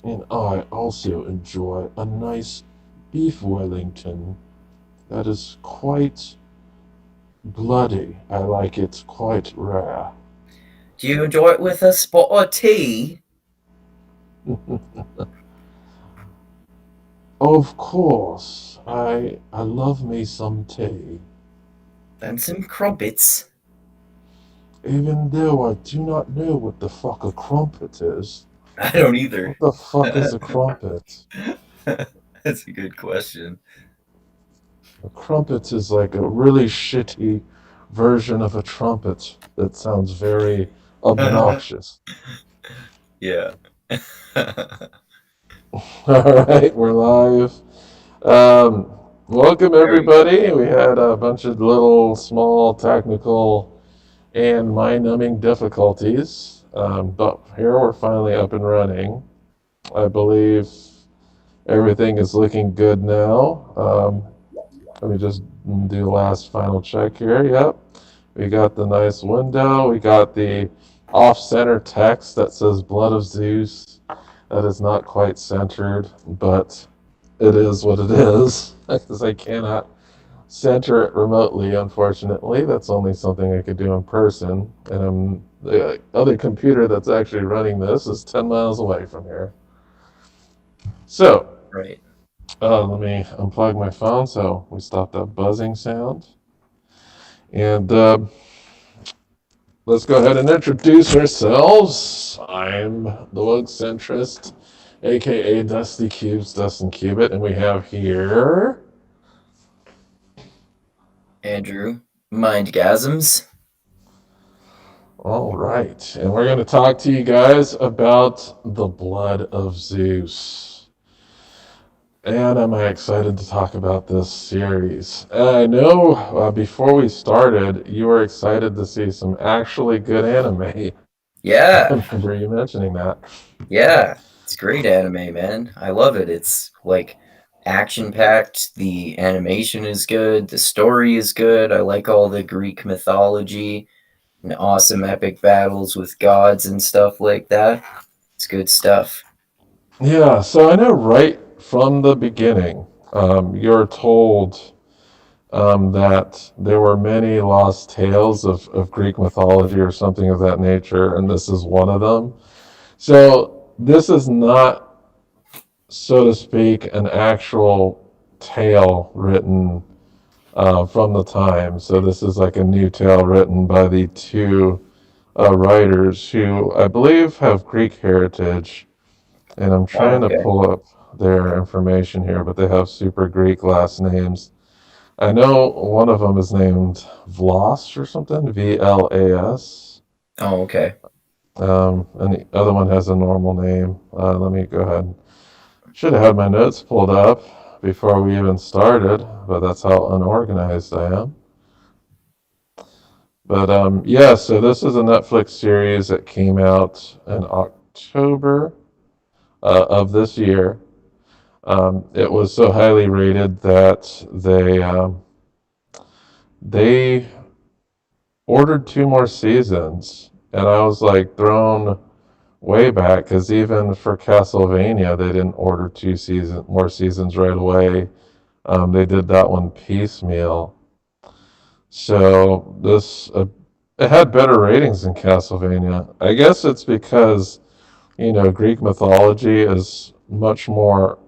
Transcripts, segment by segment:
And I also enjoy a nice beef Wellington that is quite bloody. I like it quite rare. Do you enjoy it with a spot of tea? Of course, I love me some tea, And some crumpets? even though I do not know what the fuck a crumpet is. I don't either. What the fuck is a crumpet? That's a good question. A crumpet is like a really shitty version of a trumpet that sounds very obnoxious. Yeah. All right, we're live. Welcome There we go. everybody. We had a bunch of little small technical and mind-numbing difficulties, but here we're finally up and running. I believe everything is looking good now. Let me just do the last final check here. Yep, we got the nice window. We got the off-center text that says "Blood of Zeus." That is not quite centered, but it is what it is because I cannot center it remotely, unfortunately. That's only something I could do in person. And the other computer that's actually running this is 10 miles away from here. So, Right. let me unplug my phone so we stop that buzzing sound. And let's go ahead and introduce ourselves. I'm the Woke Centrist, aka Dusty Cubes, Dustin Cubit, and we have here. Andrew. Mindgasms. All right, and we're going to talk to you guys about the Blood of Zeus. And am I excited to talk about this series? I know before we started, you were excited to see some actually good anime. I Yeah. remember you mentioning that. Yeah. It's great anime, man. I love it. It's like action packed. The animation is good. The story is good. I like all the Greek mythology and awesome epic battles with gods and stuff like that. It's good stuff. Yeah, so I know right from the beginning, you're told that there were many lost tales of Greek mythology or something of that nature, and this is one of them. So this is not, so to speak, an actual tale written from the time. So this is like a new tale written by the two writers who I believe have Greek heritage. And I'm Oh, trying to okay. pull up their information here, but they have super Greek last names. I know one of them is named Vlas or something, Vlas. Oh, okay. And the other one has a normal name. Let me go ahead. Should have had my notes pulled up before we even started, but that's how unorganized I am. But yeah, so this is a Netflix series that came out in October of this year. It was so highly rated that they ordered two more seasons, and I was like thrown way back because even for Castlevania, they didn't order more seasons right away. They did that one piecemeal. So this it had better ratings than Castlevania. I guess it's because Greek mythology is much more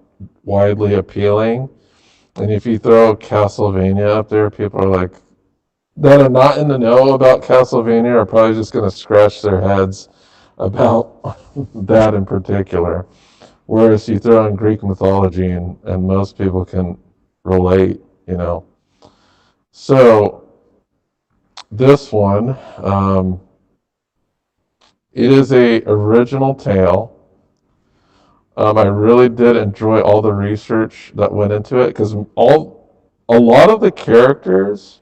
widely appealing, and if you throw Castlevania up there, people are like that are not in the know about Castlevania are probably just going to scratch their heads about that in particular. Whereas you throw in Greek mythology and most people can relate. So this one, it is a original tale. I really did enjoy all the research that went into it because a lot of the characters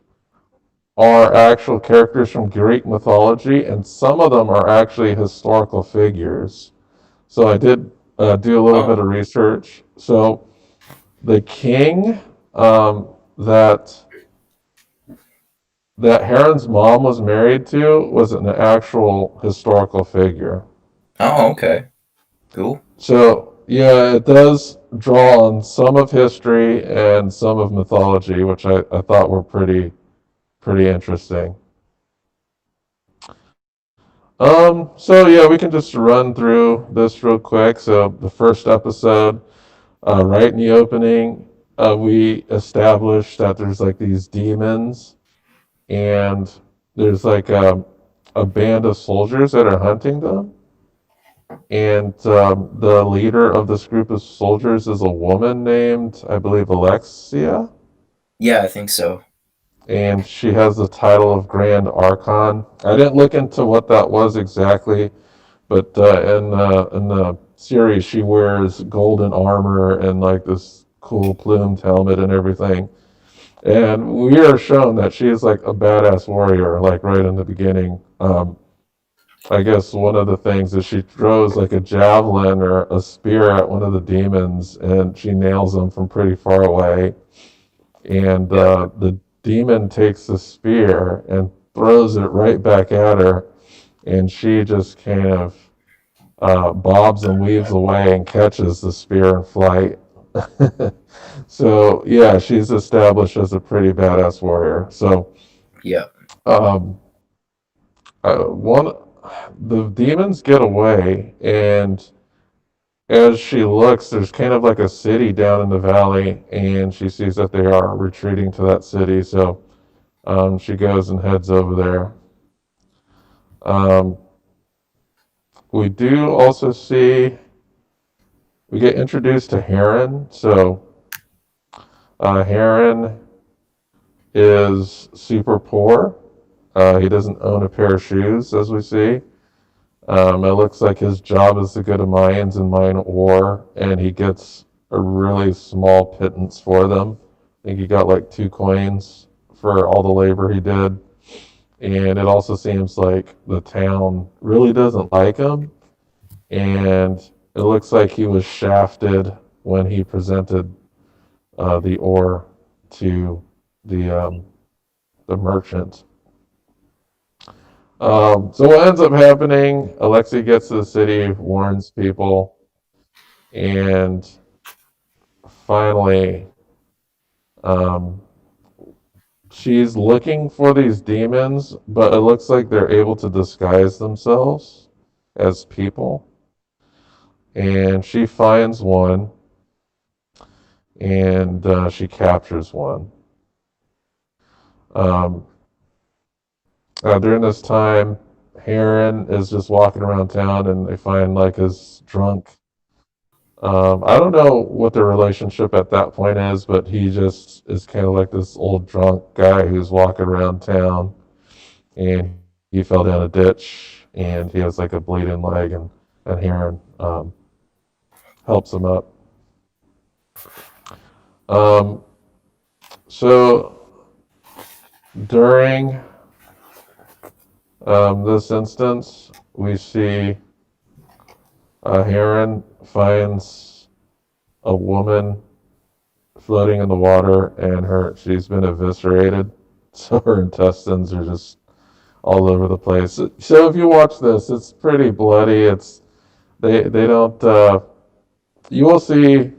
are actual characters from Greek mythology, and some of them are actually historical figures. So I did do a little bit Oh, of research. So the king that Heron's mom was married to was an actual historical figure. oh, okay. Cool. So yeah, it does draw on some of history and some of mythology, which I thought were pretty interesting. So yeah, we can just run through this real quick. So the first episode, right in the opening, we established that there's like these demons, and there's like a band of soldiers that are hunting them. And the leader of this group of soldiers is a woman named, I believe, Alexia, Yeah, I think so. and she has the title of Grand Archon. I didn't look into what that was exactly, but in the series, she wears golden armor and like this cool plumed helmet and everything. And we are shown that she is like a badass warrior, like right in the beginning. I guess one of the things is she throws like a javelin or a spear at one of the demons, and she nails them from pretty far away. And Yeah, the demon takes the spear and throws it right back at her, and she just kind of bobs and weaves away and catches the spear in flight. So yeah, she's established as a pretty badass warrior. So yeah, um, one, the demons get away, and as she looks, there's kind of like a city down in the valley, and she sees that they are retreating to that city. So she goes and heads over there. Um, we do also see we get introduced to Heron. So Heron is super poor. He doesn't own a pair of shoes, as we see. It looks like his job is to go to mines and mine ore, and he gets a really small pittance for them. I think he got like 2 coins for all the labor he did. And it also seems like the town really doesn't like him. And it looks like he was shafted when he presented the ore to the merchant. So what ends up happening, Alexei gets to the city, warns people, and finally, um, she's looking for these demons, but it looks like they're able to disguise themselves as people. And she finds one, and she captures one. Um, during this time, Heron is just walking around town, and they find like his drunk. I don't know what their relationship at that point is, but he just is kind of like this old drunk guy who's walking around town, and he fell down a ditch, and he has like a bleeding leg, and Heron helps him up. Um, so during this instance, we see Heron finds a woman floating in the water, and she's been eviscerated, so her intestines are just all over the place. So if you watch this, it's pretty bloody. They don't you will see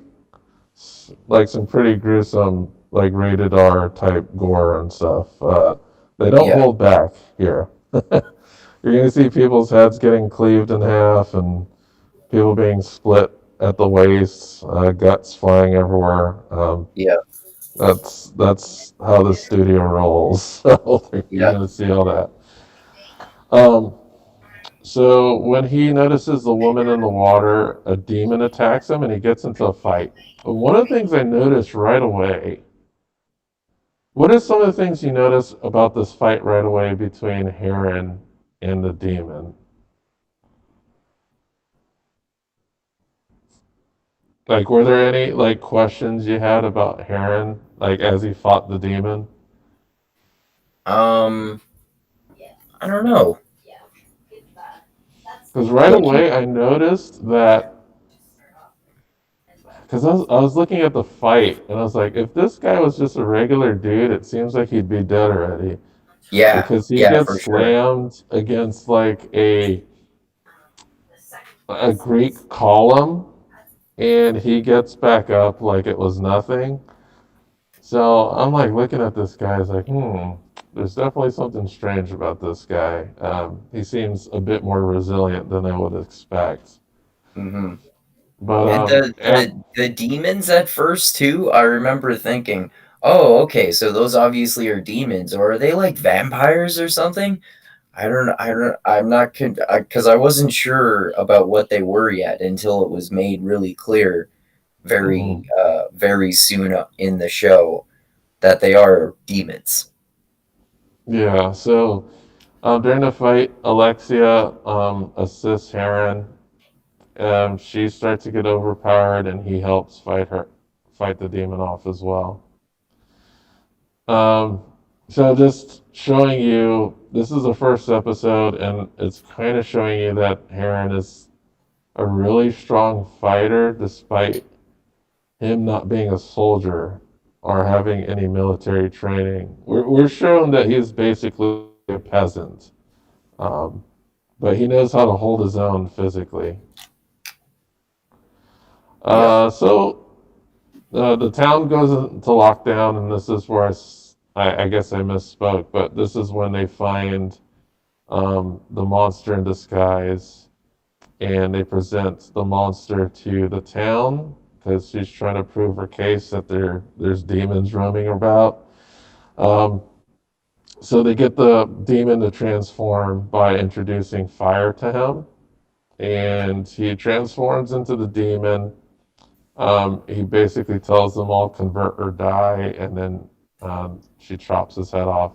like some pretty gruesome like rated R type gore and stuff. They don't yeah, hold back here. You're gonna see people's heads getting cleaved in half and people being split at the waist, guts flying everywhere. yeah, That's how the studio rolls. So you're yeah. gonna see all that. Um, so when he notices the woman in the water, a demon attacks him, and he gets into a fight. One of the things I noticed right away. What are some of the things you notice about this fight right away between Heron and the demon? Like, were there any like questions you had about Heron, like as he fought the demon? Um, I don't know. Because right Like he, away I noticed that because I was looking at the fight and I was like, if this guy was just a regular dude, it seems like he'd be dead already. yeah, Because he yeah, gets for sure. slammed against like a Greek column, and he gets back up like it was nothing. So I'm like looking at this guy, it's like, there's definitely something strange about this guy. He seems a bit more resilient than I would expect. Hmm. But And the demons at first too, I remember thinking, oh, okay, so those obviously are demons, or are they like vampires or something? I'm not, because I wasn't sure about what they were yet until it was made really clear very, mhm, very soon in the show that they are demons. yeah, so during the fight, Alexia assists Heron. She starts to get overpowered, and he helps fight the demon off as well. Um, so just showing you, this is the first episode, and it's kind of showing you that Heron is a really strong fighter, despite him not being a soldier or having any military training. We're shown that he's basically a peasant, um, but he knows how to hold his own physically. Yep. So the town goes into lockdown, and this is where I guess I misspoke, but this is when they find the monster in disguise, and they present the monster to the town because she's trying to prove her case that there's demons roaming about. Um, so they get the demon to transform by introducing fire to him, and he transforms into the demon. He basically tells them all convert or die, and then she chops his head off.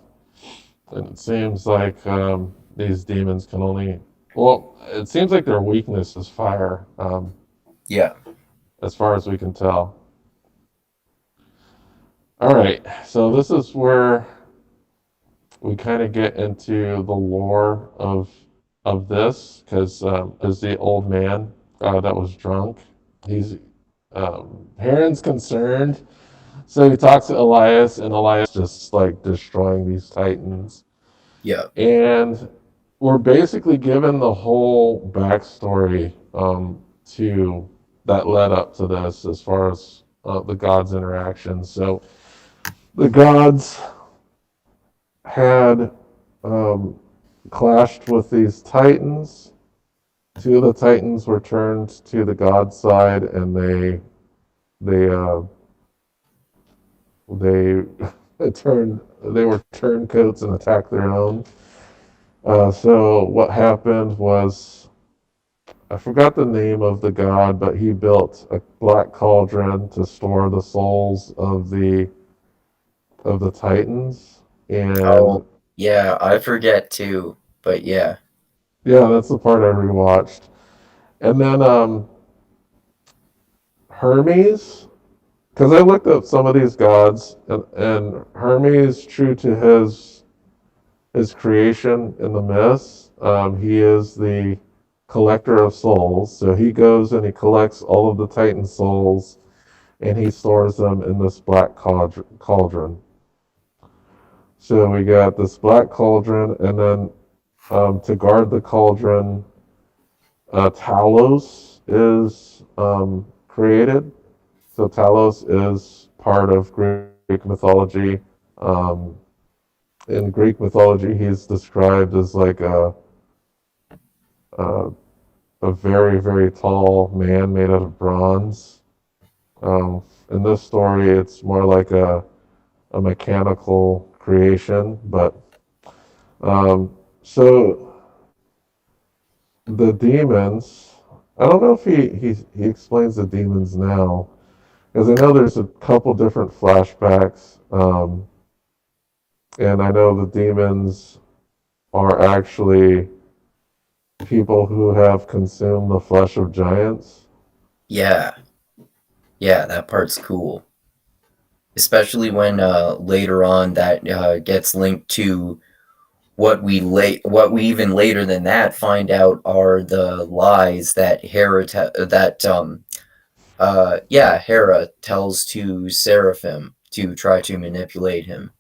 And it seems like these demons can only, well, it seems like their weakness is fire, Yeah. as far as we can tell. All right, so this is where we kind of get into the lore of this, because is the old man that was drunk. He's Heron's concerned. So he talks to Elias, and Elias just like destroying these titans. Yeah. And we're basically given the whole backstory to that led up to this, as far as the gods' interactions. So the gods had um, clashed with these titans. Two of the titans were turned to the god side, and they they they were turncoats and attacked their own. So what happened was, I forgot the name of the god, but he built a black cauldron to store the souls of the titans. And Oh, yeah, I forget too, but yeah. yeah, that's the part I rewatched. And then Hermes, because I looked up some of these gods, and Hermes, true to his creation in the myths, he is the collector of souls. So he goes and he collects all of the Titan souls, and he stores them in this black cauldron. So we got this black cauldron, and then to guard the cauldron, Talos is created. So Talos is part of Greek mythology. Um, in Greek mythology, he's described as like a, a very, very tall man made out of bronze. In this story, it's more like a mechanical creation, but so the demons. I don't know if he explains the demons now, because I know there's a couple different flashbacks, and I know the demons are actually people who have consumed the flesh of giants. Yeah. Yeah, that part's cool. Especially when later on that gets linked to what we even later than that find out are the lies that Hera tells to Seraphim to try to manipulate him.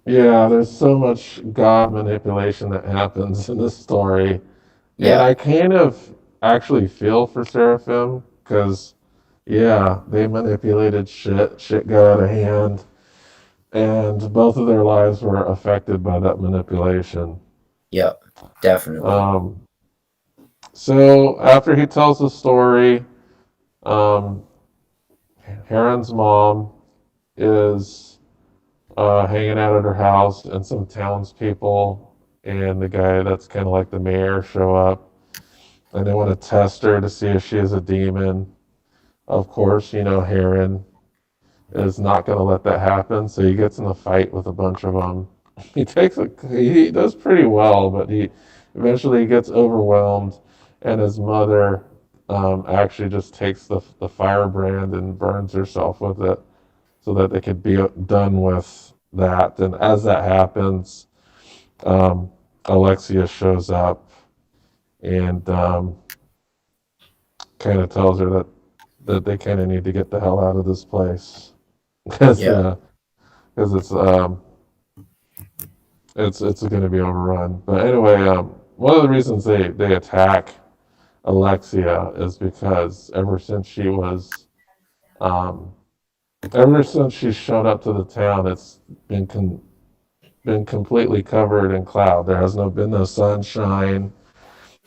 Yeah, there's so much god manipulation that happens in this story, and Yeah. I kind of actually feel for Seraphim, because Yeah, they manipulated shit. Shit got out of hand, and both of their lives were affected by that manipulation. Yep, definitely. Um, so after he tells the story, um, Heron's mom is hanging out at her house, and some townspeople and the guy that's kind of like the mayor show up, and they want to test her to see if she is a demon. Of course, Heron is not going to let that happen, so he gets in a fight with a bunch of them. He does pretty well, but he eventually gets overwhelmed, and his mother actually just takes the firebrand and burns herself with it so that they could be done with that. And as that happens, um, Alexia shows up and kind of tells her that they kind of need to get the hell out of this place because Yeah, because it's going to be overrun. But anyway, one of the reasons they attack Alexia is because um, ever since she showed up to the town, it's been been completely covered in cloud. There has been no sunshine.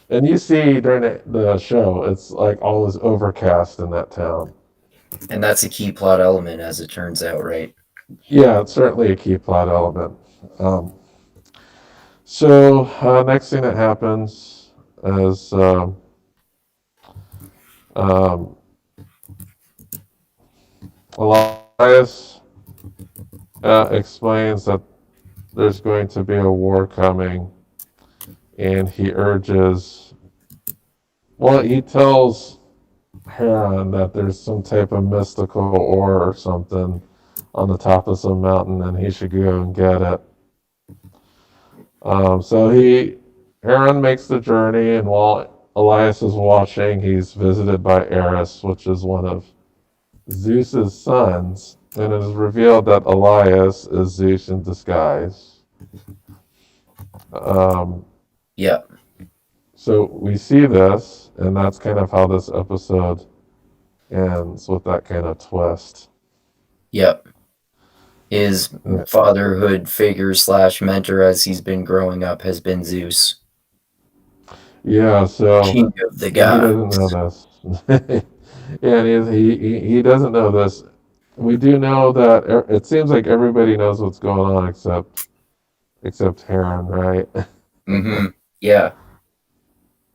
And you see during the show, it's like always overcast in that town. and that's a key plot element, as it turns out, right? Yeah, it's certainly a key plot element. Um, so next thing that happens is um, Elias explains that there's going to be a war coming, and he urges. Well, he tells Heron that there's some type of mystical ore or something on the top of some mountain, and he should go and get it. So Heron makes the journey, and while Elias is watching, he's visited by Eris, which is one of Zeus's sons, and it is revealed that Elias is Zeus in disguise. Um, Yeah, so we see this, and that's kind of how this episode ends with that kind of twist. yeah. His Yeah, fatherhood figure slash mentor as he's been growing up has been Zeus, yeah. So king of the he doesn't know gods. this. Yeah, and he doesn't know this. We do know that it seems like everybody knows what's going on except Heron, right? Mm-hmm. Yeah.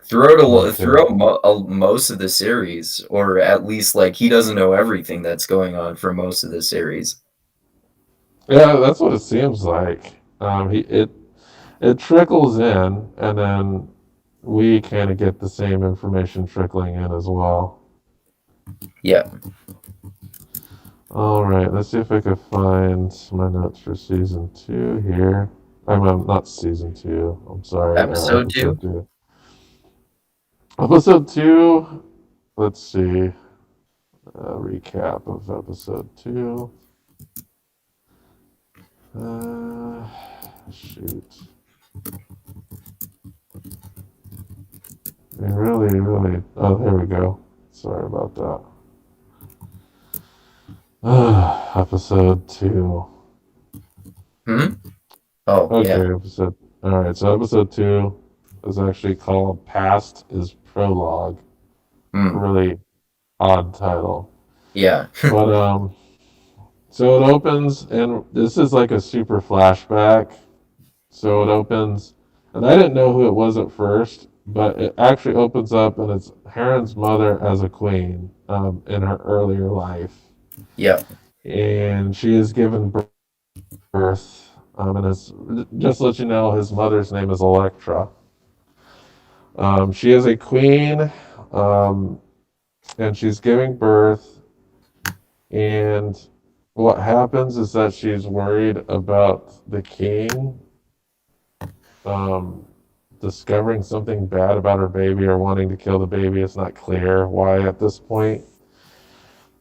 Throughout Okay. most of the series, or at least like he doesn't know everything that's going on for most of the series. Yeah, that's what it seems like. It trickles in, and then we kind of get the same information trickling in as well. Yeah, All right, let's see if I can find my notes for season two here. Not season two. I'm sorry, episode two. episode two. Episode two. Let's see. Recap of episode two. Uh, shoot. I mean, really, really. Oh, there we go. Sorry about that. Episode two. Hmm. Oh yeah. Okay, episode. All right, so episode two is actually called "Past is Prologue." A Hmm. really odd title, Yeah. but so it opens, and this is like a super flashback. So it opens, and I didn't know who it was at first, but it actually opens up, and it's Heron's mother as a queen in her earlier life, Yeah. and she is given birth. And it's just to let you know, his mother's name is Electra. She is a queen, um, and she's giving birth. And what happens is that she's worried about the king um, discovering something bad about her baby or wanting to kill the baby. It's not clear why at this point,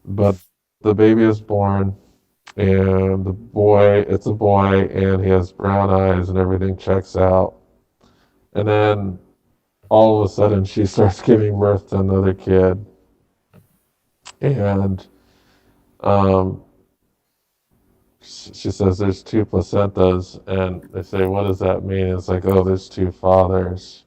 but the baby is born, and it's a boy, and he has brown eyes, and everything checks out. And then all of a sudden, she starts giving birth to another kid, And um, she says there's two placentas, and they say, what does that mean? It's like, oh, there's two fathers.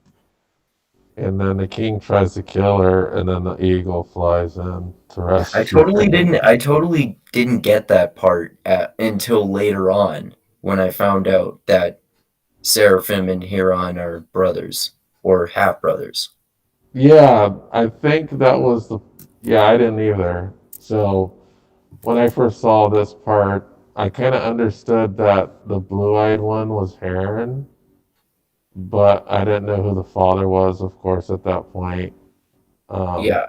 And then the king tries to kill her, and then the eagle flies in to rescue her. I totally didn't get that part until later on when I found out that Seraphim and Huron are brothers or half brothers. Yeah, I think that was the. Yeah, I didn't either. So when I first saw this part, I kind of understood that the blue-eyed one was Heron, but I didn't know who the father was, of course, at that point. Um, Yeah.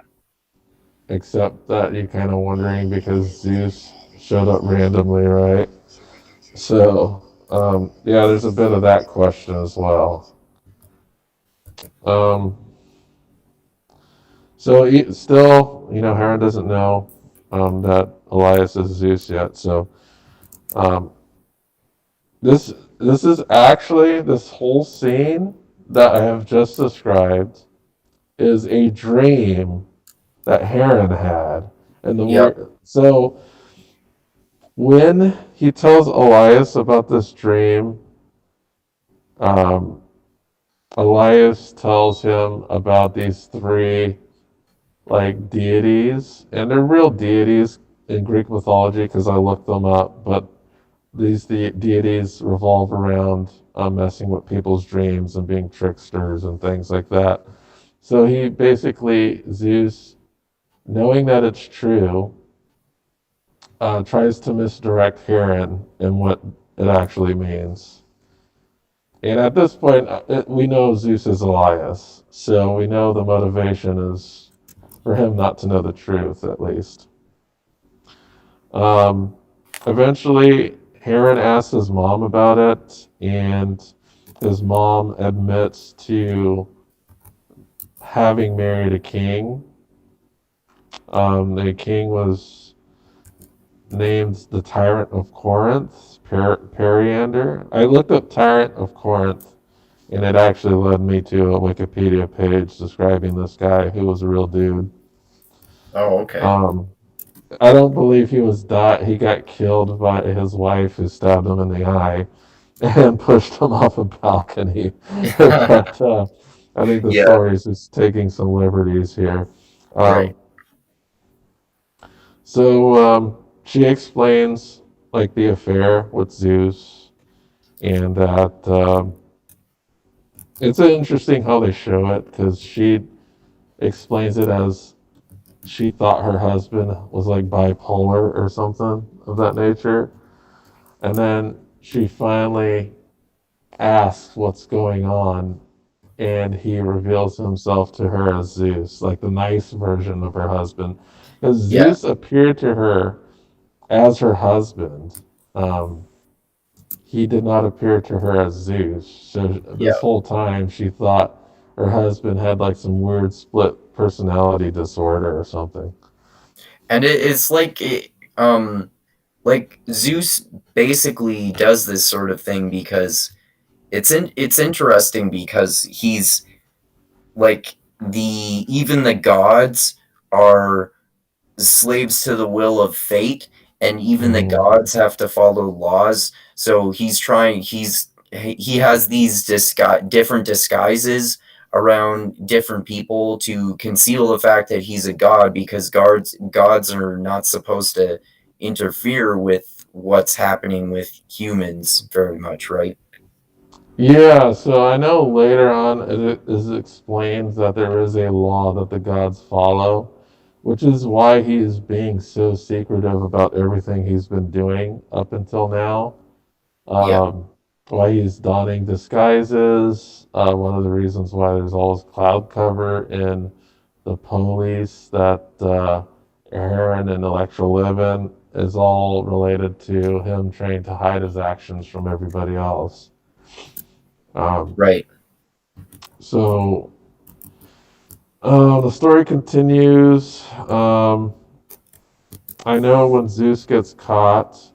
except that you're kind of wondering because Zeus showed up randomly, right? So, yeah, there's a bit of that question as well. Um, so still, Heron doesn't know that Elias is Zeus yet. So um, this this is actually this whole scene that I have just described is a dream that Heron had, and the Yep. word so when he tells Elias about this dream, um, Elias tells him about these three like deities, and they're real deities in Greek mythology because I looked them up. But these deities revolve around messing with people's dreams and being tricksters and things like that. So he basically, Zeus, knowing that it's true, tries to misdirect Heron in what it actually means. And at this point, we know Zeus is Elias, so we know the motivation is for him not to know the truth, at least. Um, eventually, Heron asks his mom about it, and his mom admits to having married a king. The king was named the Tyrant of Corinth, Periander. I looked up Tyrant of Corinth, and it actually led me to a Wikipedia page describing this guy who was a real dude. Oh, okay. Um, I don't believe he was died. He got killed by his wife, who stabbed him in the eye and pushed him off a balcony. But I think the Yeah. story is just taking some liberties here. Um, Right. so she explains like the affair with Zeus, and that it's interesting how they show it because she explains it as she thought her husband was like bipolar or something of that nature. And then she finally asks what's going on, and he reveals himself to her as Zeus, like the nice version of her husband. Because Yeah. Zeus appeared to her as her husband. Um, he did not appear to her as Zeus. So this Yeah. whole time she thought her husband had like some weird split personality disorder or something. And it's like Zeus basically does this sort of thing because it's interesting because he's like the even the gods are slaves to the will of fate, and even the Mm-hmm. gods have to follow laws. So he has these different disguises around different people to conceal the fact that he's a god, because gods are not supposed to interfere with what's happening with humans very much, right? Yeah, so I know later on it is explained that there is a law that the gods follow, which is why he is being so secretive about everything he's been doing up until now. Yeah. Um, why he's donning disguises. One of the reasons why there's always cloud cover in the police that Aaron and Electra live in is all related to him trying to hide his actions from everybody else. Um, Right. so the story continues. I know when Zeus gets caught,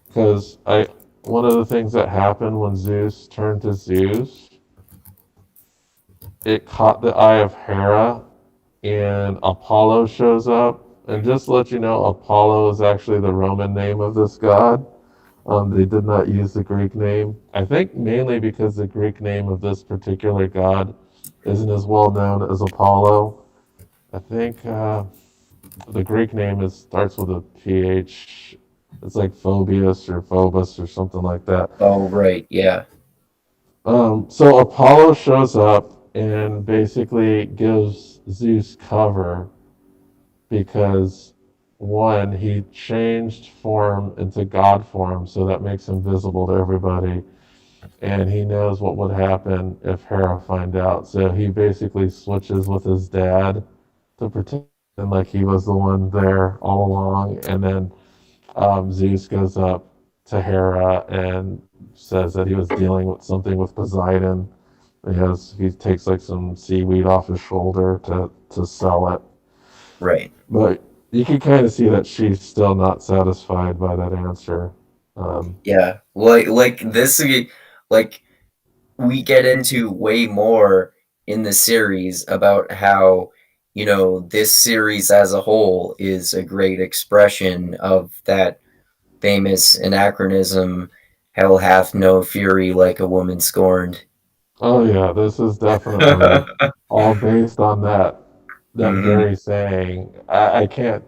because I one of the things that happened when Zeus turned to Zeus, it caught the eye of Hera, and Apollo shows up And just to let you know, Apollo is actually the Roman name of this god. They did not use the Greek name. I think mainly because the Greek name of this particular god isn't as well known as Apollo. I think the Greek name is starts with a PH. It's like Phobius or Phobos or something like that. Oh, right. Yeah. So Apollo shows up and basically gives Zeus cover because one, he changed form into God form, so that makes him visible to everybody, and he knows what would happen if Hera find out. So he basically switches with his dad to pretend like he was the one there all along, and then Zeus goes up to Hera and says that he was dealing with something with Poseidon. He takes like some seaweed off his shoulder to sell it, Right. but you can kind of see that she's still not satisfied by that answer. Yeah. Like this, like we get into way more in the series about how, this series as a whole is a great expression of that famous anachronism, hell hath no fury like a woman scorned. Oh yeah, this is definitely all based on that Hmm. very saying. I can't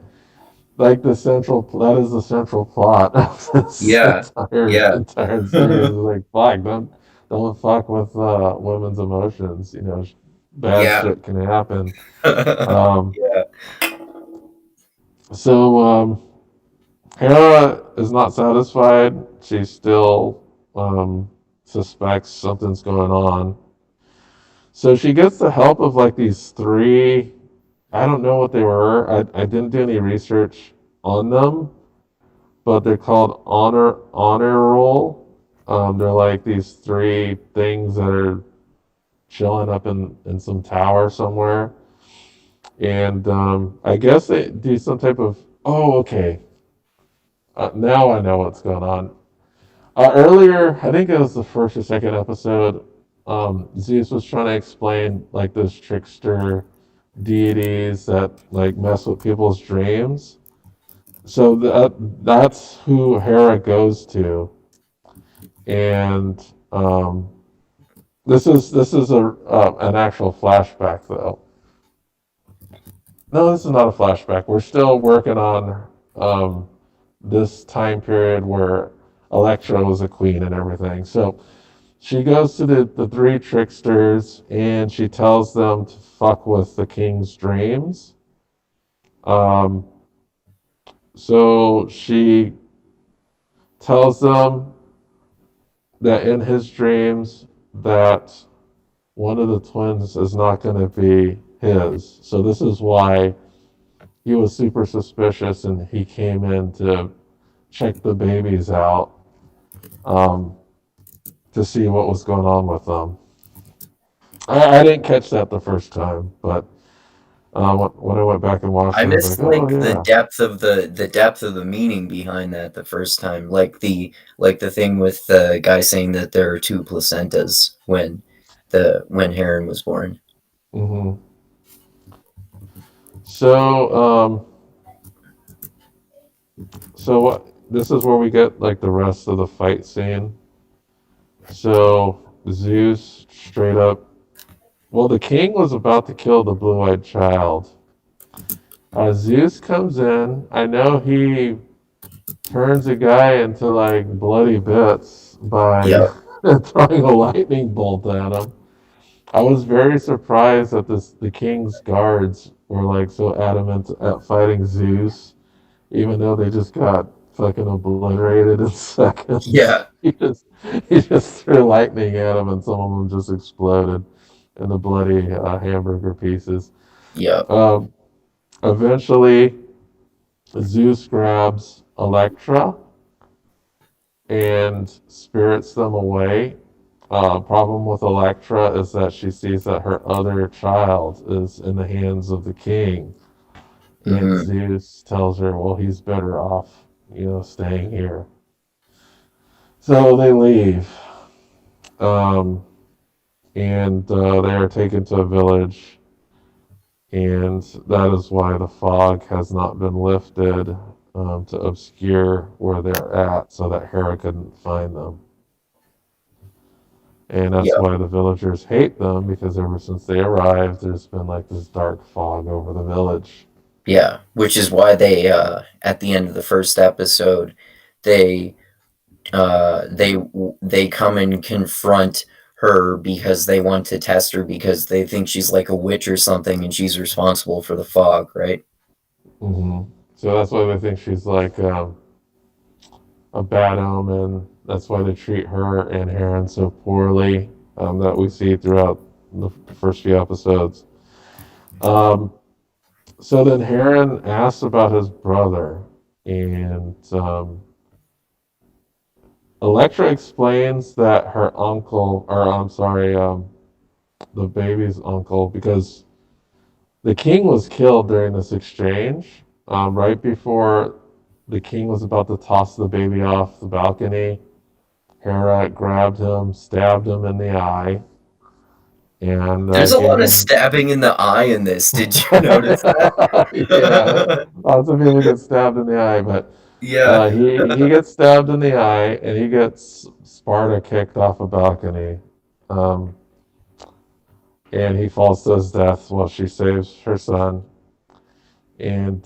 like the central that is the central plot of this Yeah. Yeah. entire series. Is like fuck, don't fuck with women's emotions. Bad Yeah. shit can happen. Um, Yeah. so Hera is not satisfied. She still um, suspects something's going on. So she gets the help of like these three. I don't know what they were. I didn't do any research on them, but they're called honor roll. They're like these three things that are chilling up in some tower somewhere, and I guess they do some type of. Oh, okay. Now I know what's going on. Earlier, I think it was the first or second episode. Zeus was trying to explain like those trickster deities that like mess with people's dreams. So that's who Hera goes to, and this is a an actual flashback though. No, this is not a flashback. We're still working on this time period where Electra was a queen and everything. So she goes to the three tricksters and she tells them to fuck with the king's dreams. Um, so she tells them that in his dreams that one of the twins is not going to be his. So this is why he was super suspicious and he came in to check the babies out um, to see what was going on with them. I didn't catch that the first time, but when I went back and watched I it, I was like, missed oh like the yeah. depth of the depth of the meaning behind that the first time. Like the thing with the guy saying that there are two placentas when Heron was born. hmm So so what? This is where we get like the rest of the fight scene. So Zeus straight up. Well, the king was about to kill the blue-eyed child. Zeus comes in. I know he turns a guy into like bloody bits by Yep. throwing a lightning bolt at him. I was very surprised that the king's guards were like so adamant at fighting Zeus, even though they just got fucking obliterated in seconds. Yeah. He just threw lightning at him, and some of them just exploded in the bloody hamburger pieces. Yep. Um, Eventually, Zeus grabs Electra and spirits them away. Problem with Electra is that she sees that her other child is in the hands of the king, and Hmm. Zeus tells her, "Well, he's better off, staying here." So they leave, um, and they are taken to a village. and that is why the fog has not been lifted to obscure where they're at so that Hera couldn't find them. And that's Yep. why the villagers hate them because ever since they arrived, there's been like this dark fog over the village. Yeah, which is why they at the end of the first episode, they they come and confront her because they want to test her because they think she's like a witch or something and she's responsible for the fog, right? Hmm. So that's why they think she's like a bad omen. That's why they treat her and Heron so poorly that we see throughout the first few episodes. Um, so then Heron asks about his brother, and Electra explains that her uncle, or I'm sorry, the baby's uncle, because the king was killed during this exchange. Right before the king was about to toss the baby off the balcony, Hera grabbed him, stabbed him in the eye, and There's a gave lot of him. stabbing in the eye in this. Did you notice Yeah, that? lots of people get stabbed in the eye, but Yeah. he gets stabbed in the eye, and he gets Sparta kicked off a balcony, um, and he falls to his death while she saves her son. And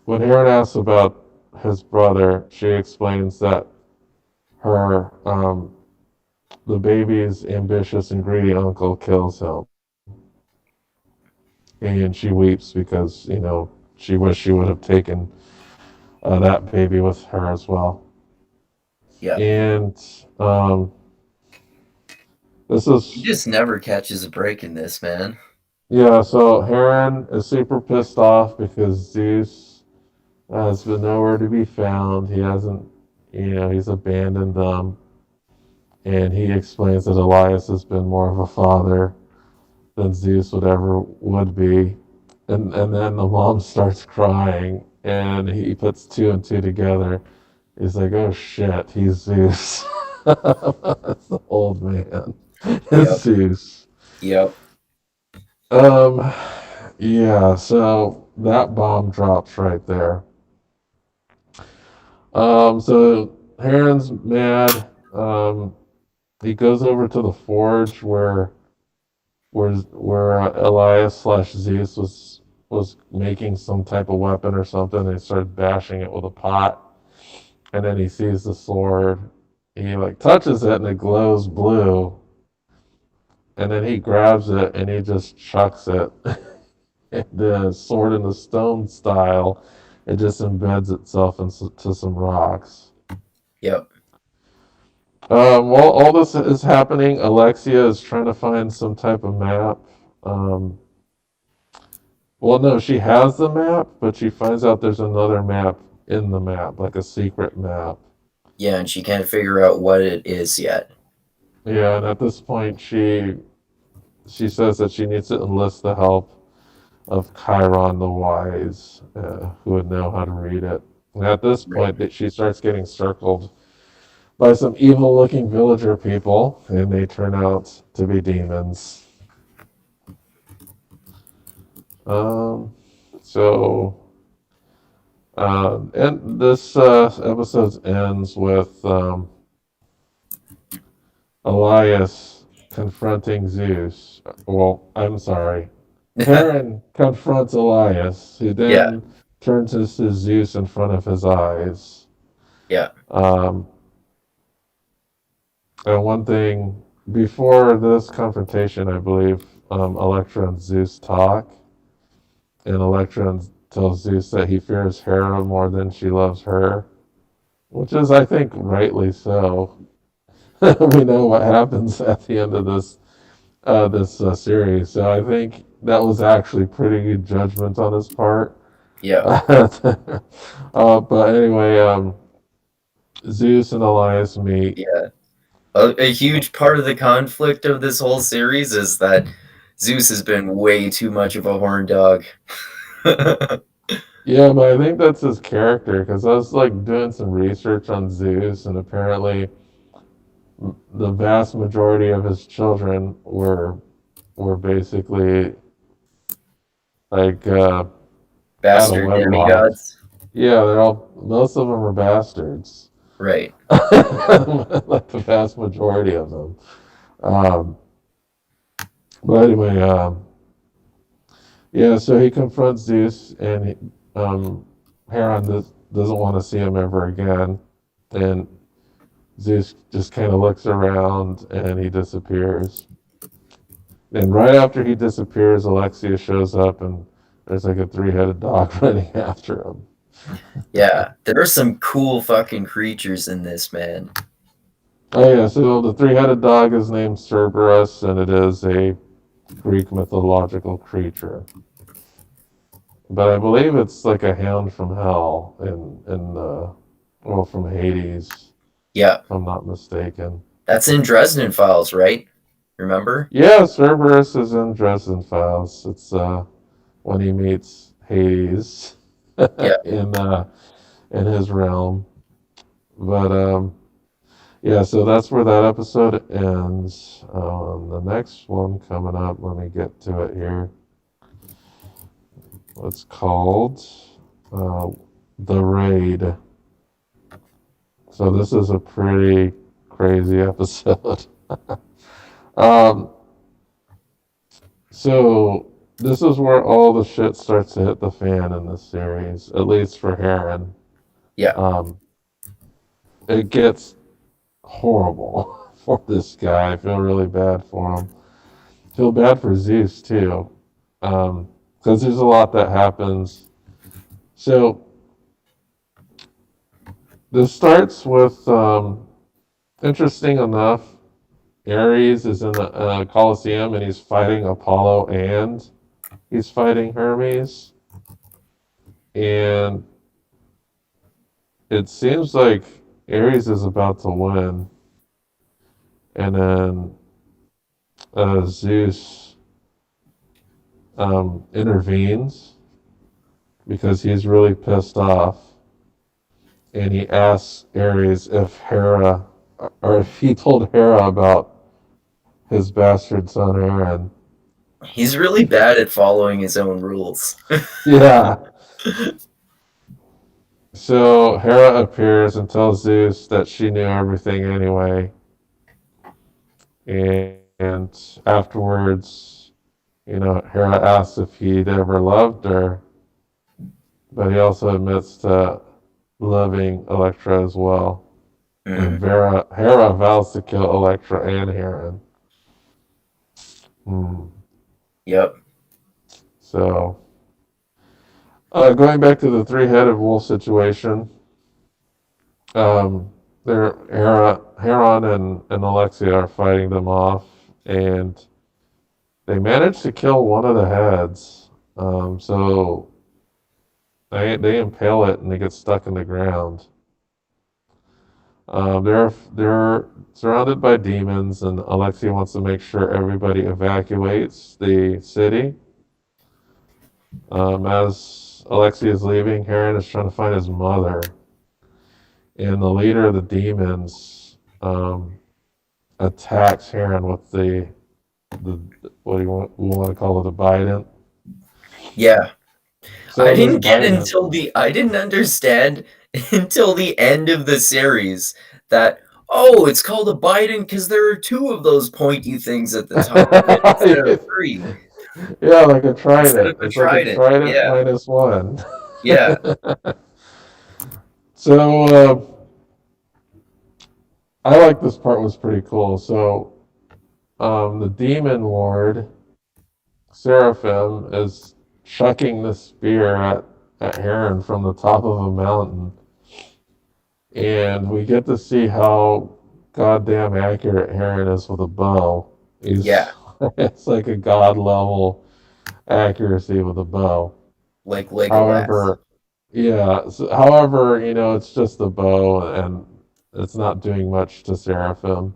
when Heron asks about his brother, she explains that her the baby's ambitious and greedy uncle kills him, and she weeps because she wished she would have taken that baby with her as well. Yeah. And this He is just never catches a break in this, man. yeah. So Heron is super pissed off because Zeus has been nowhere to be found. He hasn't, he's abandoned them, and he explains that Elias has been more of a father than Zeus would be. And then the mom starts crying, and he puts two and two together. He's like, "Oh shit, he's Zeus." That's the old man. It's Yep. Zeus. Yep. Um, yeah. So that bomb drops right there. So Heron's mad. He goes over to the forge where Elias slash Zeus was making some type of weapon or something. And he started bashing it with a pot, and then he sees the sword. He like touches it and it glows blue, and then he grabs it and he just chucks it. The sword in the stone style, it just embeds itself into some rocks. Yep. While all this is happening, Alexia is trying to find some type of map. Um, well, no, she has the map, but she finds out there's another map in the map, like a secret map. Yeah, and she can't figure out what it is yet. Yeah, and at this point, she says that she needs to enlist the help of Chiron the Wise, who would know how to read it. And at this Right. point, she starts getting circled by some evil-looking villager people, and they turn out to be demons. Um, so, and this episode ends with Elias confronting Zeus. Well, I'm sorry. Heron confronts Elias, who Yeah. then turns to Zeus in front of his eyes. Yeah. Um, and one thing, before this confrontation, I believe Electra and Zeus talk, and Electra tells Zeus that he fears Hera more than she loves her, which is, I think, rightly so. We know what happens at the end of this series, so I think that was actually pretty good judgment on his part. Yeah. But anyway, Zeus and Elias meet. Yeah. A huge part of the conflict of this whole series is that Zeus has been way too much of a horn dog. Yeah, but I think that's his character because I was like doing some research on Zeus, and apparently the vast majority of his children were basically like out of Bastard wedlock. demigods. Yeah, they're all. Most of them are bastards. Right. Like the vast majority of them. Um, but anyway, yeah. So he confronts Zeus, and Heron doesn't want to see him ever again, and Zeus just kind of looks around and he disappears. And right after he disappears, Alexia shows up and there's like a three-headed dog running after him. Yeah. There are some cool fucking creatures in this, man. Oh yeah, so the three-headed dog is named Cerberus, and it is a Greek mythological creature. But I believe it's like a hound from hell well, from Hades, Yeah. if I'm not mistaken. That's in Dresden Files, right? Remember? Yeah, Cerberus is in Dresden Files. It's when he meets Hades Yeah. in in his realm. But yeah, so that's where that episode ends. The next one coming up, let me get to it here. It's called uh, The Raid. So this is a pretty crazy episode. um, so this is where all the shit starts to hit the fan in this series, at least for Heron. Yeah. Um, it gets horrible for this guy. I feel really bad for him. I feel bad for Zeus too, because there's a lot that happens. So this starts with, interesting enough, Ares is in the Colosseum and he's fighting Apollo and he's fighting Hermes, and it seems like Ares is about to win, and then Zeus intervenes because he's really pissed off, and he asks Ares if Hera, or if he told Hera about his bastard son Aaron. He's really bad at following his own rules. Yeah. So Hera appears and tells Zeus that she knew everything anyway, and afterwards, Hera asks if he'd ever loved her, but he also admits to loving Elektra as well. And Mm, Hera vows to kill Elektra and Heron. Hmm. yep. So, going back to the three-headed wolf situation, um, Heron and Alexia are fighting them off, and they manage to kill one of the heads. So they impale it and they get stuck in the ground. They're surrounded by demons, and Alexia wants to make sure everybody evacuates the city. As Alexia is leaving, Heron is trying to find his mother, and the leader of the demons attacks Heron with the what do you want to call it, a bident. Yeah. So this bident, I didn't understand until the end of the series that, oh, it's called a Biden because there are two of those pointy things at the top of it instead of three. yeah, like a Instead of trident. a It's like a trident. trident Yeah. minus one. Yeah. So I like this part, was pretty cool. So the demon lord Seraphim is chucking the spear at Heron from the top of a mountain, and we get to see how goddamn accurate Heron is with a bow. Yeah. He's it's like a god level accuracy with a bow. Like Legolas. However, yeah. However, it's just a bow, and it's not doing much to Seraphim.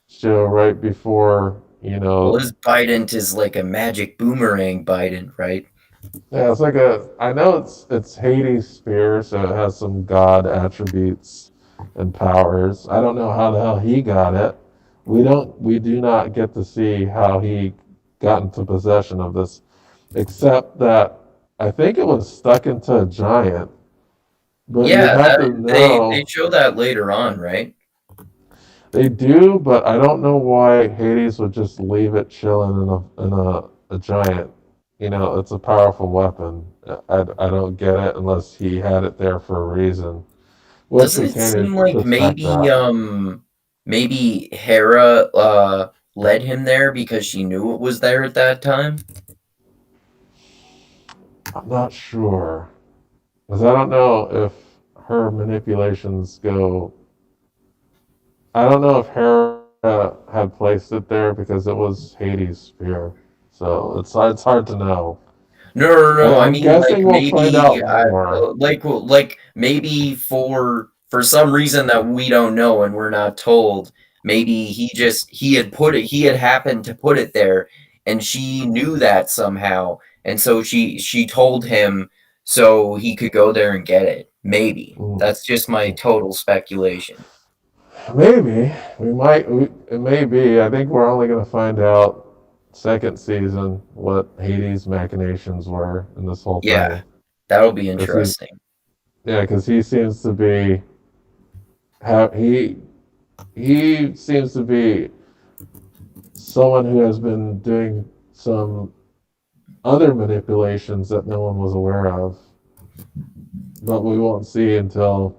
So right before, Well, his Bident is like a magic boomerang Bident, right? yeah, it's like I know it's Hades' spear, so it has some god attributes and powers. I don't know how the hell he got it. We do not get to see how he got into possession of this except that I think it was stuck into a giant. But you Yeah, have to they know show that later on, right? they do, but I don't know why Hades would just leave it chilling in a giant. You know, it's a powerful weapon. I don't get it unless he had it there for a reason, which Doesn't we it can't seem like suspect that. maybe Hera led him there because she knew it was there at that time? I'm not sure. Because I don't know if her manipulations go. I don't know if Hera had placed it there because it was Hades' spear. So it's hard to know. No, no, no. I I'm mean, like guessing we'll find maybe, out more. like maybe for some reason that we don't know and we're not told. Maybe he had put it. He had happened to put it there, and she knew that somehow, and so she told him so he could go there and get it. Maybe Mm. that's just my total speculation. Maybe we might. It may be. I think we're only going to find out second season what Hades' machinations were in this whole Yeah, thing. that'll be Because he, interesting. yeah, because he seems to be have he seems to be someone who has been doing some other manipulations that no one was aware of, but we won't see until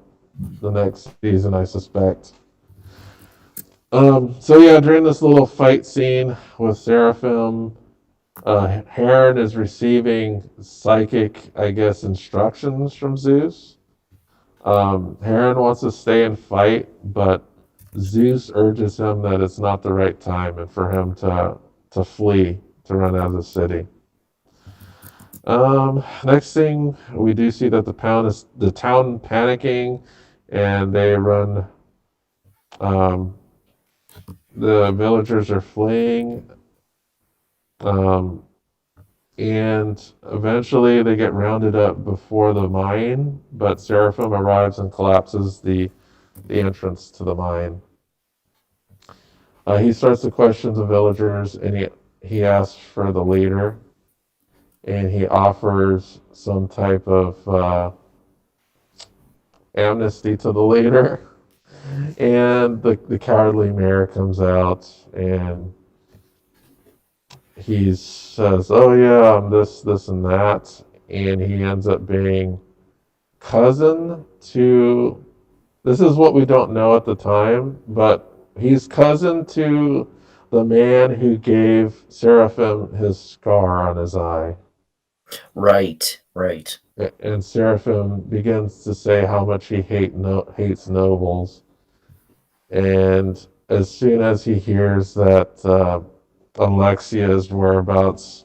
the next season, I suspect. So yeah, during this little fight scene with Seraphim, Heron is receiving psychic, I guess, instructions from Zeus. Heron wants to stay and fight, but Zeus urges him that it's not the right time and for him to flee, to run out of the city. Next thing we do see that the town panicking, and they run. Um, the villagers are fleeing, um, and eventually they get rounded up before the mine. But Seraphim arrives and collapses the entrance to the mine. He starts to question the villagers, and he asks for the leader, and he offers some type of amnesty to the leader. And the cowardly mayor comes out and he says, "Oh yeah, I'm this, and that," and he ends up being cousin to. This is what we don't know at the time, but he's cousin to the man who gave Seraphim his scar on his eye. Right, right. And Seraphim begins to say how much he hates nobles. And as soon as he hears that Alexia's whereabouts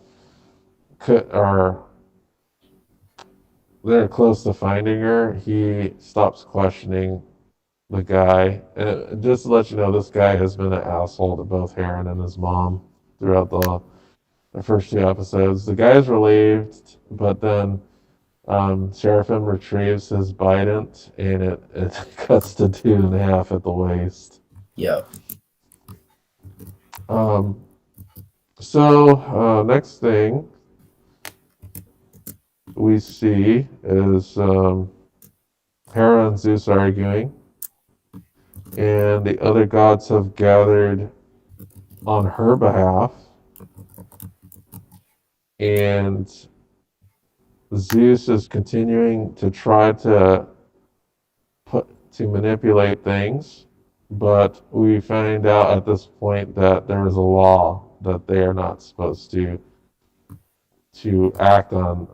are they're close to finding her, he stops questioning the guy. And just to let you know, this guy has been an asshole to both Heron and his mom throughout the first two episodes. The guy's relieved, but then Seraphim retrieves his bident, and it cuts to two and a half at the waist. Yep. Um, next thing we see is Hera and Zeus arguing, and the other gods have gathered on her behalf, and Zeus is continuing to try to manipulate things, but we find out at this point that there is a law that they are not supposed to act on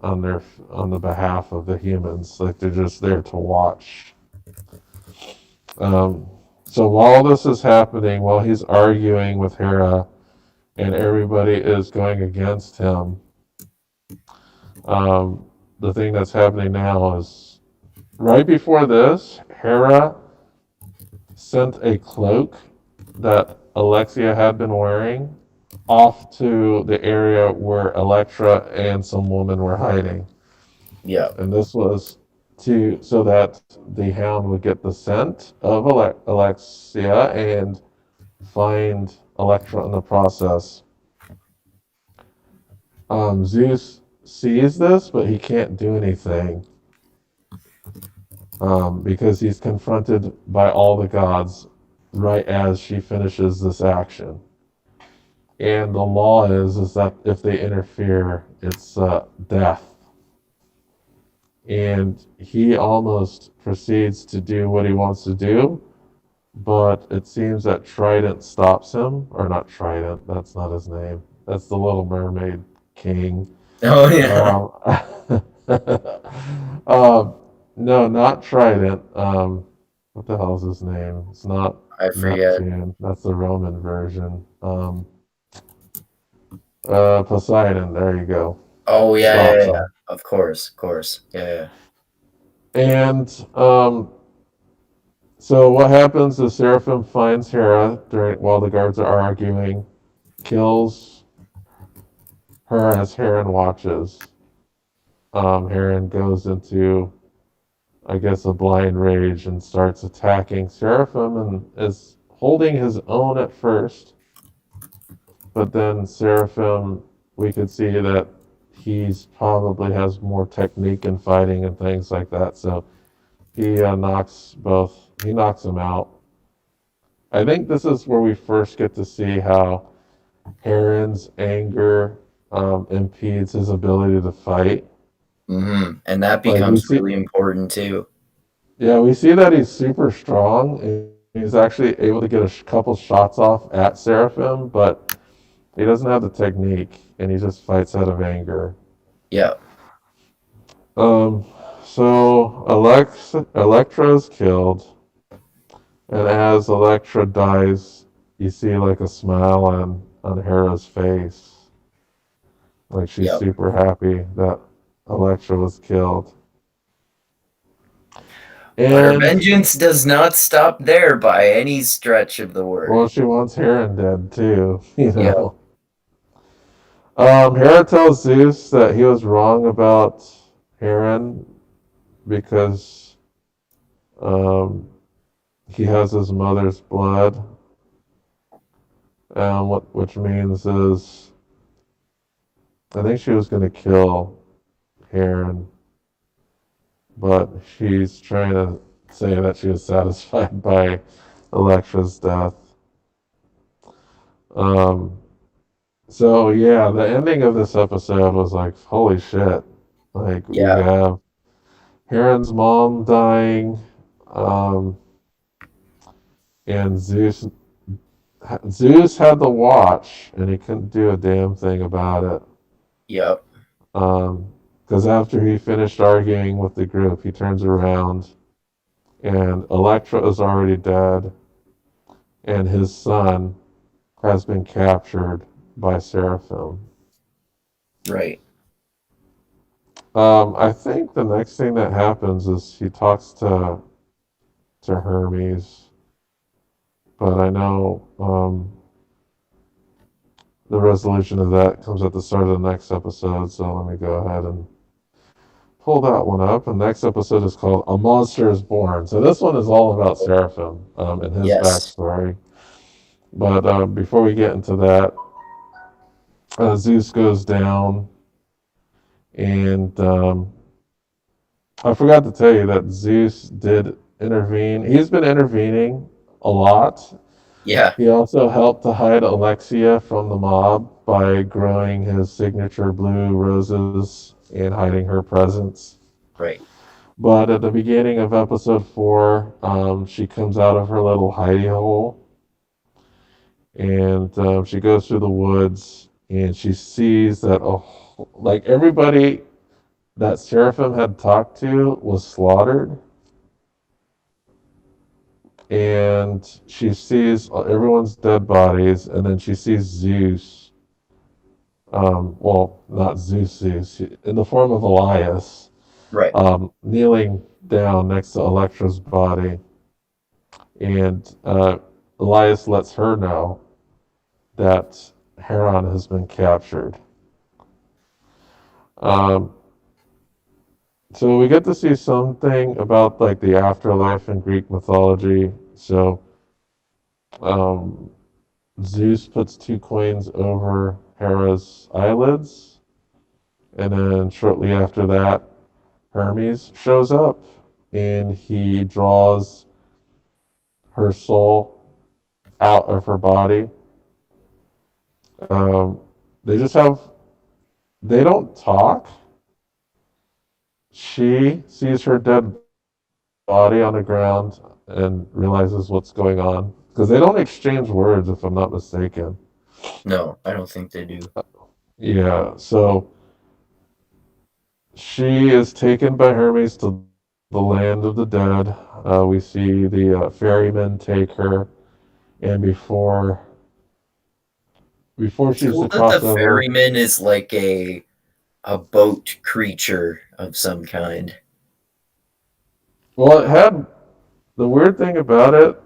the behalf of the humans. Like they're just there to watch. Um, so while this is happening, while he's arguing with Hera and everybody is going against him, um, the thing that's happening now is right before this, Hera sent a cloak that Alexia had been wearing off to the area where Electra and some women were hiding. Yep. And this was to so that the hound would get the scent of Alexia and find Electra in the process. Zeus sees this, but he can't do anything because he's confronted by all the gods right as she finishes this action. And the law is that if they interfere, it's death. And he almost proceeds to do what he wants to do, but it seems that Trident stops him, or not Trident. That's not his name. That's the Little Mermaid King. Oh yeah, Um, um, no, not Trident. What the hell is his name? It's not I forget. Neptune. That's the Roman version. Poseidon. There you go. Oh yeah, yeah, Stops yeah. him. Of course. Yeah, yeah. And so what happens is Seraphim finds Hera during while the guards are arguing, kills her as Heron watches. Heron goes into, I guess, a blind rage and starts attacking Seraphim and is holding his own at first, but then Seraphim, we could see that he's probably has more technique in fighting and things like that. So he he knocks him out. I think this is where we first get to see how Heron's anger impedes his ability to fight. And that Like we becomes see, really important too. yeah, we see that he's super strong. And he's actually able to get a couple shots off at Seraphim, but he doesn't have the technique, and he just fights out of anger. Yeah, Um, so Electra's killed, and as Electra dies, you see like a smile on Hera's face. Like she's yep. super happy that Electra was killed. But her And vengeance does not stop there by any stretch of the well, word. she wants Heron dead too, you Yep, know. Hera tells Zeus that he was wrong about Heron because um, he has his mother's blood. Which means is I think she was going to kill Heron, but she's trying to say that she was satisfied by Electra's death. Um, so yeah, the ending of this episode was like, holy shit! Like we yeah, have Heron's mom dying, um, and Zeus had the watch, and he couldn't do a damn thing about it. yep, Because after he finished arguing with the group, he turns around, and Electra is already dead, and his son has been captured by Seraphim. right. I think the next thing that happens is he talks to Hermes, but I know the resolution of that comes at the start of the next episode. So let me go ahead and pull that one up. And the next episode is called "A Monster Is Born." So this one is all about Seraphim and his Yes, backstory. But before we get into that, Zeus goes down, and I forgot to tell you that Zeus did intervene. He's been intervening a lot. yeah, He also helped to hide Alexia from the mob by growing his signature blue roses and hiding her presence. right, But at the beginning of episode 4, she comes out of her little hidey hole, and she goes through the woods, and she sees that like everybody that Seraphim had talked to was slaughtered, and she sees everyone's dead bodies, and then she sees Zeus. Well, not Zeus, in the form of Elias, right, kneeling down next to Electra's body, and Elias lets her know that Heron has been captured. Um, so we get to see something about like the afterlife in Greek mythology. So um, Zeus puts two coins over Hera's eyelids, And then shortly after that, Hermes shows up and he draws her soul out of her body. Um, they just have, they don't talk. She sees her dead body on the ground and realizes what's going on. Because they don't exchange words, if I'm not mistaken. No, I don't think they do. Yeah, so she is taken by Hermes to the land of the dead. We see the ferrymen take her, and before she's to Cool that the cross over, ferryman is like a boat creature of some kind. well, it had the weird thing about it,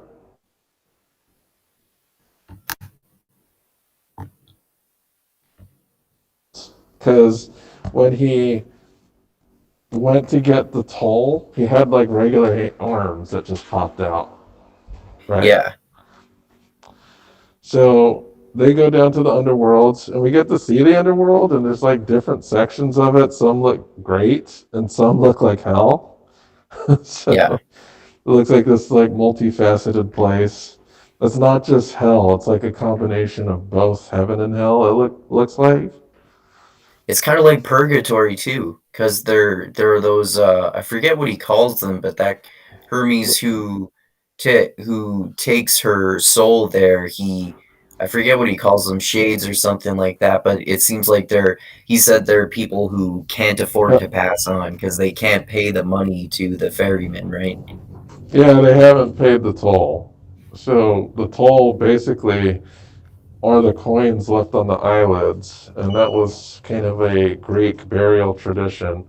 because when he went to get the toll, he had like regular arms that just popped out, right? Yeah, So they go down to the underworlds, and we get to see the underworld, and there's like different sections of it. Some look great, and some look like hell. So yeah. it looks like this like multifaceted place. It's not just hell; it's like a combination of both heaven and hell. Looks like. It's kind of like purgatory too, because there are those I forget what he calls them, but that Hermes who takes her soul there, I forget what he calls them, shades or something like that. But it seems like he said there are people who can't afford to pass on because they can't pay the money to the ferryman, right? Yeah, they haven't paid the toll. So the toll basically are the coins left on the eyelids, and that was kind of a Greek burial tradition.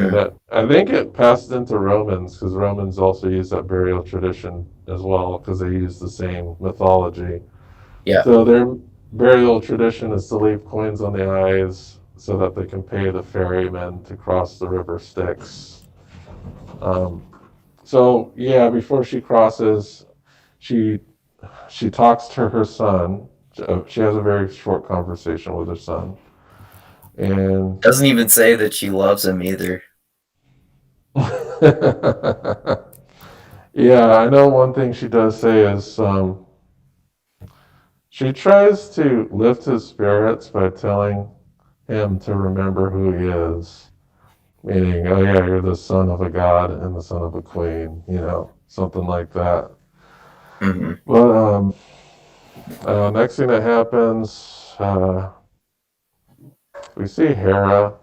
And Mm-hmm. that I think it passed into Romans because Romans also use that burial tradition as well because they use the same mythology. Yeah. So their burial tradition is to leave coins on the eyes so that they can pay the ferrymen to cross the river Styx. Um, so yeah, before she crosses, she she talks to her son. She has a very short conversation with her son, and Doesn't even say that she loves him either. yeah, I know one thing she does say is she tries to lift his spirits by telling him to remember who he is. Meaning, oh yeah, you're the son of a god and the son of a queen, something like that. Mm-hmm. But next thing that happens, we see Hera,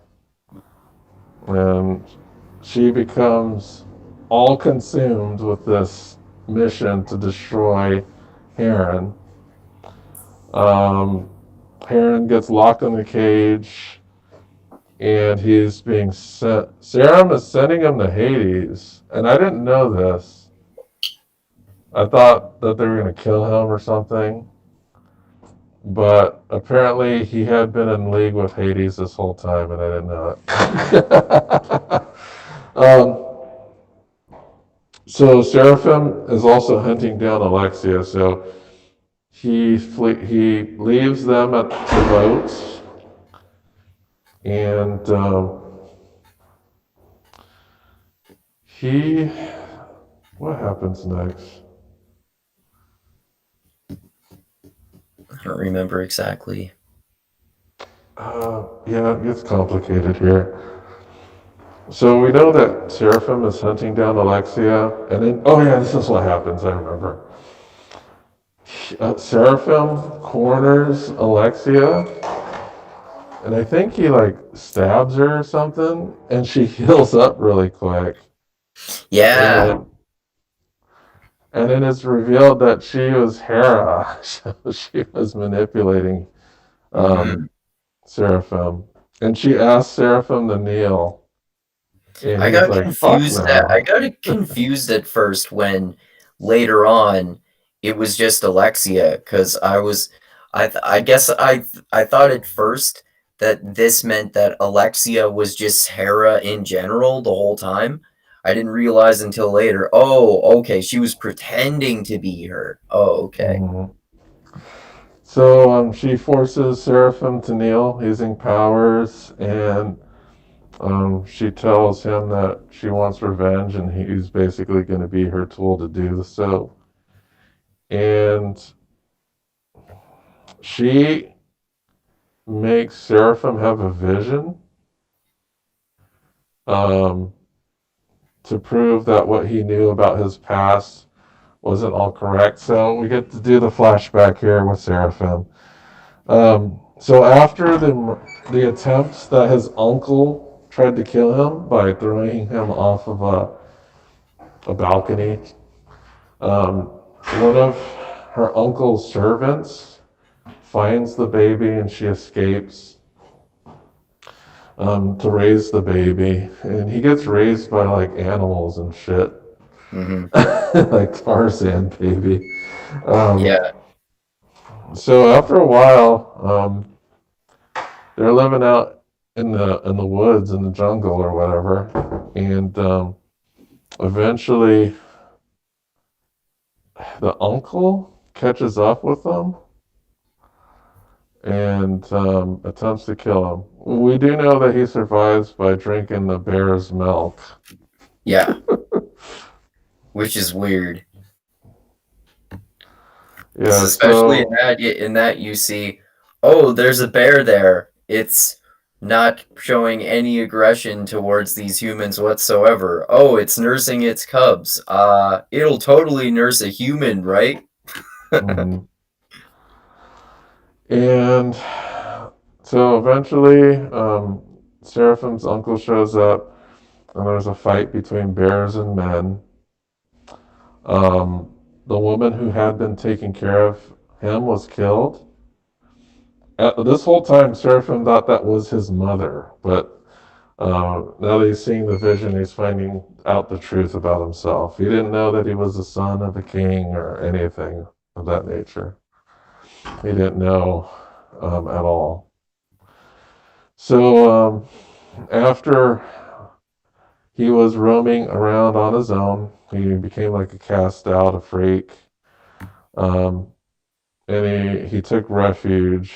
and she becomes all consumed with this mission to destroy Heron. Um, Heron gets locked in the cage, and he's being sent. Serum is sending him to Hades, and I didn't know this. I thought that they were going to kill him or something, but apparently he had been in league with Hades this whole time, and I didn't know it. So Seraphim is also hunting down Alexia. So he leaves them at the boats, and he what happens next? I don't remember exactly. Yeah, it gets complicated here. So we know that Seraphim is hunting down Alexia, and then oh yeah, this is what happens. I remember. Seraphim corners Alexia, and I think he like stabs her or something, and she heals up really quick. And Yeah. then and then it's revealed that she was Hera. So she was manipulating um, Mm-hmm. Seraphim, and she asked Seraphim to kneel, and I he's got like, "Fuck confused at I no." got it confused at first when later on it was just Alexia because I guess I thought at first that this meant that Alexia was just Hera in general the whole time. I didn't realize until later. Oh, okay, she was pretending to be her. Oh, okay. Mhm. So she forces Seraphim to kneel using powers, and she tells him that she wants revenge, and he's basically going to be her tool to do so. And she makes Seraphim have a vision um, to prove that what he knew about his past wasn't all correct. So we get to do the flashback here with Seraphim. So after the attempts that his uncle tried to kill him by throwing him off of a balcony, um, one of her uncle's servants finds the baby and she escapes to raise the baby. And he gets raised by like animals and shit, Mm-hmm. like Tarzan baby. Um, Yeah. so after a while, they're living out in the woods in the jungle or whatever, and eventually the uncle catches up with them and attempts to kill him. We do know that he survives by drinking the bear's milk. Yeah. Which is weird. Because Yeah, especially so in that you see, oh, there's a bear there. It's not showing any aggression towards these humans whatsoever. Oh, it's nursing its cubs. It'll totally nurse a human, right? mhm. And so eventually, Seraphim's uncle shows up, and there's a fight between bears and men. Um, the woman who had been taking care of him was killed. This whole time, Seraphim thought that was his mother, but now that he's seeing the vision, he's finding out the truth about himself. He didn't know that he was the son of a king or anything of that nature. He didn't know at all. So after he was roaming around on his own, he became like a cast out, a freak. Um, and he took refuge.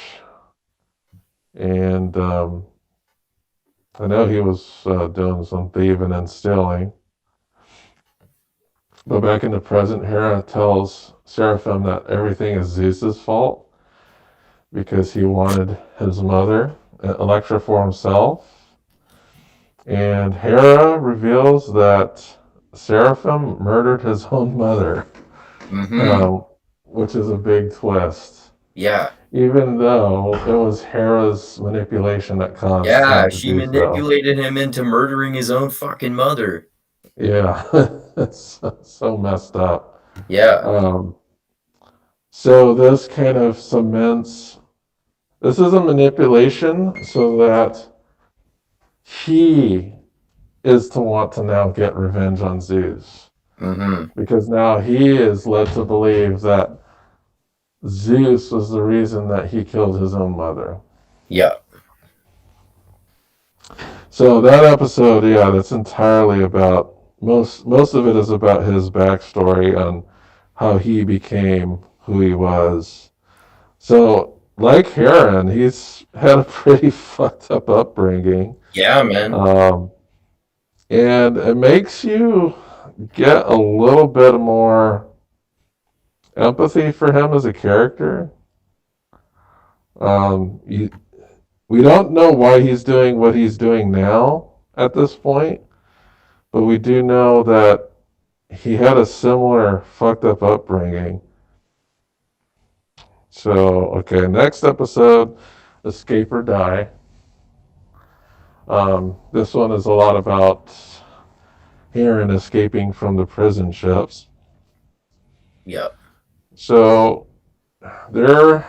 And I know he was doing some thieving and stealing. But back in the present, Hera tells Seraphim that everything is Zeus's fault because he wanted his mother, Electra, for himself. And Hera reveals that Seraphim murdered his own mother, Mm-hmm. um, which is a big twist. Yeah. Even though it was Hera's manipulation that caused Yeah, him to she do so. manipulated him into murdering his own fucking mother. Yeah, it's so messed up. Yeah. Um, so this kind of cements, this is a manipulation so that he is to want to now get revenge on Zeus. Mm-hmm. Because now he is led to believe that Zeus was the reason that he killed his own mother. Yeah. So that episode, yeah, that's entirely about most of it is about his backstory on how he became who he was. So like Heron, he's had a pretty fucked up upbringing. Yeah, man. Um, and it makes you get a little bit more empathy for him as a character. You, we don't know why he's doing what he's doing now at this point, but we do know that he had a similar fucked up upbringing. So, okay, next episode, Escape or Die. This one is a lot about Heron escaping from the prison ships. Yeah. So there,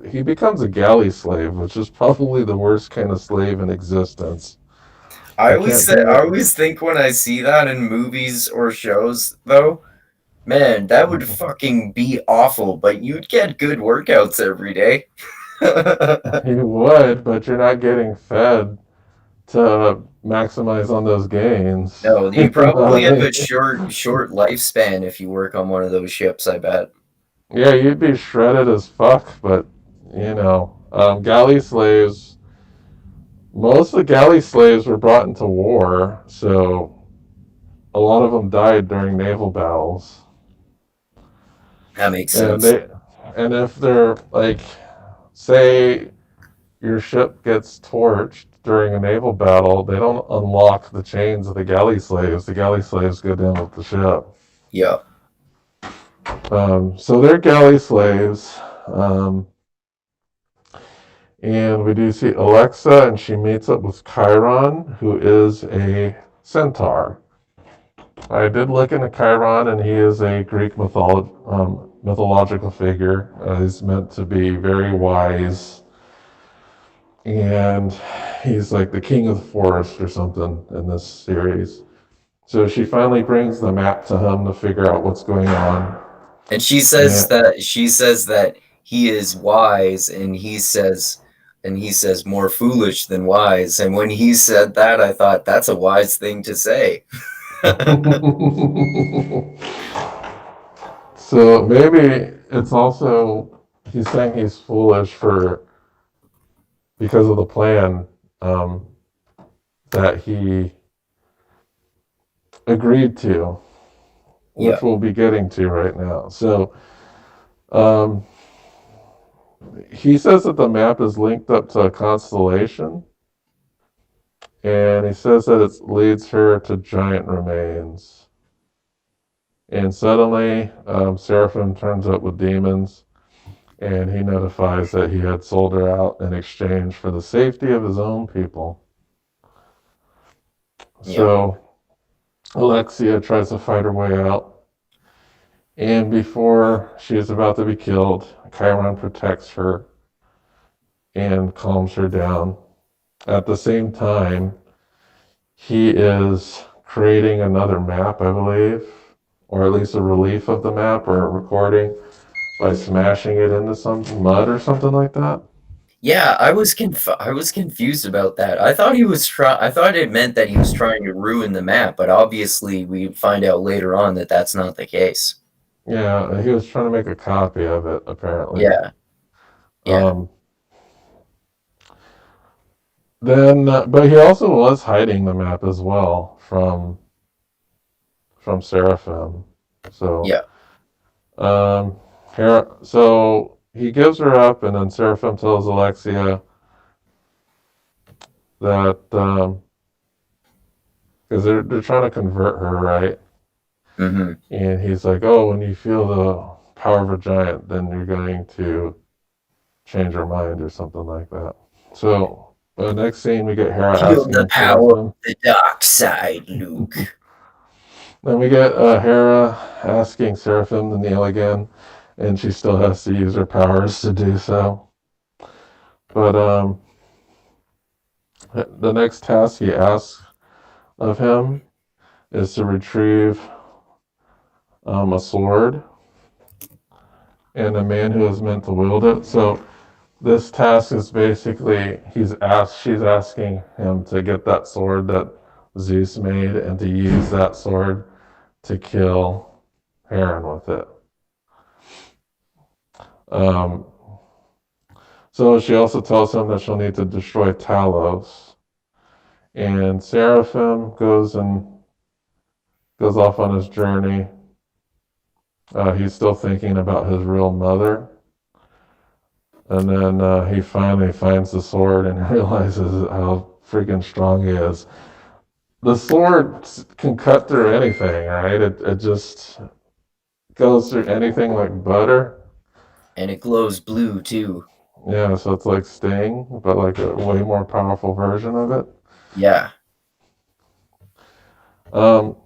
he becomes a galley slave, which is probably the worst kind of slave in existence. I can't think I of. always think when I see that in movies or shows, though, man, that would fucking be awful, but you'd get good workouts every day. You would, but you're not getting fed to maximize on those gains. No, You you know what probably I have a mean? short lifespan if you work on one of those ships, I bet. Yeah, you'd be shredded as fuck, but galley slaves. Most of the galley slaves were brought into war, so a lot of them died during naval battles. That makes And sense. they, and if they're like, say, your ship gets torched during a naval battle, they don't unlock the chains of the galley slaves. The galley slaves go down with the ship. Yeah. So they're galley slaves. Um, and we do see Alexa, and she meets up with Chiron, who is a centaur. I did look into Chiron, and he is a Greek mythological figure. He's meant to be very wise, and he's like the king of the forest or something in this series. So she finally brings the map to him to figure out what's going on. And And she says that he is wise, and he says more foolish than wise. And when he said that, I thought that's a wise thing to say. so maybe it's also he's saying he's foolish for because of the plan um, that he agreed to, Yeah. which we'll be getting to right now. So um, he says that the map is linked up to a constellation, and he says that it leads her to giant remains. And suddenly, Seraphim turns up with demons, and he notifies that he had sold her out in exchange for the safety of his own people. Yeah. So Alexia tries to fight her way out, and before she is about to be killed, Chiron protects her and calms her down. At the same time, he is creating another map, I believe, or at least a relief of the map or a recording by smashing it into some mud or something like that. Yeah, I was confused about that. I thought it meant that he was trying to ruin the map, but obviously we find out later on that that's not the case. Yeah, he was trying to make a copy of it, apparently. Yeah. Yeah. Um, but he also was hiding the map as well from Seraphim. So, Yeah. um, so he gives her up, and then Seraphim tells Alexia that because they're trying to convert her, right? Mhm. And he's like, "Oh, when you feel the power of a giant, then you're going to change her mind or something like that." So the next scene, we get Hera Feel the asking power of Seraphim. the dark side, Luke. Then we get Hera asking Seraphim to kneel again, and she still has to use her powers to do so. But the next task he asks of him is to retrieve a sword and a man who is meant to wield it. So this task is basically she's asking him to get that sword that Zeus made and to use that sword to kill Heron with it. Um, so she also tells him that she'll need to destroy Talos. And Seraphim goes off on his journey. He's still thinking about his real mother. And then he finally finds the sword and realizes how freaking strong he is. The sword can cut through anything, right? It just goes through anything like butter. And it glows blue too. Yeah, so it's like Sting, but like a way more powerful version of it. Yeah. Um,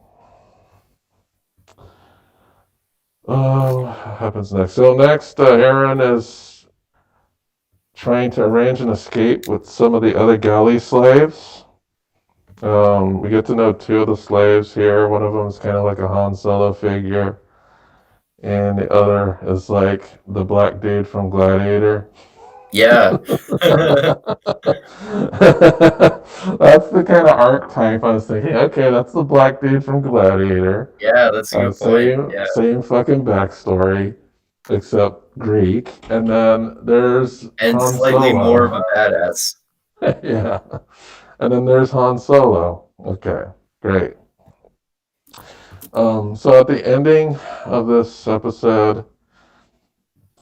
what happens next? So next, Aaron is trying to arrange an escape with some of the other galley slaves. We get to know two of the slaves here. One of them is kind of like a Han Solo figure, and the other is like the black dude from Gladiator. Yeah. That's the kind of archetype I was thinking. Okay, that's the black dude from Gladiator. Yeah, that's a good point. Same Yeah. same fucking backstory. except Greek. And then there's And Han slightly more of Solo. a badass. Yeah. And then there's Han Solo. Okay, great. So at the ending of this episode,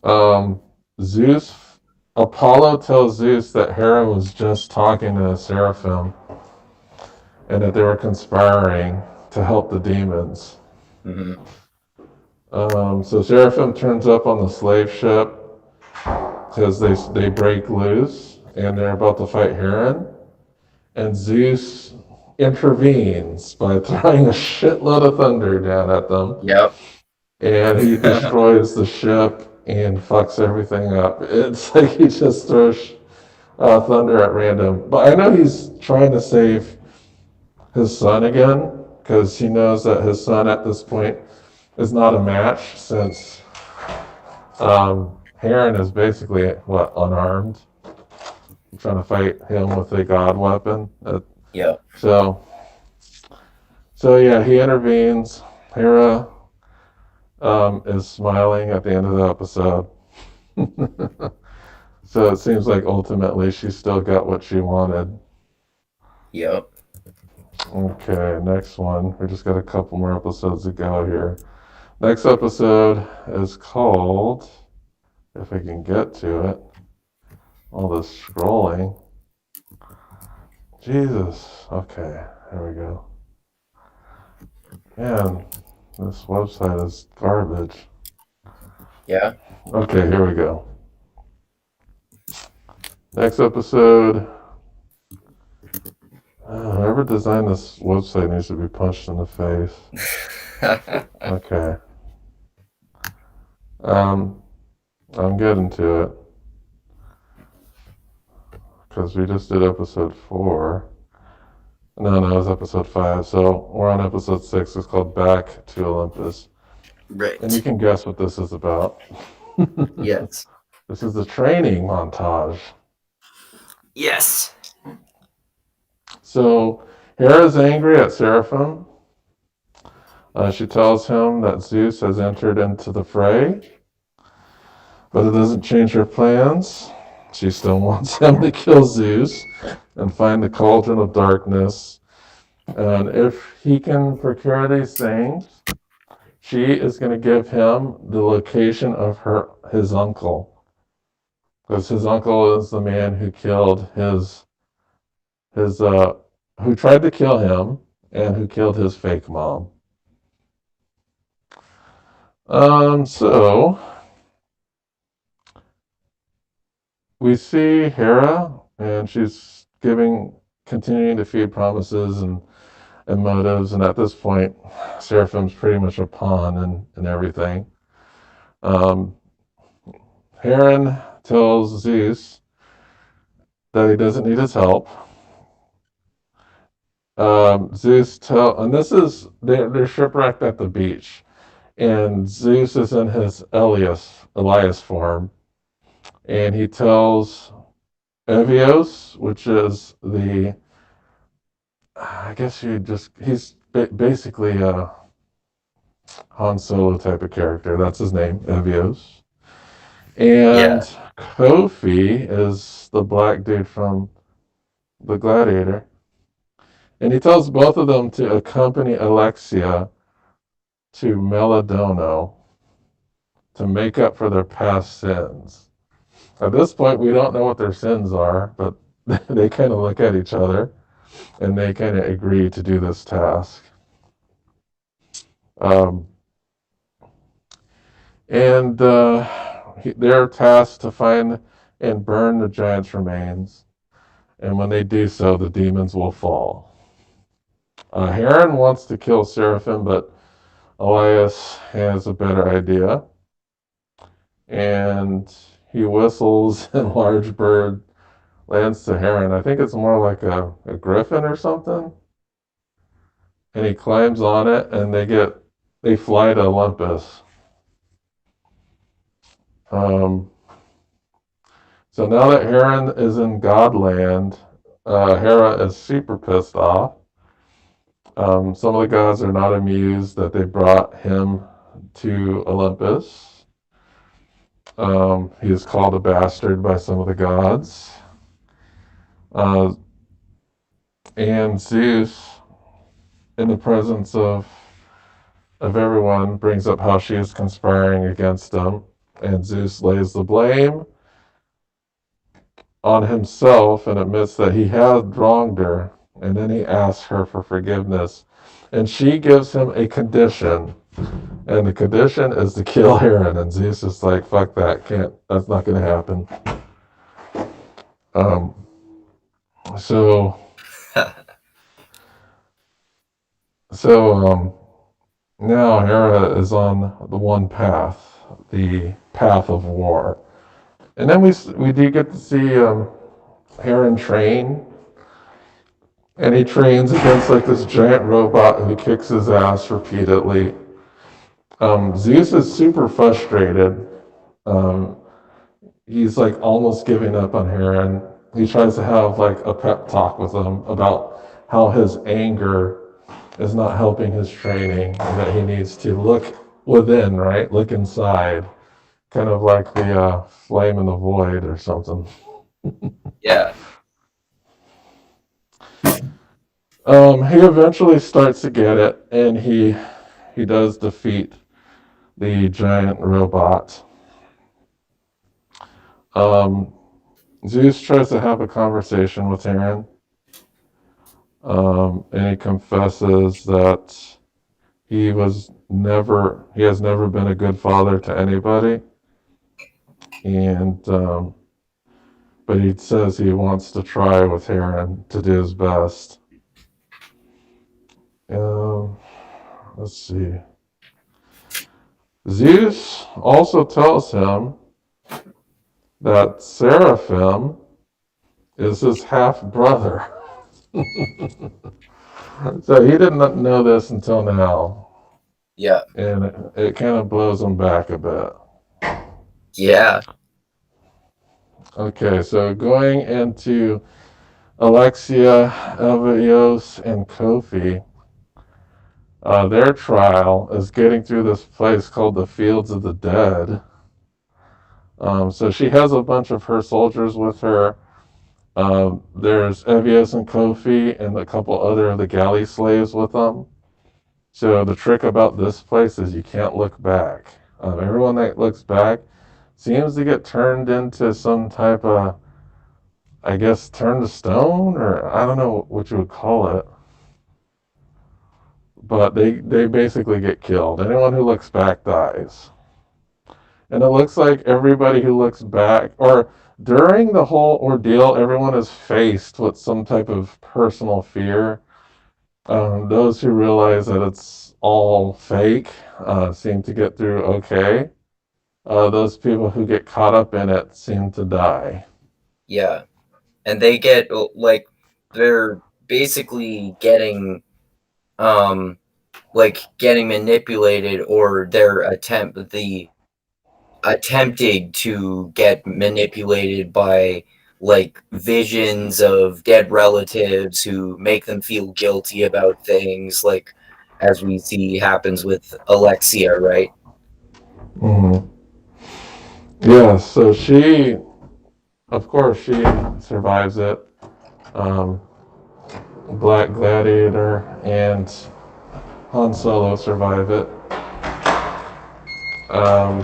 um, Zeus, Apollo tells Zeus that Hera was just talking to Seraphim and that they were conspiring to help the demons. Hmm. So Seraphim turns up on the slave ship because they break loose and they're about to fight Heron. And Zeus intervenes by throwing a shitload of thunder down at them. Yep. And he destroys the ship and fucks everything up. It's like he just throws thunder at random. But I know he's trying to save his son again because he knows that his son at this point is not a match since Heron is basically what, unarmed, trying to fight him with a god weapon. Yep. So so yeah, he intervenes. Hera is smiling at the end of the episode. So it seems like ultimately she still got what she wanted. Yep. Okay, next one. We just got a couple more episodes to go here. Next episode is called, if I can get to it, all this scrolling. Jesus. Okay, there we go. Man, this website is garbage. Yeah. Okay, here we go. Next episode. Whoever designed this website needs to be punched in the face. Okay. I'm getting to it because we just did episode 4. No, it was episode 5. So we're on episode 6. It's called Back to Olympus. And you Right. can guess what this is about. Yes. This is the training montage. Yes. So Hera's angry at Seraphim. She tells him that Zeus has entered into the fray, but it doesn't change her plans. She still wants him to kill Zeus and find the cauldron of darkness. And if he can procure these things, she is going to give him the location of his uncle, because his uncle is the man who killed his who tried to kill him and who killed his fake mom. So we see Hera, and she's continuing to feed promises and motives, and at this point, Seraphim's pretty much a pawn in everything. Um, Heron tells Zeus that he doesn't need his help. And this is they're shipwrecked at the beach, and Zeus is in his Elias form, and he tells Evios, which is I guess he's basically a Han Solo type of character. That's his name, Evios. And Yeah. Kofi is the black dude from The Gladiator. And he tells both of them to accompany Alexia to Meladono to make up for their past sins. At this point, we don't know what their sins are, but they kind of look at each other and they kind of agree to do this task. Um, and they're tasked to find and burn the giant's remains. And when they do so, the demons will fall. Heron wants to kill Seraphim, but Elias has a better idea. And he whistles, and large bird lands to Heron. I think it's more like a griffin or something. And he climbs on it, and they fly to Olympus. Um, so now that Heron is in Godland, Hera is super pissed off. Some of the gods are not amused that they brought him to Olympus. He is called a bastard by some of the gods. Uh, and Zeus, in the presence of everyone, brings up how she is conspiring against him. And Zeus lays the blame on himself and admits that he had wronged her. And then he asks her for forgiveness. And she gives him a condition. And the condition is to kill Heron. And Zeus is like, fuck that. That's not going to happen. Um, so, so now Hera is on the one path, the path of war. And then we do get to see Heron train, and he trains against like this giant robot who kicks his ass repeatedly. Zeus is super frustrated. Um, he's like almost giving up on Heron. He tries to have like a pep talk with him about how his anger is not helping his training and that he needs to look within, right? Look inside. Kind of like the flame in the void or something. Yeah. He eventually starts to get it, and he does defeat the giant robot. Um, Zeus tries to have a conversation with Heron, and he confesses that he has never been a good father to anybody, and but he says he wants to try with Heron to do his best. Um, let's see. Zeus also tells him that Seraphim is his half brother. So he did not know this until now, Yeah. and it kind of blows him back a bit. Yeah. Okay, so going into Alexia, Elvios, and Kofi, their trial is getting through this place called the Fields of the Dead. So she has a bunch of her soldiers with her. There's Evios and Kofi and a couple other of the galley slaves with them. So the trick about this place is you can't look back. Everyone that looks back seems to get turned into some type of, I guess, turned to stone, or I don't know what you would call it. But they basically get killed. Anyone who looks back dies. And it looks like everybody who looks back, or during the whole ordeal, everyone is faced with some type of personal fear. Those who realize that it's all fake seem to get through okay. Those people who get caught up in it seem to die. Yeah. And they get like they're basically getting like getting manipulated, or they're attempting to get manipulated by like visions of dead relatives who make them feel guilty about things, like as we see happens with Alexia, right? Mm-hmm. Yeah, so of course, she survives it. Um, Black Gladiator and Han Solo survive it. Um,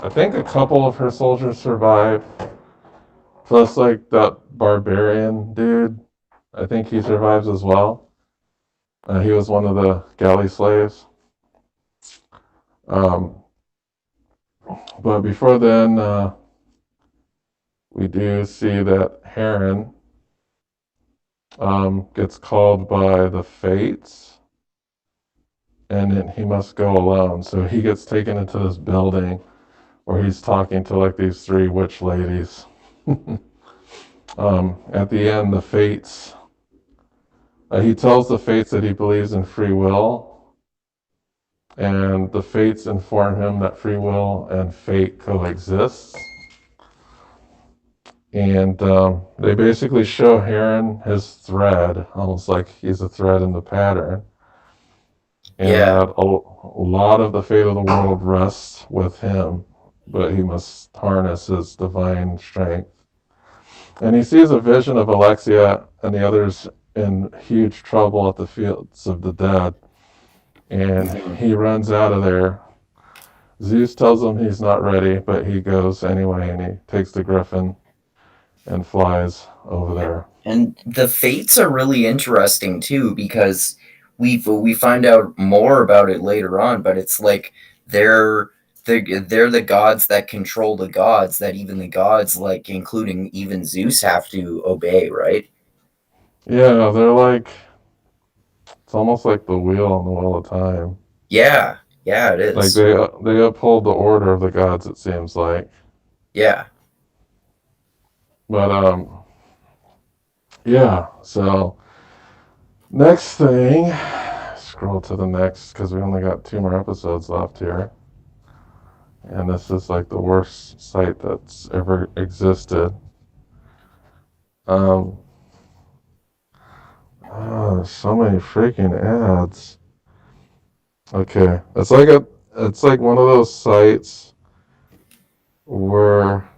I think a couple of her soldiers survive. Plus, like that barbarian dude, I think he survives as well. He was one of the galley slaves. Um, but before then, we do see that Heron gets called by the Fates, and then he must go alone. So he gets taken into this building where he's talking to like these three witch ladies. At the end, the Fates, he tells the Fates that he believes in free will, and the Fates inform him that free will and fate coexist. And they basically show Heron his thread, almost like he's a thread in the pattern, and Yeah. that a lot of the fate of the world rests with him but he must harness his divine strength. And he sees a vision of Alexia and the others in huge trouble at the fields of the dead, and Mhm. he runs out of there. Zeus tells him he's not ready, but he goes anyway, and he takes the griffin and flies over there. And the fates are really interesting too because we find out more about it later on, but it's like they're they're the gods that control the gods that even the gods, like including even Zeus, have to obey, right? Yeah, they're like, it's almost like the wheel on the wheel of time. Yeah, yeah, it Like is. they uphold the order of the gods, it seems like. Yeah. But yeah. So next thing, scroll to the next because we only got 2 more episodes left here, and this is like the worst site that's ever existed. Um, there's so many freaking ads. Okay, it's like one of those sites where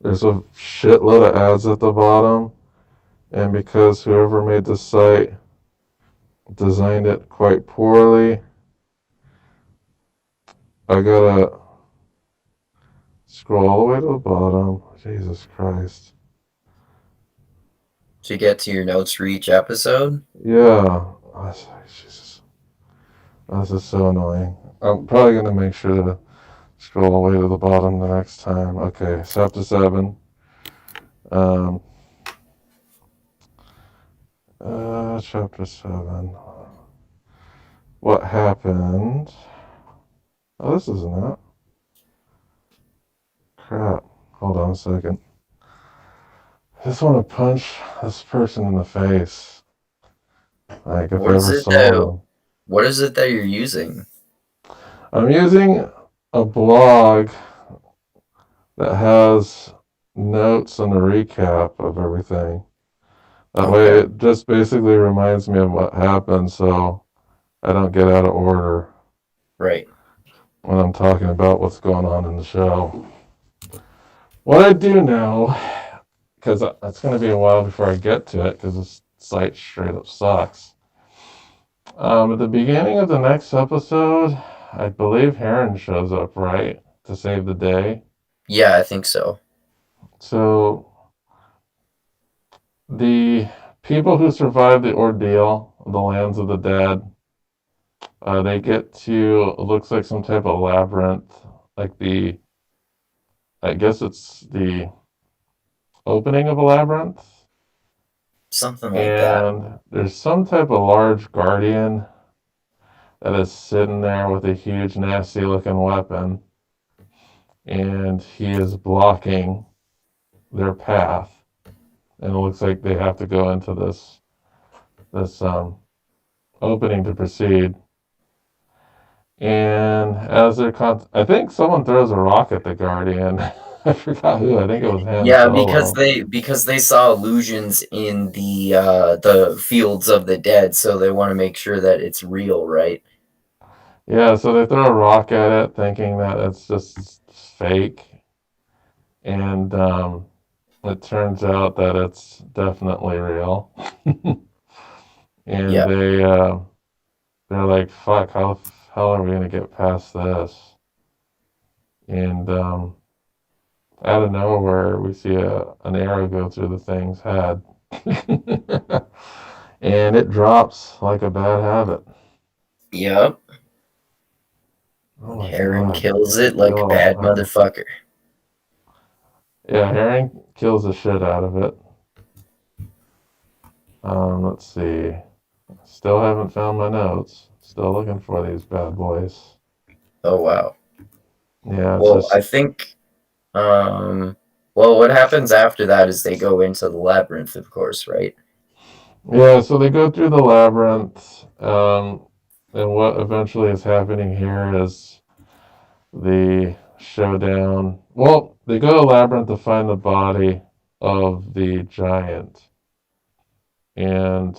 there's a shitload of ads at the bottom, and because whoever made the site designed it quite poorly, I gotta scroll all the way to the bottom. Jesus Christ. To get to your notes for each episode. Yeah. Oh, Jesus. This is so annoying. I'm probably gonna make sure to scroll all the way to the bottom the next time. Okay, chapter 7. Um, chapter 7. What happened? Oh, this isn't it. Crap. Hold on a second. I just want to punch this person in the face. Like, if What I is ever it saw that them. what is it that you're using? I'm using a blog that has notes and a recap of everything. That way, Okay. it just basically reminds me of what happened so I don't get out of order Right. when I'm talking about what's going on in the show. What I do know, because it's going to be a while before I get to it, because this site straight up sucks. At the beginning of the next episode, I believe Heron shows up, right? To save the day. Yeah, I think so. So the people who survive the ordeal, the lands of the dead, they get to, it looks like some type of labyrinth, like I guess it's the opening of a labyrinth. Something like that. And there's some type of large guardian that is sitting there with a huge, nasty looking weapon. And he is blocking their path. And it looks like they have to go into this opening to proceed. And as they're I think someone throws a rock at the Guardian. I forgot who. I think it was Han Yeah, because Solo. they saw illusions in the fields of the dead, so they want to make sure that it's real, right? Yeah, so they throw a rock at it, thinking that it's just fake, and it turns out that it's definitely real. And Yeah. they're like, "Fuck! How the hell are we gonna get past this?" And out of nowhere, we see an arrow go through the thing's head. And it drops like a bad habit. Yep. Oh my Heron god. kills it like a Yo, bad motherfucker. yeah, Herring kills the shit out of it. Let's see. Still haven't found my notes. Still looking for these bad boys. Oh wow. Yeah, it's Well, just I think um well, what happens after that is they go into the labyrinth, of course, right? yeah. So they go through the labyrinth, and what eventually is happening here is the showdown. Well, they go to the labyrinth to find the body of the giant, and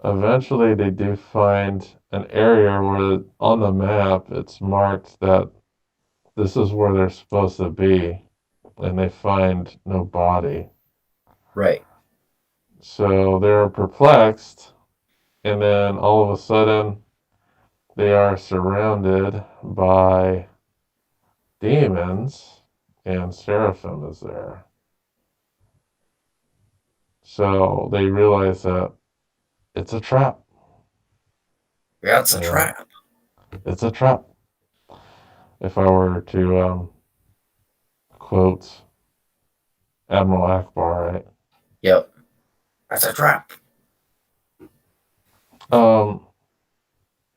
eventually they do find an area where on the map it's marked that this is where they're supposed to be, and they find no body. Right. So they're perplexed, and then all of a sudden they are surrounded by demons, and Seraphim is there. So they realize that it's a trap. Yeah, it's a And trap. it's a trap. If I were to quote Admiral Akbar, right? Yep. That's a trap. Um,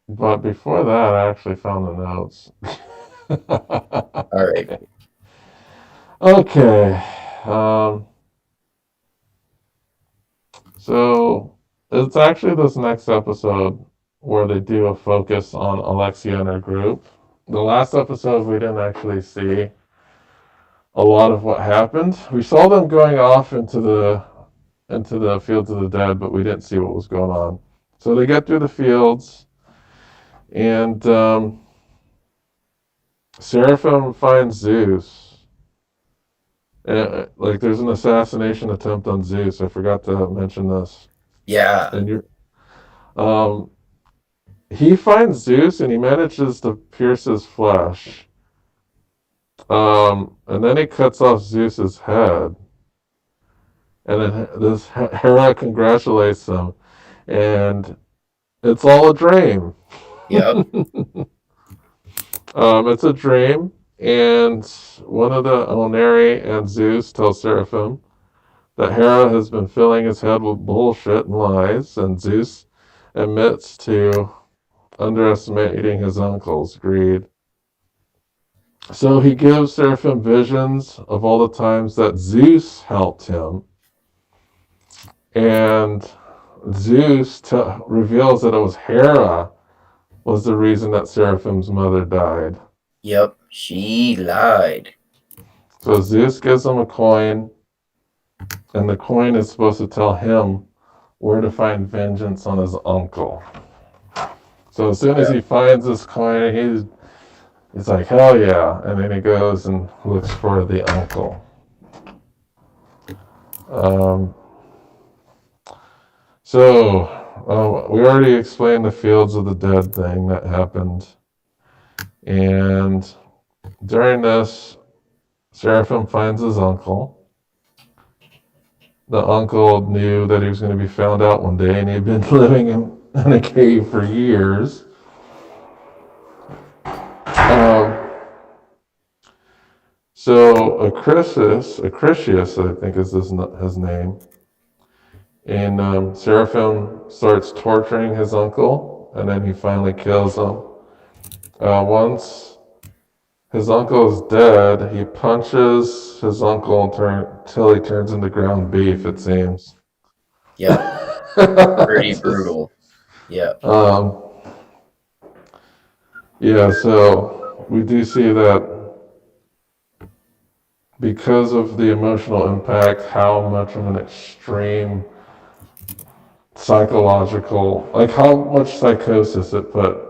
but before that, I actually found the notes. All right. Okay. Okay. Um, so it's actually this next episode where they do a focus on Alexia and her group. The last episode, we didn't actually see a lot of what happened. We saw them going off into the fields of the dead, but we didn't see what was going on. So they get through the fields, and Seraphim finds Zeus. Like there's an assassination attempt on Zeus. I forgot to mention this. Yeah. And um, he finds Zeus and he manages to pierce his flesh. And then he cuts off Zeus's head. And then this Hera congratulates him, and it's all a dream. Yep. It's a dream, and one of the Oneri and Zeus tells Seraphim that Hera has been filling his head with bullshit and lies, and Zeus admits to underestimating his uncle's greed. So he gives Seraphim visions of all the times that Zeus helped him, and Zeus reveals that it was Hera was the reason that Seraphim's mother died. Yep. She lied. So Zeus gives him a coin, and the coin is supposed to tell him where to find vengeance on his uncle. So as soon as he finds this coin, he's like, hell yeah. And then he goes and looks for the uncle. We already explained the fields of the dead thing that happened. And during this, Seraphim finds his uncle. The uncle knew that he was going to be found out one day, and he'd been living in a cave for years. So Acrisius, I think is his name, and Seraphim starts torturing his uncle, and then he finally kills him. Once his uncle is dead, he punches his uncle until he turns into ground beef, it seems. Yep. Pretty brutal. Yep. Yeah, so we do see that because of the emotional impact, how much of an extreme psychological, like how much psychosis it put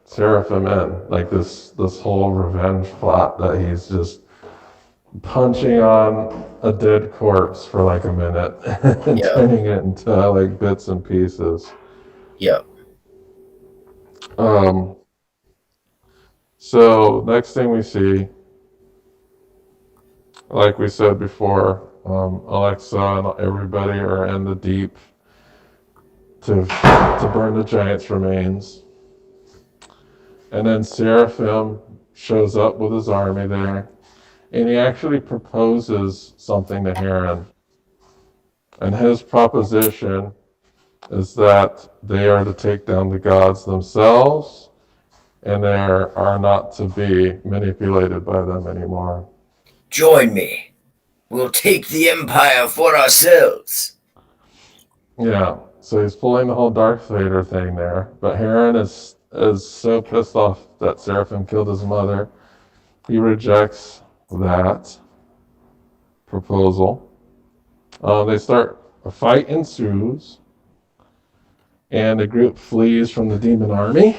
Seraphim in, like this whole revenge plot that he's just punching on a dead corpse for like a minute and Yep. turning it into like bits and pieces. Yep. So next thing we see, like we said before, Alexa and everybody are in the deep to burn the giant's remains. And then Seraphim shows up with his army there, and he actually proposes something to Heron. And his proposition is that they are to take down the gods themselves, and they are not to be manipulated by them anymore. Join me. We'll take the empire for ourselves. Yeah, so he's pulling the whole Darth Vader thing there. But Heron is so pissed off that Seraphim killed his mother, he rejects that proposal. They start, a fight ensues, and the group flees from the demon army.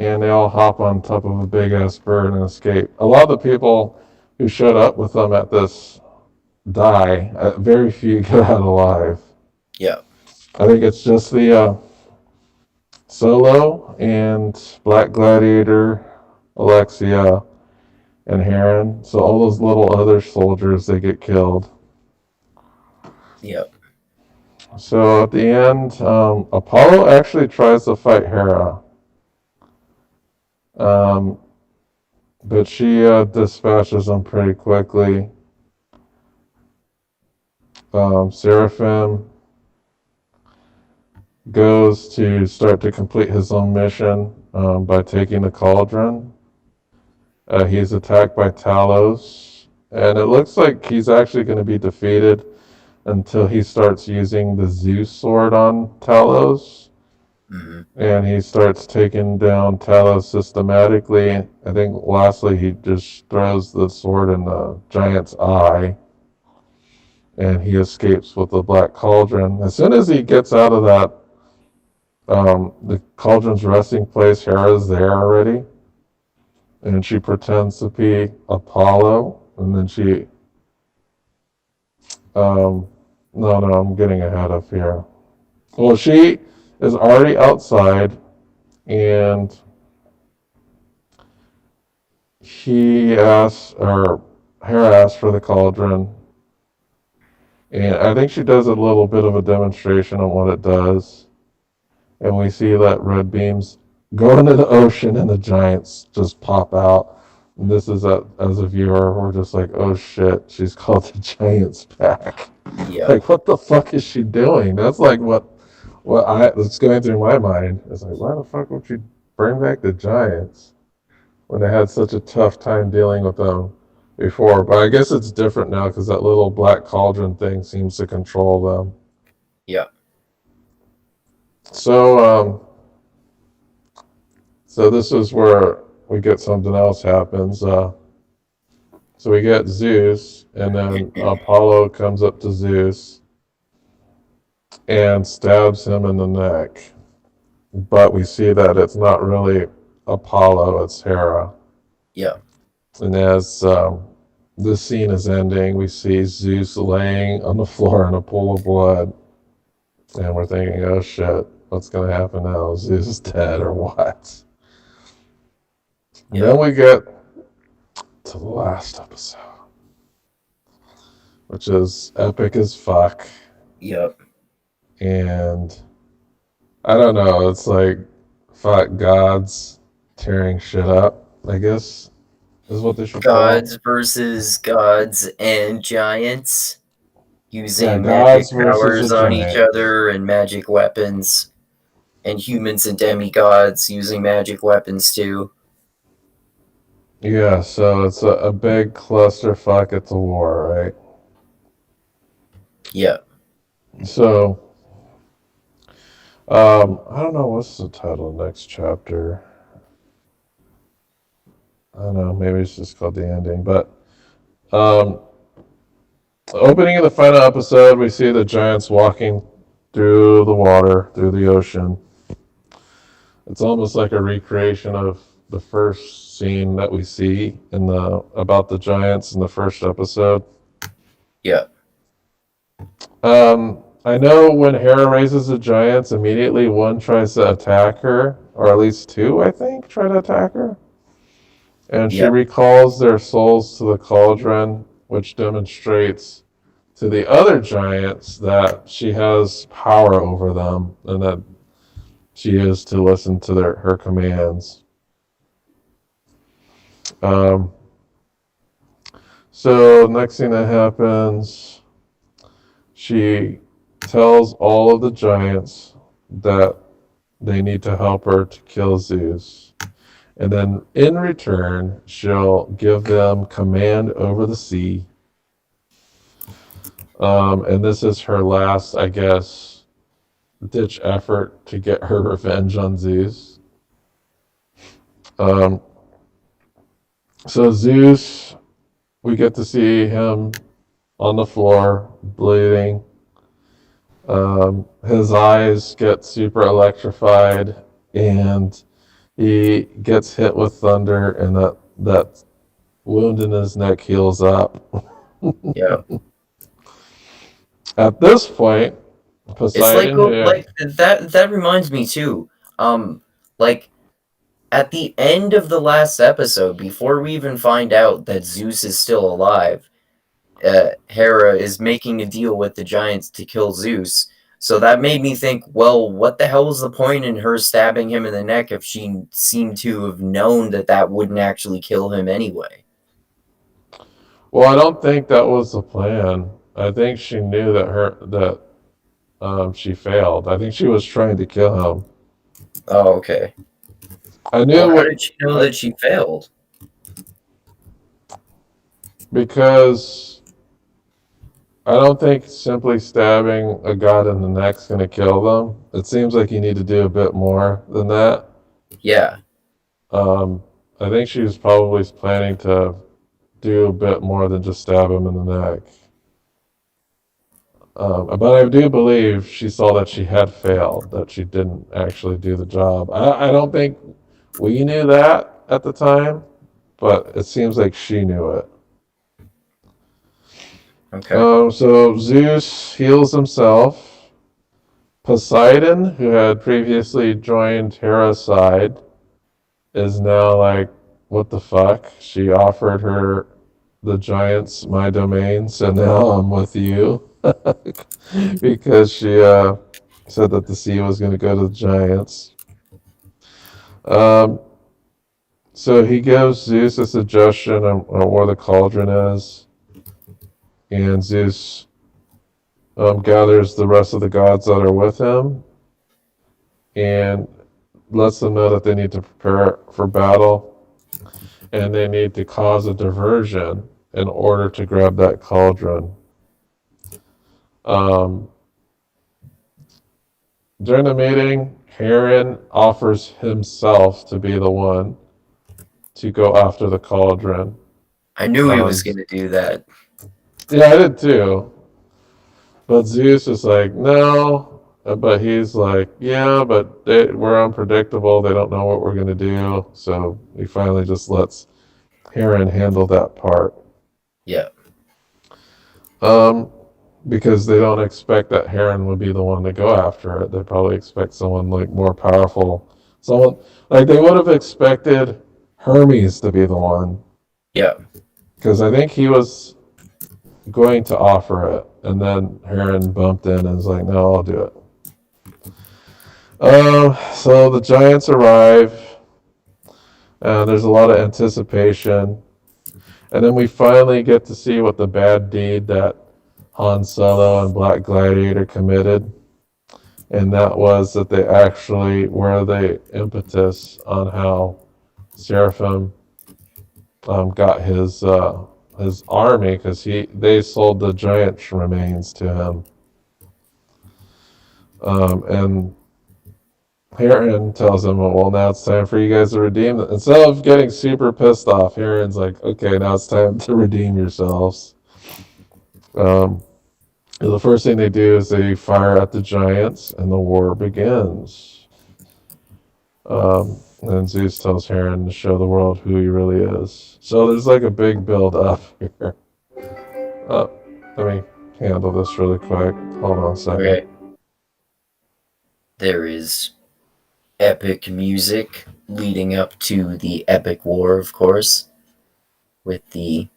and they all hop on top of a big ass bird and escape. A lot of the people who showed up with them at this die. Very few get out alive. Yeah. I think it's just the Solo and Black Gladiator, Alexia, and Heron. So all those little other soldiers, they get killed. Yeah. So at the end, Apollo actually tries to fight Hera. Um, but she dispatches him pretty quickly. Seraphim goes to start to complete his own mission by taking the cauldron. He's attacked by Talos, and it looks like he's actually going to be defeated until he starts using the Zeus sword on Talos. Mm-hmm. And he starts taking down Talos systematically. I think lastly he just throws the sword in the giant's eye, and he escapes with the black cauldron. As soon as he gets out of that, the cauldron's resting place, Hera's there already, and she pretends to be Apollo, and then she, no, I'm getting ahead of here. Well, she is already outside, and Hera asks for the cauldron, and I think she does a little bit of a demonstration on what it does, and we see that red beams go into the ocean, and the giants just pop out. And this is, as a viewer, we're just like, oh shit, she's called the giants back. Yeah. Like, what the fuck is she doing? That's like that's going through my mind. It's like, why the fuck would you bring back the giants when they had such a tough time dealing with them before? But I guess it's different now because that little black cauldron thing seems to control them. Yeah. So this is where we get something else happens. So we get Zeus, and then Apollo comes up to Zeus and stabs him in the neck. But we see that it's not really Apollo, it's Hera. Yeah. And as this scene is ending, we see Zeus laying on the floor in a pool of blood. And we're thinking, oh shit, what's going to happen now? Is Zeus dead or what? Yeah. Then we get to the last episode, which is epic as fuck. Yep. And I don't know, it's like fuck gods tearing shit up, I guess, is what they should call it. Gods versus gods and giants using Yeah, magic gods versus powers a on each giant. other and magic weapons, and humans and demigods using magic weapons too. Yeah, so it's a big clusterfuck. It's a war, right? Yeah. So, I don't know what's the title of the next chapter. I don't know, maybe it's just called the ending. But opening of the final episode, we see the giants walking through the water, through the ocean. It's almost like a recreation of the first scene that we see about the giants in the first episode. Yeah. I know when Hera raises the giants, immediately one tries to attack her, or at least two, I think, try to attack her. And she recalls their souls to the cauldron, which demonstrates to the other giants that she has power over them and that she is to listen to her commands. So next thing that happens, she tells all of the giants that they need to help her to kill Zeus. And then in return, she'll give them command over the sea. And this is her last, I guess, ditch effort to get her revenge on Zeus. So Zeus, we get to see him on the floor, bleeding. His eyes get super electrified, and he gets hit with thunder, and that wound in his neck heals up. Yeah. At this point, It's like Poseidon, who that reminds me too. Like at the end of the last episode, before we even find out that Zeus is still alive, Hera is making a deal with the giants to kill Zeus. So that made me think, well, what the hell was the point in her stabbing him in the neck if she seemed to have known that that wouldn't actually kill him anyway? well, I don't think that was the plan. I think she knew that she failed. I think she was trying to kill him. Oh, okay. I Well, knew how what did she know I, that she failed? because I don't think simply stabbing a god in the neck is going to kill them. It seems like you need to do a bit more than that. Yeah. Um, I think she was probably planning to do a bit more than just stab him in the neck. But I do believe she saw that she had failed, that she didn't actually do the job. I don't think we knew that at the time, but it seems like she knew it. Okay. So Zeus heals himself. Poseidon, who had previously joined Hera's side, is now like, what the fuck? She offered her the giants my domain, so now I'm with you. Because she said that the sea was going to go to the giants. Um, so he gives Zeus a suggestion on where the cauldron is, and Zeus gathers the rest of the gods that are with him and lets them know that they need to prepare for battle and they need to cause a diversion in order to grab that cauldron. Um, During the meeting, Heron offers himself to be the one to go after the cauldron. I knew he Um, was going to do that. yeah, I did too. But Zeus is like, no. But he's like, yeah, but we're unpredictable. They don't know what we're going to do. So he finally just lets Heron handle that part. Yeah. Um, because they don't expect that Heron would be the one to go after it. They probably expect someone like more powerful. Someone like they would have expected Hermes to be the one. Yeah. Because I think he was going to offer it. And then Heron bumped in and was like, no, I'll do it. So the giants arrive. There's a lot of anticipation. And then we finally get to see what the bad deed that Han Solo and Black Gladiator committed. And that was that they actually were the impetus on how Seraphim got his army because they sold the giant remains to him. And Heron tells him, well, now it's time for you guys to redeem it. Instead of getting super pissed off, Heron's like, okay, now it's time to redeem yourselves. The first thing they do is they fire at the giants, and the war begins. And Zeus tells Heron to show the world who he really is. So there's like a big build up here. Let me handle this really quick. Hold on a second. Okay. There is epic music leading up to the epic war, of course, with the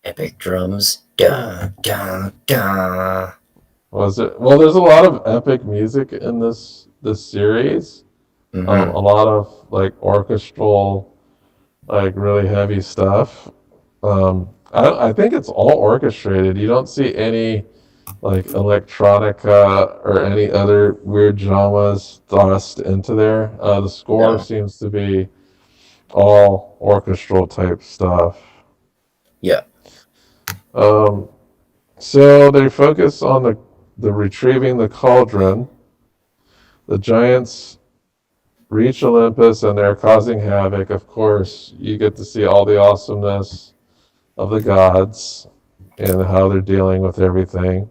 epic drums. Da, da, da. Was it? Well, there's a lot of epic music in this series. Mm-hmm. A lot of like orchestral, like really heavy stuff. I think it's all orchestrated. You don't see any like electronica or any other weird genres thrust into there. The score No. seems to be all orchestral type stuff. Yeah. Um, so they focus on the retrieving the cauldron. The giants reach Olympus and they're causing havoc. Of course, you get to see all the awesomeness of the gods and how they're dealing with everything.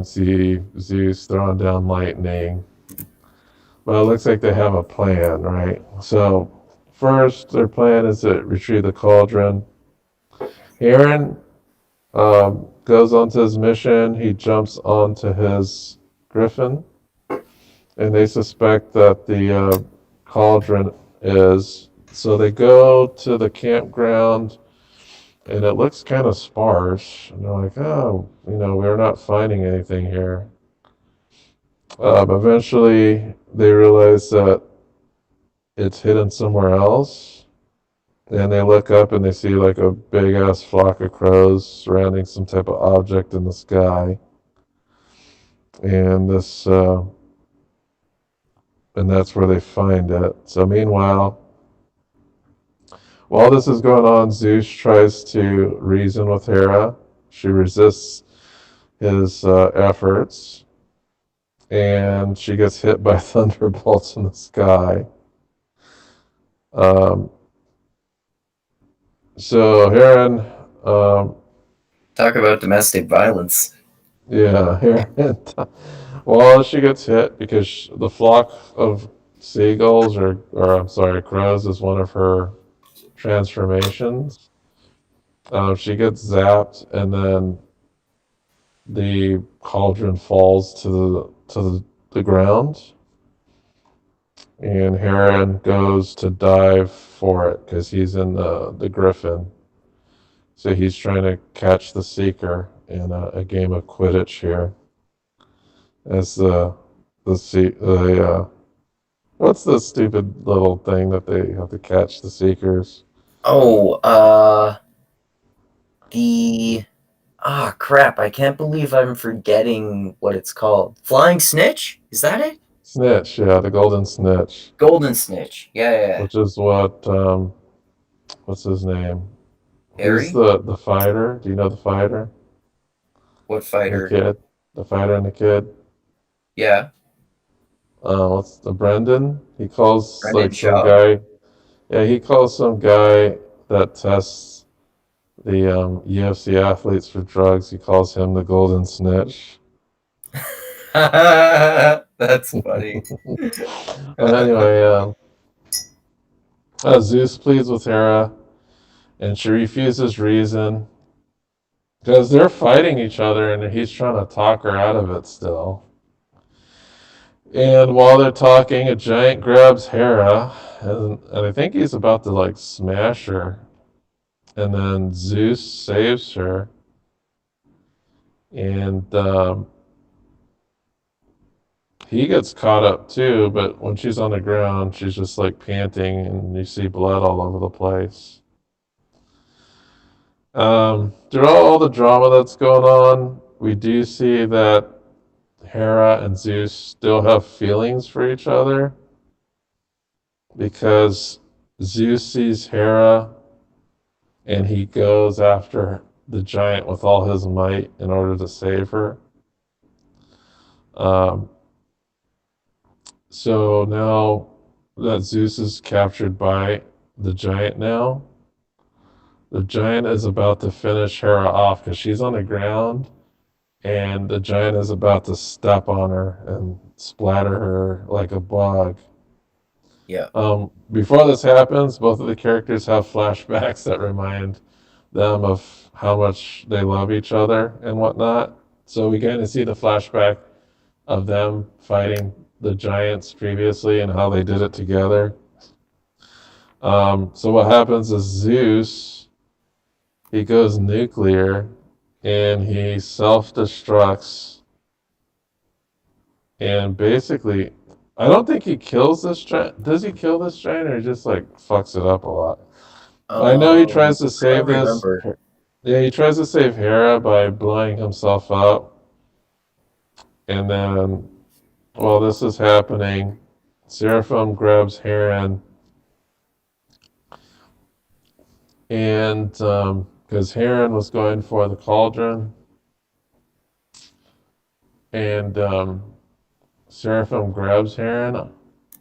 See Zeus throwing down lightning. But it looks like they have a plan, right? So first, their plan is to retrieve the cauldron. Heron goes onto his mission. He jumps onto his griffin, and they suspect that the cauldron is. So they go to the campground, and it looks kind of sparse. And they're like, oh, we're not finding anything here. Eventually, they realize that it's hidden somewhere else. And they look up and they see like a big ass flock of crows surrounding some type of object in the sky. And and that's where they find it. So meanwhile, while this is going on, Zeus tries to reason with Hera. She resists his efforts, and she gets hit by thunderbolts in the sky. Um, so Heron, um, Talk about domestic violence. yeah, Heron. Well, she gets hit because the flock of seagulls, or I'm sorry, crows, is one of her transformations. She gets zapped, and then the cauldron falls to the ground, and Heron goes to dive for it because he's in the griffin. So he's trying to catch the seeker in a game of Quidditch here. As the what's the stupid little thing that they have to catch the seekers? Oh, the crap! I can't believe I'm forgetting what it's called. Flying snitch? Is that it? Snitch, yeah, the golden snitch, Golden snitch. Yeah, yeah, yeah. which is what's his name? Who's Harry? the fighter? Do you know the fighter? What The fighter? kid, the fighter and the kid. Yeah, What's the Brendan? He calls Brendan like some Shaw. guy. Yeah, he calls some guy that tests the UFC athletes for drugs. He calls him the golden snitch. That's funny. But anyway, Zeus pleads with Hera, and she refuses reason because they're fighting each other, and he's trying to talk her out of it still. And while they're talking, a giant grabs Hera, and I think he's about to like smash her. And then Zeus saves her, and he gets caught up too. But when she's on the ground, she's just like panting, and you see blood all over the place. Through all the drama that's going on, we do see that Hera and Zeus still have feelings for each other because Zeus sees Hera and he goes after the giant with all his might in order to save her. Um, so now that Zeus is captured by the giant now, the giant is about to finish Hera off because she's on the ground and the giant is about to step on her and splatter her like a bug. Yeah. Before this happens, both of the characters have flashbacks that remind them of how much they love each other and whatnot. So we kind of see the flashback of them fighting the giants previously and how they did it together. So what happens is Zeus, he goes nuclear and he self-destructs, and basically I don't think he kills this giant. Does he kill this giant, or he just like fucks it up a lot? I know he tries to I save don't this. remember. Yeah, he tries to save Hera by blowing himself up. And then while this is happening, Seraphim grabs Heron, and because Heron was going for the cauldron, and Seraphim grabs Heron,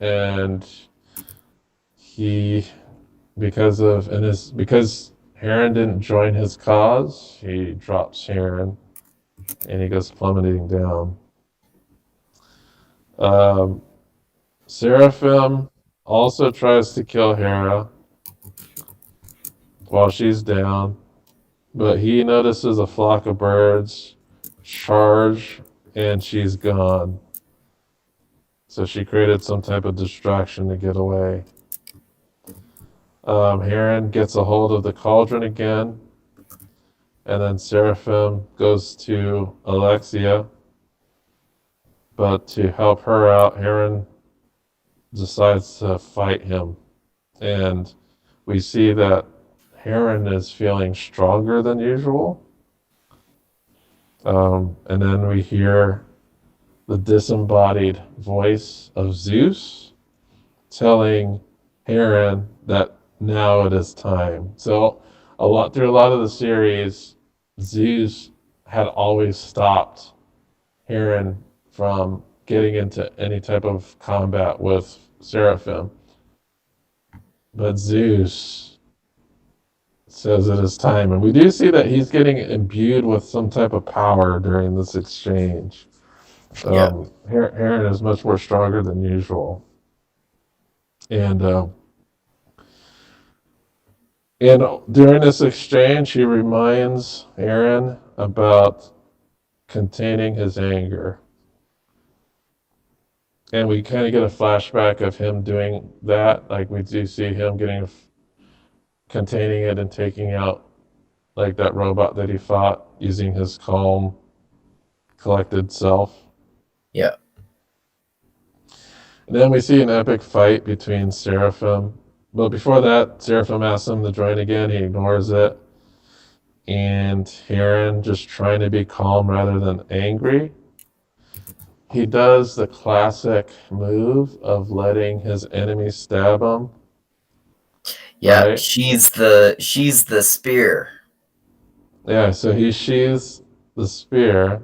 and he because Heron didn't join his cause, he drops Heron, and he goes plummeting down. Um, Seraphim also tries to kill Hera while she's down, but he notices a flock of birds charge and she's gone. So she created some type of distraction to get away. Heron gets a hold of the cauldron again, and then Seraphim goes to Alexia. But to help her out, Heron decides to fight him. And we see that Heron is feeling stronger than usual. And then we hear the disembodied voice of Zeus telling Heron that now it is time. So through a lot of the series, Zeus had always stopped Heron from getting into any type of combat with Seraphim. But Zeus says it is time. And we do see that he's getting imbued with some type of power during this exchange. Yeah. Heron is much more stronger than usual. And during this exchange, he reminds Aaron about containing his anger. And we kind of get a flashback of him doing that. Like we do see him containing it and taking out like that robot that he fought using his calm, collected self. Yeah. And then we see an epic fight between Seraphim. But before that, Seraphim asks him to join again. He ignores it. And Heron, just trying to be calm rather than angry, he does the classic move of letting his enemy stab him. Yeah, Right? she's the spear. Yeah, so he sheathes the spear,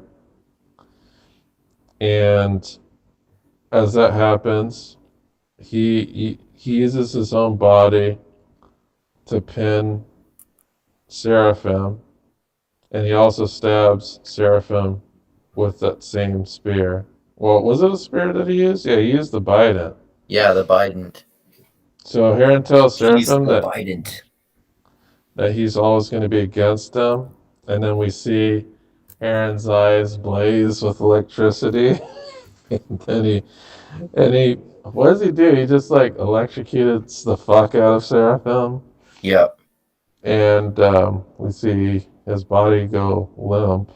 and as that happens, he uses his own body to pin Seraphim, and he also stabs Seraphim with that same spear. Well, was it a spear that he used? Yeah, he used the bident. Yeah, the Bident. So Heron tells She's Seraphim the that Bident. he's always going to be against him, and then we see Heron's eyes blaze with electricity, and then what does he do? He just like electrocutes the fuck out of Seraphim, Yep. and we see his body go limp.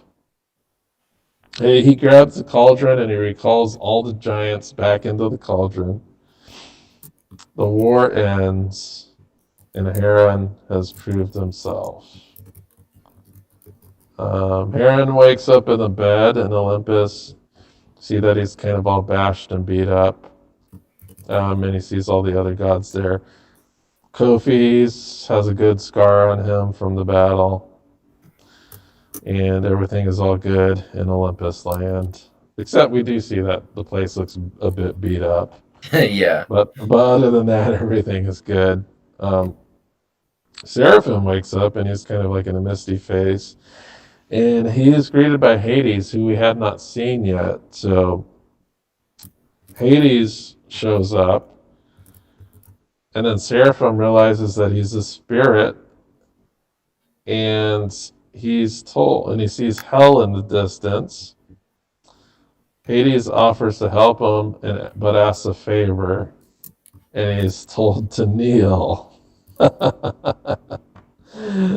He grabs the cauldron and he recalls all the giants back into the cauldron. The war ends, and Heron has proved himself. Heron wakes up in the bed in Olympus. See that he's kind of all bashed and beat up. And he sees all the other gods there. Kofi's has a good scar on him from the battle. And everything is all good in Olympus land. Except we do see that the place looks a bit beat up. Yeah. But other than that, everything is good. Seraphim wakes up and he's kind of like in a misty face. And he is greeted by Hades, who we had not seen yet. So Hades shows up. And then Seraphim realizes that he's a spirit. And he sees hell in the distance. Hades offers to help him, but asks a favor. And he's told to kneel.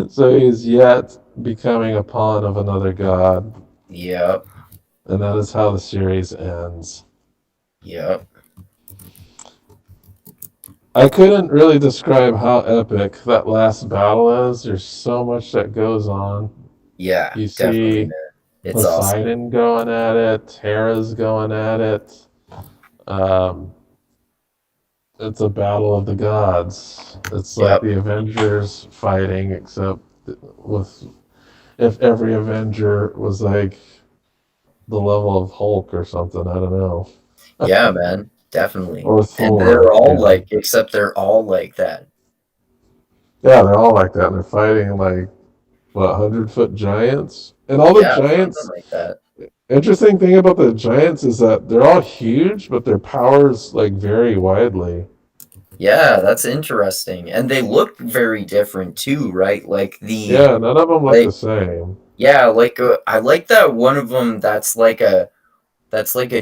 So he's yet becoming a pawn of another god. Yep. And that is how the series ends. Yep. I couldn't really describe how epic that last battle is. There's so much that goes on. Yeah, You definitely, see man. It's awesome. Poseidon going at it, Hera's going at it. It's a battle of the gods. It's like Yep. the Avengers fighting, except with if every Avenger was like the level of Hulk or something. I don't know. Yeah, man. Definitely. Or And Thor. Yeah, except they're all like that. yeah, they're all like that. They're fighting like what 100-foot giants, and all the Yeah, something giants like that. Interesting thing about the giants is that they're all huge, but their powers like vary widely. Yeah, that's interesting. And they look very different too, right? Yeah, none of them look the Like same. yeah, I like that one of them that's like a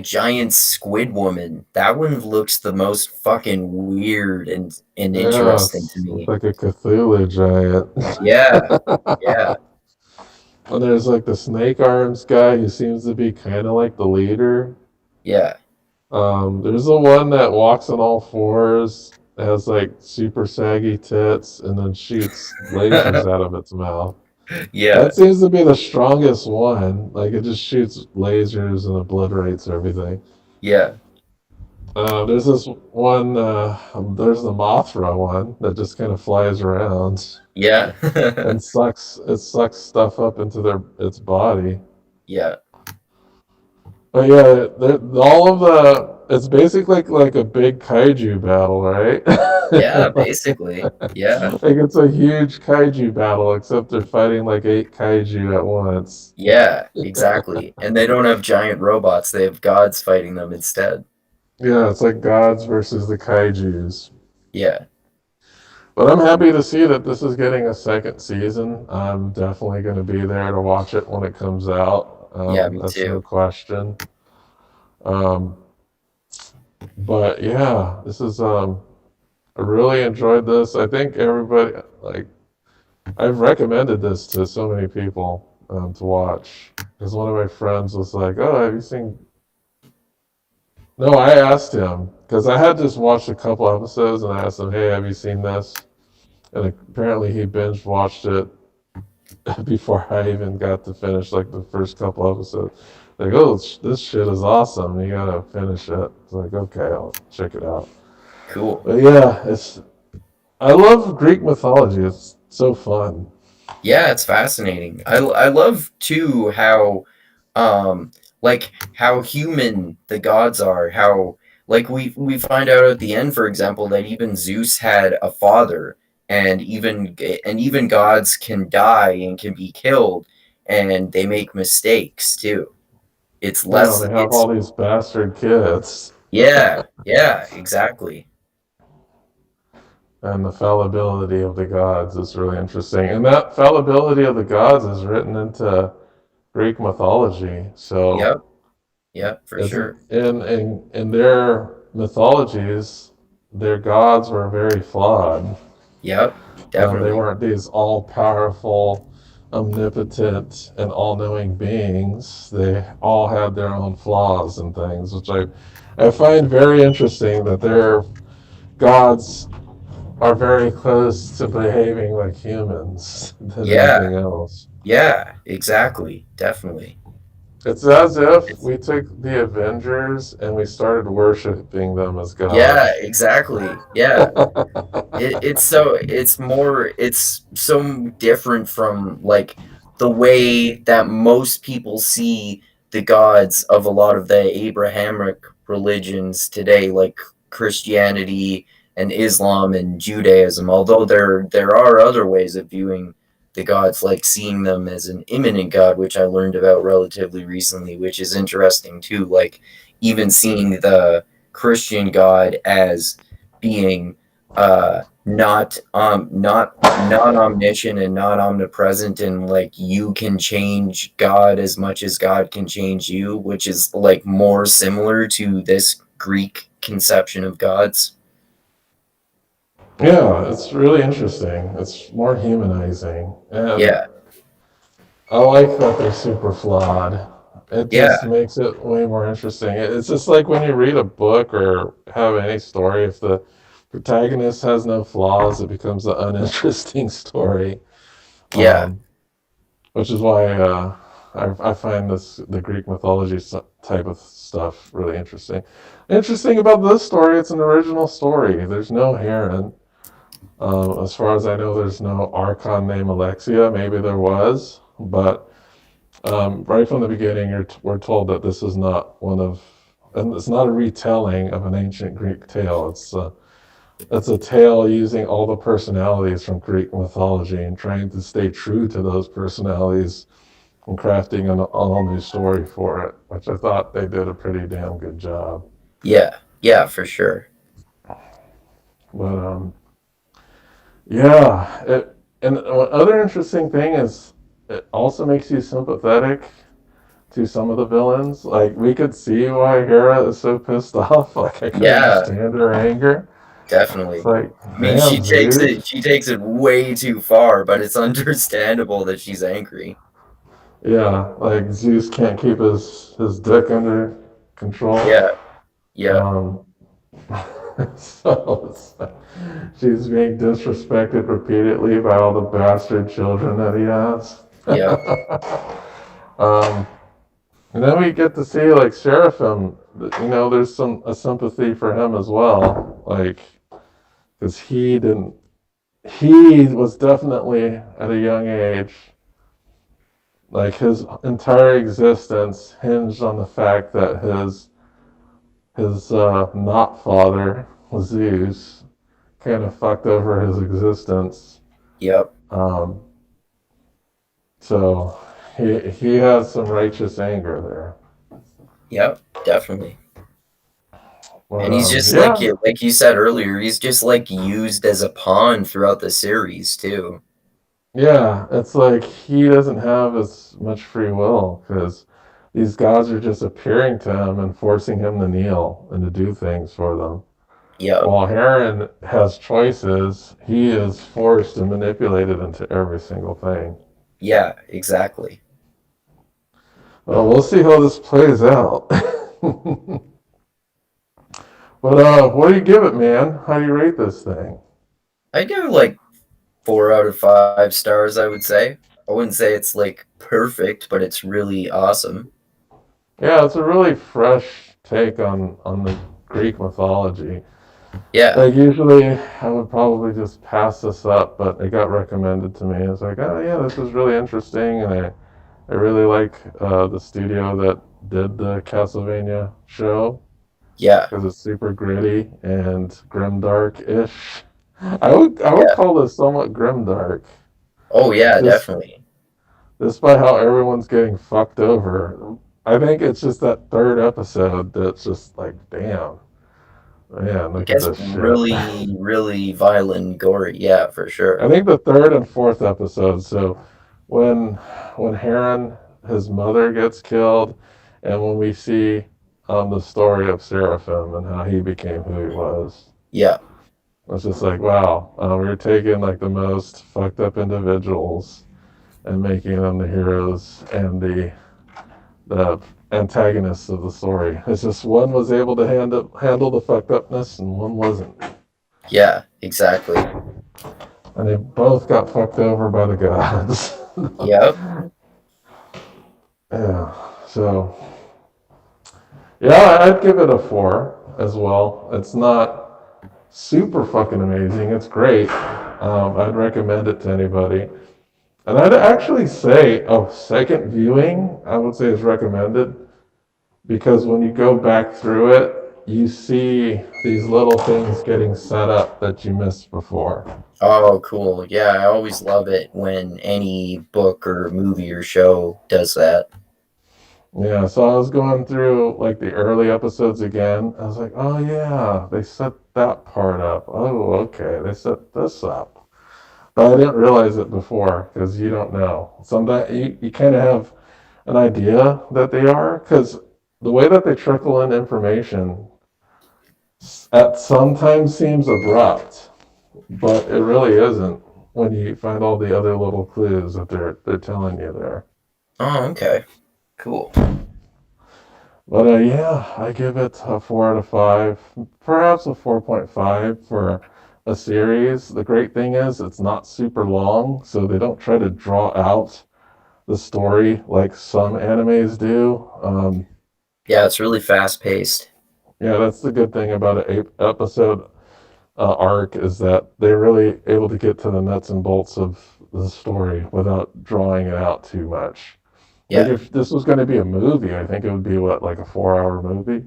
giant squid woman. That one looks the most fucking weird and interesting to Yes, me. like a Cthulhu giant. Yeah, yeah, And there's like the snake arms guy who seems to be kind of like the leader. yeah. There's the one that walks on all fours, has like super saggy tits, and then shoots lasers out of its mouth. Yeah, That seems to be the strongest one. Like it just shoots lasers and obliterates everything. yeah, There's this one. There's the Mothra one that just kind of flies around yeah. and sucks. It sucks stuff up into its body. Yeah, But yeah, all of the. It's basically like a big kaiju battle, right? yeah, basically. Yeah, Like it's a huge kaiju battle, except they're fighting like eight kaiju at once. yeah, exactly. And they don't have giant robots, they have gods fighting them instead. Yeah, it's like gods versus the kaijus. Yeah, But I'm happy to see that this is getting a second season. I'm definitely going to be there to watch it when it comes out. yeah, me That's no too. question. Um, but yeah, this is I really enjoyed this. I think everybody like I've recommended this to so many people to watch because one of my friends was like, "Oh, have you seen?" No, I asked him because I had just watched a couple episodes and I asked him, "Hey, have you seen this?" And apparently he binge watched it before I even got to finish like the first couple episodes. Like, oh, this shit is awesome. You gotta finish it. It's like, okay, I'll check it out. Cool. But yeah, it's I love Greek mythology. It's so fun. Yeah, it's fascinating. I love too how how human the gods are, how like we find out at the end, for example, that even Zeus had a father, and even gods can die and can be killed, and they make mistakes too. Yeah, they have It's all these bastard kids, yeah, yeah, exactly. and the fallibility of the gods is really interesting. And that fallibility of the gods is written into Greek mythology. So Yep, yep, for it's sure. in their mythologies, their gods were very flawed. Yep, They definitely. weren't these all powerful, omnipotent, and all knowing beings. They all had their own flaws and things, which I find very interesting that their gods are very close to behaving like humans than Yeah, anything else. yeah, exactly, definitely. It's as if It's we took the Avengers and we started worshiping them as yeah, gods. exactly. Yeah. It's so different from like the way that most people see the gods of a lot of the Abrahamic religions today, like Christianity and Islam and Judaism. Although there are other ways of viewing the gods, like seeing them as an immanent god, which I learned about relatively recently, which is interesting too. Like even seeing the Christian God as being not omniscient and not omnipresent, and like you can change God as much as God can change you, which is like more similar to this Greek conception of gods. Yeah, it's really interesting. It's more humanizing. And Yeah, I like that they're super flawed. It yeah, just makes it way more interesting. It's just like when you read a book or have any story, if the protagonist has no flaws, it becomes an uninteresting story. yeah, Um, which is why I find the Greek mythology type of stuff really interesting. Interesting about this story, it's an original story. There's no Heron. As far as I know, there's no Archon named Alexia. Maybe there was, but right from the beginning, we're told that this is not and it's not a retelling of an ancient Greek tale. It's a tale using all the personalities from Greek mythology and trying to stay true to those personalities and crafting an all new story for it, which I thought they did a pretty damn good job. Yeah, yeah, for sure. But yeah, and one other interesting thing is it also makes you sympathetic to some of the villains. Like we could see why Hera is so pissed off. Like I could Yeah, understand her anger. It's definitely. like, I mean, damn, Zeus. she takes it way too far, but it's understandable that she's angry. Yeah, like Zeus can't keep his dick under control. Yeah, yeah, Um, so it's like she's being disrespected repeatedly by all the bastard children that he has. yeah, um, and then we get to see like Seraphim. There's some a sympathy for him as well, like because he didn't. He was definitely at a young age. Like his entire existence hinged on the fact that his not father Zeus kind of fucked over his existence. yep, Um, so he has some righteous anger there. yep, definitely. But And he's just yeah, like you said earlier, he's just like used as a pawn throughout the series too. yeah, it's like he doesn't have as much free will because these gods are just appearing to him and forcing him to kneel and to do things for them. Yep, While Heron has choices, he is forced and manipulated into every single thing. yeah, exactly. Well, we'll see how this plays out. But what do you give it, man? How do you rate this thing? I give it like 4 out of 5 stars, I would say. I wouldn't say it's like perfect, but it's really awesome. Yeah, it's a really fresh take on the Greek mythology. Yeah, Like usually, I would probably just pass this up, but it got recommended to me. It's like, oh yeah, this is really interesting, and I really like the studio that did the Castlevania show yeah, because it's super gritty and grimdark-ish. I would yeah. call this somewhat grimdark, Oh, yeah, just definitely. despite how everyone's getting fucked over. I think it's just that third episode that's just like, damn, man, It look at gets this shit. really, really violent and gory. Yeah, for I sure. think the third and fourth episode. So when when Heron, his mother, gets killed, and when we see the story of Seraphim and how he became who he was, Yeah, it's just like, wow, we are taking like the most fucked up individuals and making them the heroes and the antagonists of the story. It's just one was able to handle the fucked upness and one wasn't. yeah, exactly. And they both got fucked over by the gods. Yep. Yeah. So yeah, I'd give it a 4 as well. It's not super fucking amazing. It's great. I'd recommend it to anybody. And I'd actually say a second viewing, I would say is recommended because when you go back through it, you see these little things getting set up that you missed before. Oh, cool. Yeah, I always love it when any book or movie or show does that. Yeah, so I was going through like the early episodes again. I was like, oh yeah, they set that part up. Oh, okay, they set this up. But I didn't realize it before because you don't know. Sometimes you kind of have an idea that they are because the way that they trickle in information at sometimes seems abrupt, but it really isn't when you find all the other little clues that they're telling you there. Oh, okay. Cool. But yeah, I give it a 4 out of 5, perhaps a 4.5 for a series. The great thing is it's not super long, so they don't try to draw out the story like some animes do. Yeah, it's really fast paced. Yeah, that's the good thing about an episode arc is that they're really able to get to the nuts and bolts of the story without drawing it out too much. Like Yeah. if this was going to be a movie, I think it would be what, like a 4 hour movie.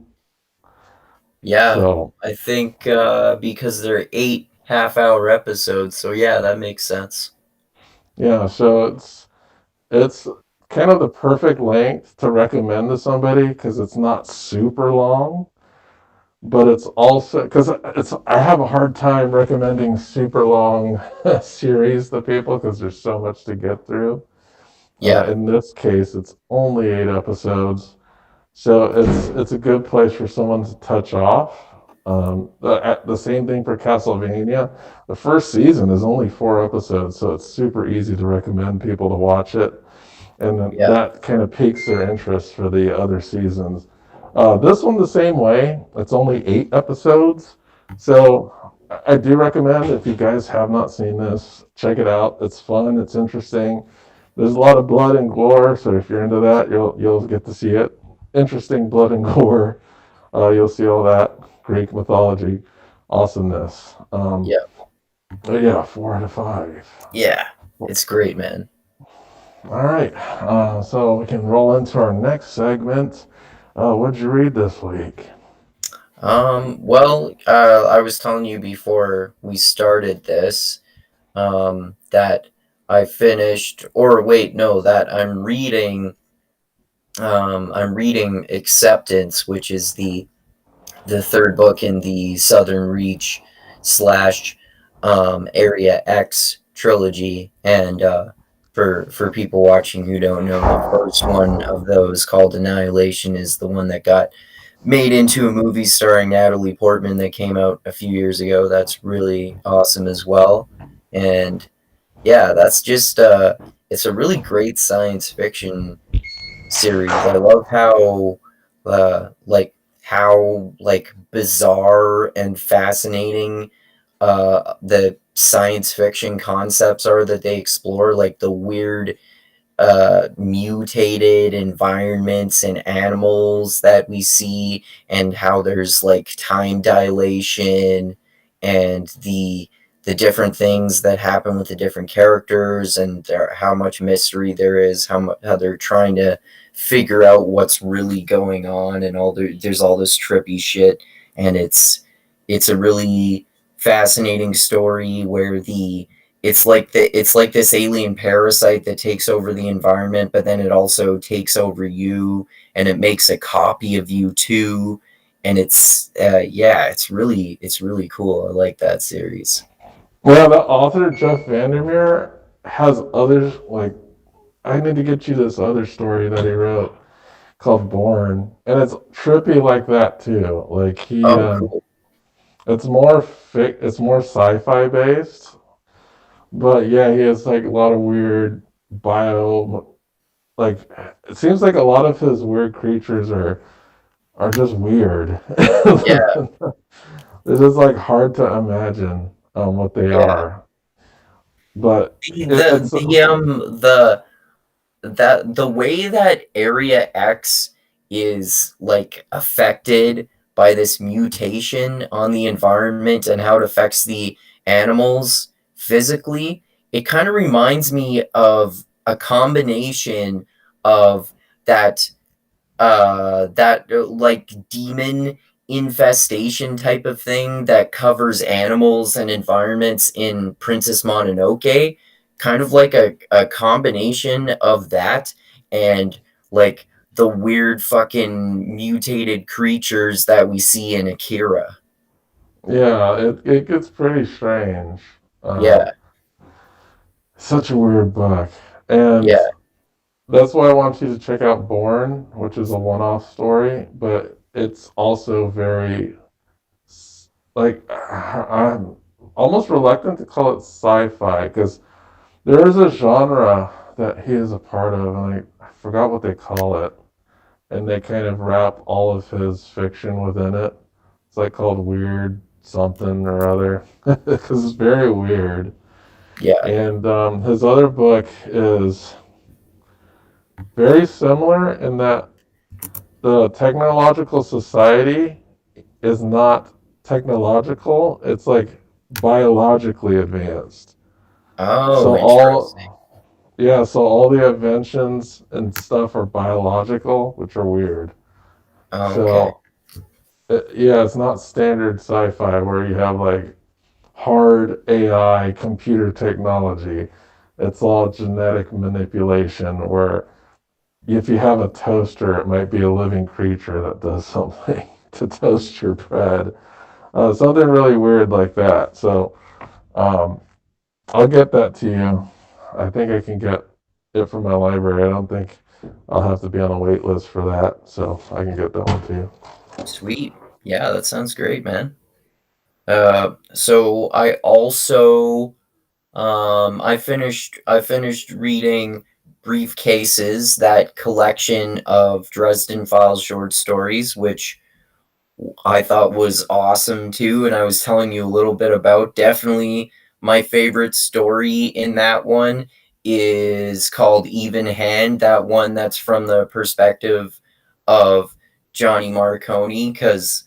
Yeah. So I think because they're 8 half-hour episodes, so yeah, that makes sense. yeah, so it's kind of the perfect length to recommend to somebody because it's not super long, but it's also because it's I have a hard time recommending super long series to people because there's so much to get through. Yeah. In this case, it's only 8 episodes, so it's a good place for someone to touch off. The same thing for Castlevania. The first season is only 4 episodes, so it's super easy to recommend people to watch it, and then Yeah. that kind of piques their interest for the other seasons. This one the same way. It's only 8 episodes, so I do recommend if you guys have not seen this, check it out. It's fun. It's interesting. There's a lot of blood and gore, so if you're into that, you'll get to see it. Interesting blood and gore. You'll see all that Greek mythology awesomeness. Yeah. But yeah, 4 out of 5. Yeah. It's great, man. All right, so we can roll into our next segment. What'd you read this week? Well, I was telling you before we started this, that I finished, or wait, no, that I'm reading Acceptance, which is the third book in the Southern Reach slash Area X trilogy. And for people watching who don't know, the first one of those, called Annihilation, is the one that got made into a movie starring Natalie Portman that came out a few years ago. That's really awesome as well. And yeah, that's just it's a really great science fiction series. I love how bizarre and fascinating the science fiction concepts are that they explore, like the weird mutated environments and animals that we see, and how there's like time dilation, and the different things that happen with the different characters, and how much mystery there is, how they're trying to figure out what's really going on, and there's all this trippy shit. And it's a really fascinating story where the it's like this alien parasite that takes over the environment, but then it also takes over you, and it makes a copy of you too. And yeah, it's really cool. I like that series. Well, the author Jeff Vandermeer has others like I need to get you this other story that he wrote called Born, and it's trippy like that too. Like Oh, cool. it's more sci-fi based, but yeah, he has like a lot of weird bio like it seems like a lot of his weird creatures are just weird. Yeah, It's just like hard to imagine what they yeah. are, but The it, the it's the the that the way that Area X is like affected by this mutation on the environment, and how it affects the animals physically, it kind of reminds me of a combination of that like demon infestation type of thing that covers animals and environments in Princess Mononoke, kind of like a combination of that, and like the weird fucking mutated creatures that we see in Akira. yeah, it gets pretty strange. Yeah, Such a weird book, and yeah. that's why I want you to check out Born, which is a one-off story, but it's also very like I'm almost reluctant to call it sci-fi because there is a genre that he is a part of, and I forgot what they call it, and they kind of wrap all of his fiction within it. It's like called weird something or other because it's very weird. Yeah. And his other book is very similar in that the technological society is not technological, it's like biologically advanced. Oh, So interesting. so all the inventions and stuff are biological, which are weird. Oh, okay. So yeah, it's not standard sci-fi where you have like hard AI computer technology. It's all genetic manipulation where if you have a toaster, it might be a living creature that does something to toast your bread. Something really weird like that. So um, I'll get that to you. I think I can get it from my library. I don't think I'll have to be on a wait list for that, so I can get that one to you. Sweet. Yeah, that sounds great, man. So I also I finished reading Briefcases, that collection of Dresden Files short stories, which I thought was awesome too, and I was telling you a little bit about. Definitely my favorite story in that one is called Even Hand, that one that's from the perspective of Johnny Marconi, because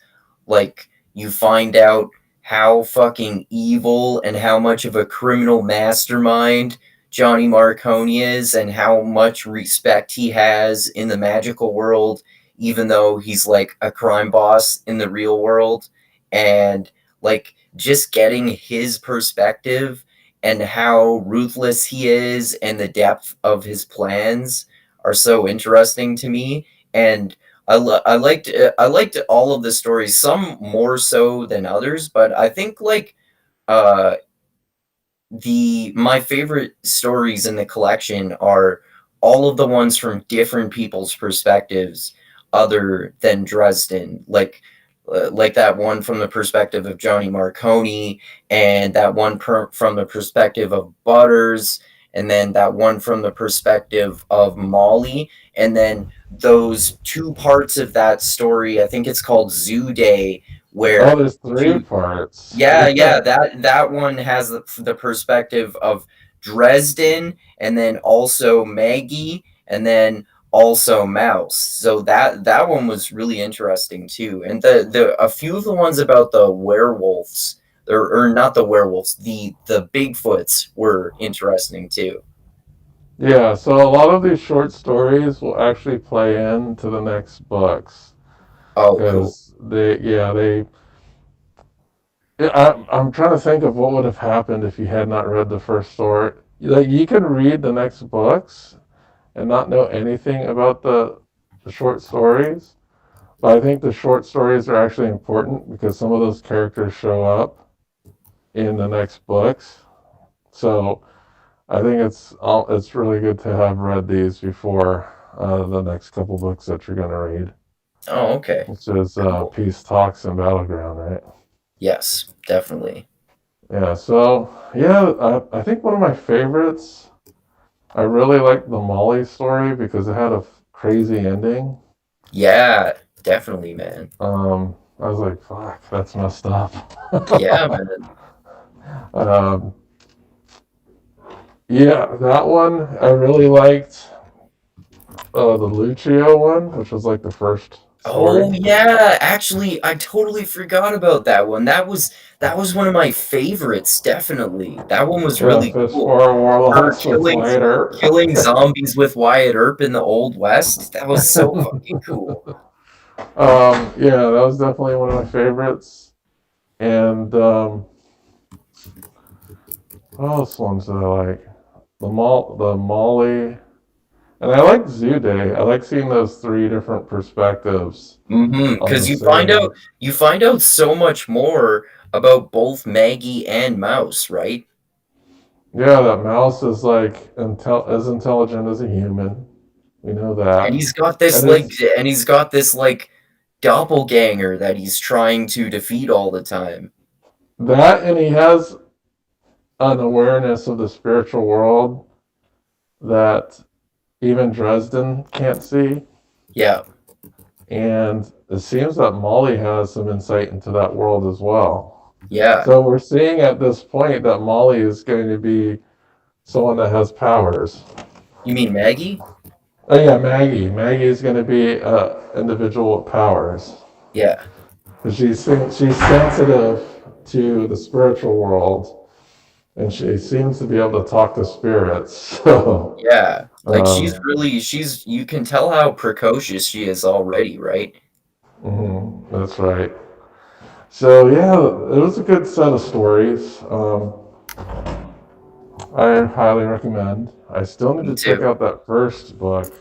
like you find out how fucking evil and how much of a criminal mastermind Johnny Marconi is, and how much respect he has in the magical world, even though he's like a crime boss in the real world. And like just getting his perspective and how ruthless he is and the depth of his plans are so interesting to me. And I liked all of the stories, some more so than others, but I think like uh the my favorite stories in the collection are all of the ones from different people's perspectives other than Dresden, like that one from the perspective of Johnny Marconi, and that one from the perspective of Butters, and then that one from the perspective of Molly, and then those two parts of that story, I think it's called Zoo Day, Oh, where there's three two parts. yeah, Yeah. yeah, that one has the perspective of Dresden, and then also Maggie, and then also Mouse. So that one was really interesting too. And the a few of the ones about the werewolves, or not the werewolves, the Bigfoots were interesting too. Yeah, so a lot of these short stories will actually play into the next books Oh, cool. because I'm trying to think of what would have happened if you had not read the first story. Like you can read the next books and not know anything about the short stories, but I think the short stories are actually important because some of those characters show up in the next books. So I think it's really good to have read these before the next couple books that you're gonna read, Oh, okay. which is Cool. Peace Talks and Battleground, right? Yes, definitely. Yeah. So yeah, I think one of my favorites. I really liked the Molly story because it had a crazy ending. Yeah, definitely, man. I was like, fuck, that's messed up. Yeah, man. um, yeah, that one I really liked. The Lucio one, which was like the first story. Oh yeah, actually, I totally forgot about that one. That was one of my favorites, definitely. That one was Yeah, really Fish cool. for Her Warlords with killing Wyatt killing Earp. zombies with Wyatt Earp in the Old West. That was so fucking cool. Yeah, that was definitely one of my favorites. And what else ones did I like? The Molly, and I like Zoo Day. I like seeing those three different perspectives on the Because same. you find out so much more about both Maggie and Mouse, right? Yeah, that mouse is like as intelligent as a human. We know that, And he's got this and like it's and he's got this like doppelganger that he's trying to defeat all the time. that, and he has an awareness of the spiritual world that even Dresden can't see. Yeah, And it seems that Molly has some insight into that world as well. yeah. So we're seeing at this point that Molly is going to be someone that has powers. You mean Maggie? Oh yeah, Maggie. Maggie is going to be an individual with powers. Yeah, Because she's sensitive to the spiritual world, and she seems to be able to talk to spirits. So, yeah. Like um, she's you can tell how precocious she is already, right? that's right. So yeah, it was a good set of stories. I highly recommend. I still need Me to check too. out that first book.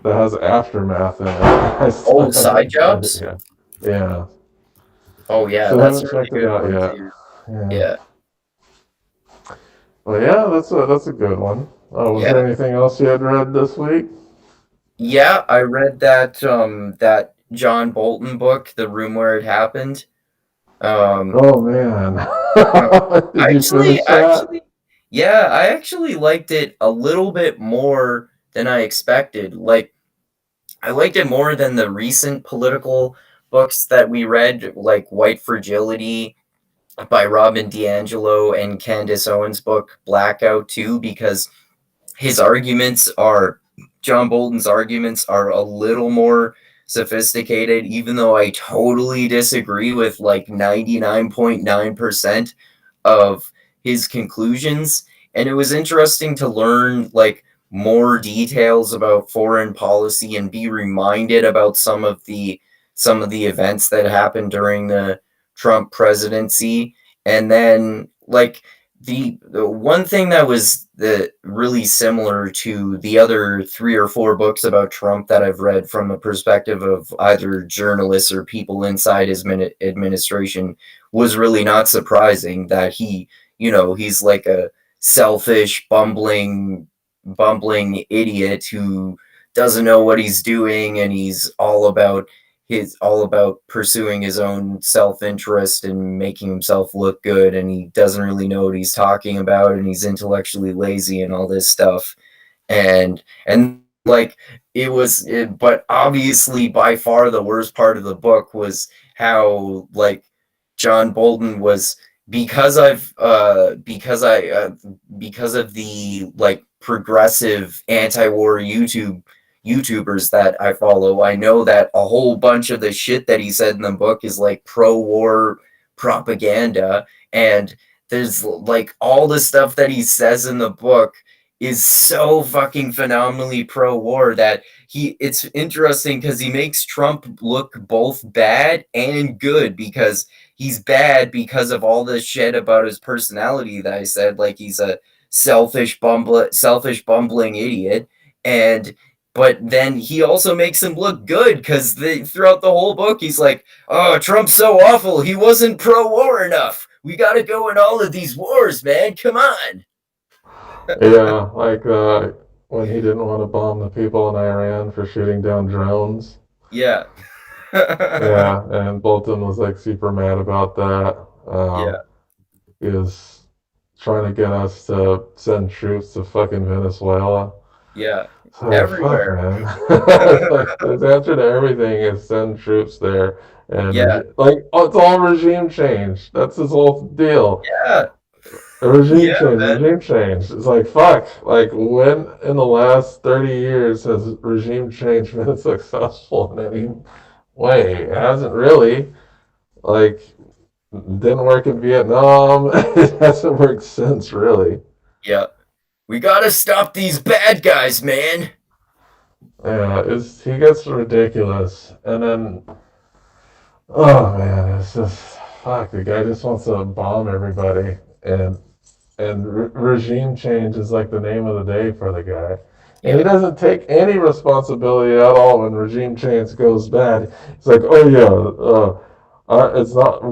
that has Aftermath in it. I still Oh, Side haven't tried it Jobs? yet. Yeah, Oh yeah, still that's haven't a really checked it good out one yet. too. Yeah. Yeah. Well, yeah, that's a good one. Was Yeah. there anything else you had read this week? Yeah, I read that John Bolton book, The Room Where It Happened. Um Oh man, uh, did you finish that? yeah, I actually liked it a little bit more than I expected. Like I liked it more than the recent political books that we read, like White Fragility by Robin DiAngelo and Candace Owens' book Blackout too, because his arguments are John Bolton's arguments are a little more sophisticated, even though I totally disagree with like 99.9% of his conclusions. And it was interesting to learn like more details about foreign policy and be reminded about some of the events that happened during the Trump presidency. And then like the one thing that was really similar to the other three or four books about Trump that I've read from the perspective of either journalists or people inside his administration was really not surprising that he's like a selfish, bumbling idiot who doesn't know what he's doing, and he's all about pursuing his own self-interest and making himself look good, and he doesn't really know what he's talking about, and he's intellectually lazy and all this stuff. And like but obviously by far the worst part of the book was how like John Bolton was, because I've because of the like progressive anti-war YouTubers that I follow, I know that a whole bunch of the shit that he said in the book is like pro-war propaganda. And there's like all the stuff that he says in the book is so fucking phenomenally pro-war that it's interesting because he makes Trump look both bad and good, because he's bad because of all this shit about his personality that I said, like he's a selfish bumbling idiot. And but then he also makes him look good because throughout the whole book he's like, oh, Trump's so awful, he wasn't pro-war enough, we gotta go in all of these wars, man, come on. Yeah, like when he didn't want to bomb the people in Iran for shooting down drones. Yeah. Yeah, and Bolton was like super mad about that. Yeah. He was trying to get us to send troops to fucking Venezuela. Yeah. It's like, fuck, Everywhere. man. It's like, his answer to everything is send troops there. And, Yeah. like, oh, it's all regime change. That's his whole deal. Yeah. Regime Yeah, change, man. regime change. It's like, fuck. Like, when in the last 30 years has regime change been successful in any way? It hasn't really. Like, didn't work in Vietnam. It hasn't worked since, really. Yeah. We gotta stop these bad guys, man. Yeah, he gets ridiculous. And then, oh man, it's just, fuck, the guy just wants to bomb everybody. And regime change is like the name of the day for the guy. And he Yeah. doesn't take any responsibility at all when regime change goes bad. It's like, oh yeah, it's not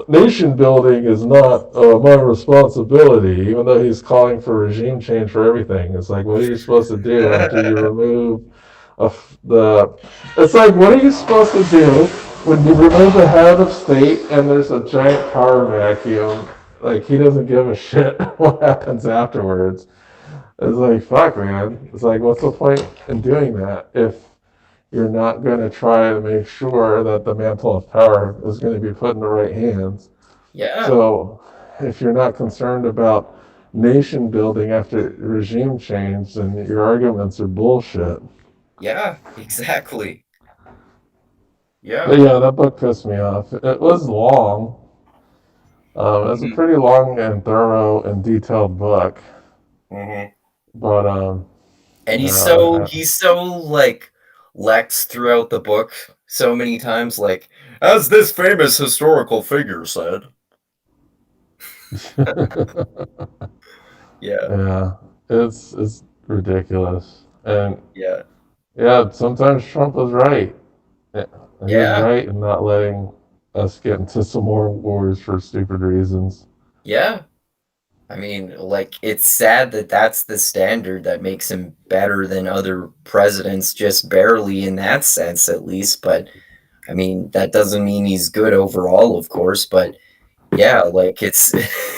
nation building is not my responsibility. Even though he's calling for regime change for everything, it's like, what are you supposed to do after you remove the? It's like, what are you supposed to do when you remove the head of state and there's a giant power vacuum? Like, he doesn't give a shit what happens afterwards. It's like, fuck, man. It's like, what's the point in doing that if you're not going to try to make sure that the mantle of power is going to be put in the right hands? Yeah. So, if you're not concerned about nation building after regime change, then your arguments are bullshit. Yeah. Exactly. But Yeah. yeah, that book pissed me off. It was long. It's a Hmm. pretty long and thorough and detailed book. Hmm. But And yeah, he's so like Lex throughout the book so many times, like, as this famous historical figure said. Yeah. yeah, it's ridiculous. And Yeah. Yeah, sometimes Trump was right. Yeah, he was Yeah, right in not letting us get into some more wars for stupid reasons. yeah. I mean, like, it's sad that that's the standard that makes him better than other presidents, just barely in that sense, at least. But I mean, that doesn't mean he's good overall, of course. But yeah, like, it's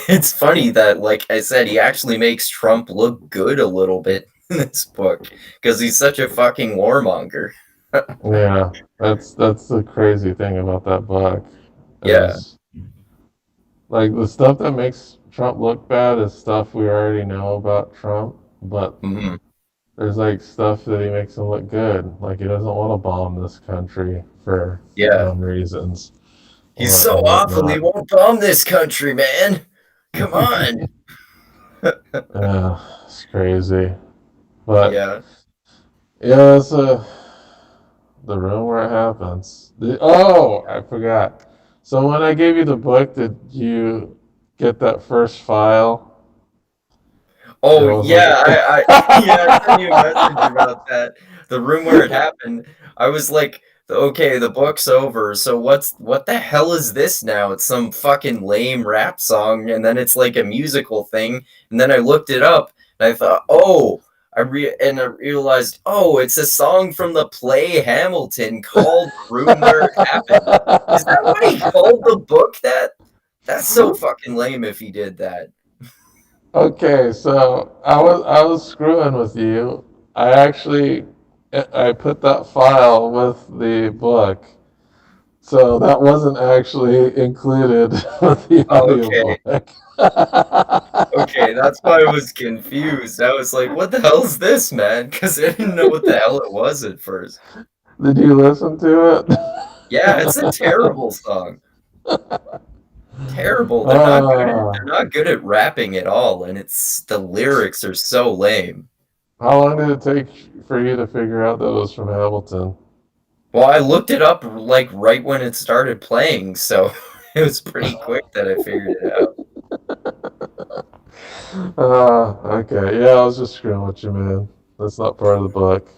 it's funny that, like I said, he actually makes Trump look good a little bit in this book because he's such a fucking warmonger. Yeah, that's the crazy thing about that book Yeah. is like the stuff that makes Trump look bad is stuff we already know about Trump, but Hmm. there's like stuff that he makes him look good. Like he doesn't want to bomb this country for Yeah. dumb reasons He's or so and awful. He whatnot. won't bomb this country, man. Come on. Yeah, it's crazy. But Yeah. yeah, it's the room where it happens. Oh, I forgot. So when I gave you the book, did you get that first file? It Oh was like yeah, I yeah, I sent you a message about that. The room where it happened. I was like, okay, the book's over. So what the hell is this now? It's some fucking lame rap song, and then it's like a musical thing. And then I looked it up, and I thought, oh, I realized, oh, it's a song from the play Hamilton called "Room Where It Happened." Is that what he called the book? That's so fucking lame if he did that. Okay, so I was screwing with you. I actually I put that file with the book. So that wasn't actually included with the Oh, okay. audiobook. Okay, that's why I was confused. I was like, "What the hell is this, man?" Because I didn't know what the hell it was at first. Did you listen to Yeah, it's a it? terrible song. Terrible. Ah, They're not good at rapping at all, and it's the lyrics are so lame. how long did it take for you to figure out that it was from Hamilton? Well, I looked it up like right when it started playing, so it was pretty quick that I figured it out. Okay. Yeah, I was just screwing with you, man. That's not part of the book.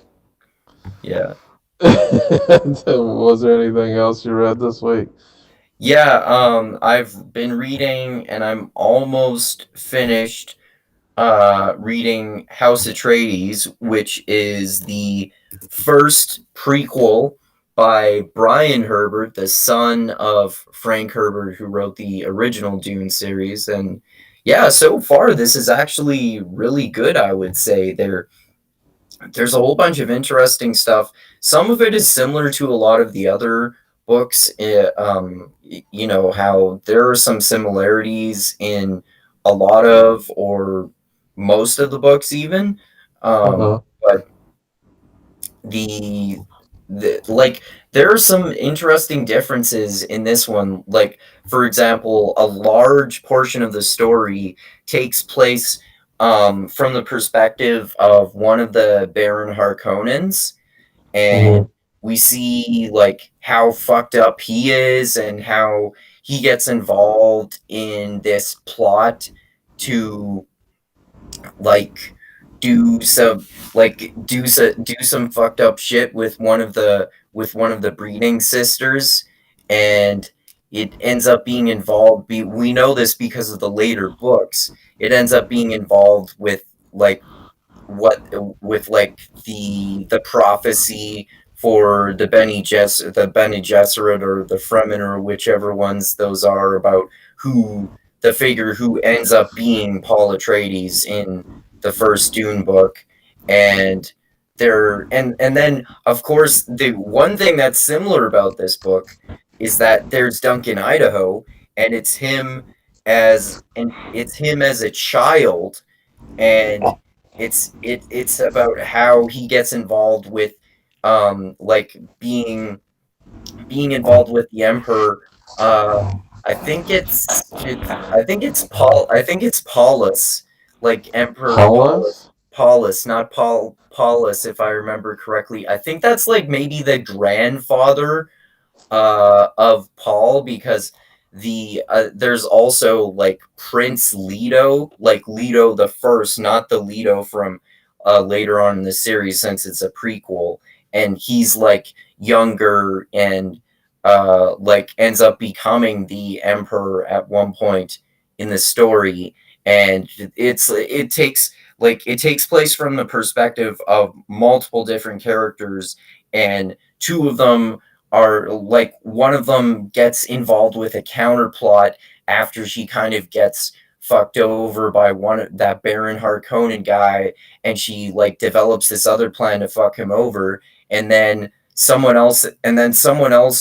Yeah. Was there anything else you read this week? Yeah, I've been reading and I'm almost finished reading House Atreides, which is the first prequel by Brian Herbert, the son of Frank Herbert, who wrote the original Dune series. And yeah, so far this is actually really good, I would say. There's a whole bunch of interesting stuff. Some of it is similar to a lot of the other books. You know, how there are some similarities in a lot of or most of the books, even. Uh-huh. But the like there are some interesting differences in this one. Like, for example, a large portion of the story takes place from the perspective of one of the Baron Harkonnens, and Hmm. we see like how fucked up he is and how he gets involved in this plot to like do some do some fucked up shit with one of the breeding sisters, and it ends up being involved we know this because of the later books. It ends up being involved with like what with like the prophecy for the Bene Gesserit or the Fremen or whichever ones those are, about who the figure who ends up being Paul Atreides in the first Dune book. And and then of course the one thing that's similar about this book is that there's Duncan Idaho, and it's him as a child, and it's about how he gets involved with like being involved with the emperor. I think it's Paulus, like Emperor Paulus. Hollis? Paulus, not Paulus, if I remember correctly. I think that's like maybe the grandfather of Paul, because there's also like Prince Leto, like Leto the First, not the Leto from later on in the series, since it's a prequel. and he's like younger and like ends up becoming the emperor at one point in the story. And it takes place from the perspective of multiple different characters, and two of them are like, one of them gets involved with a counterplot after she kind of gets fucked over by one that Baron Harkonnen guy, and she like develops this other plan to fuck him over, and then someone else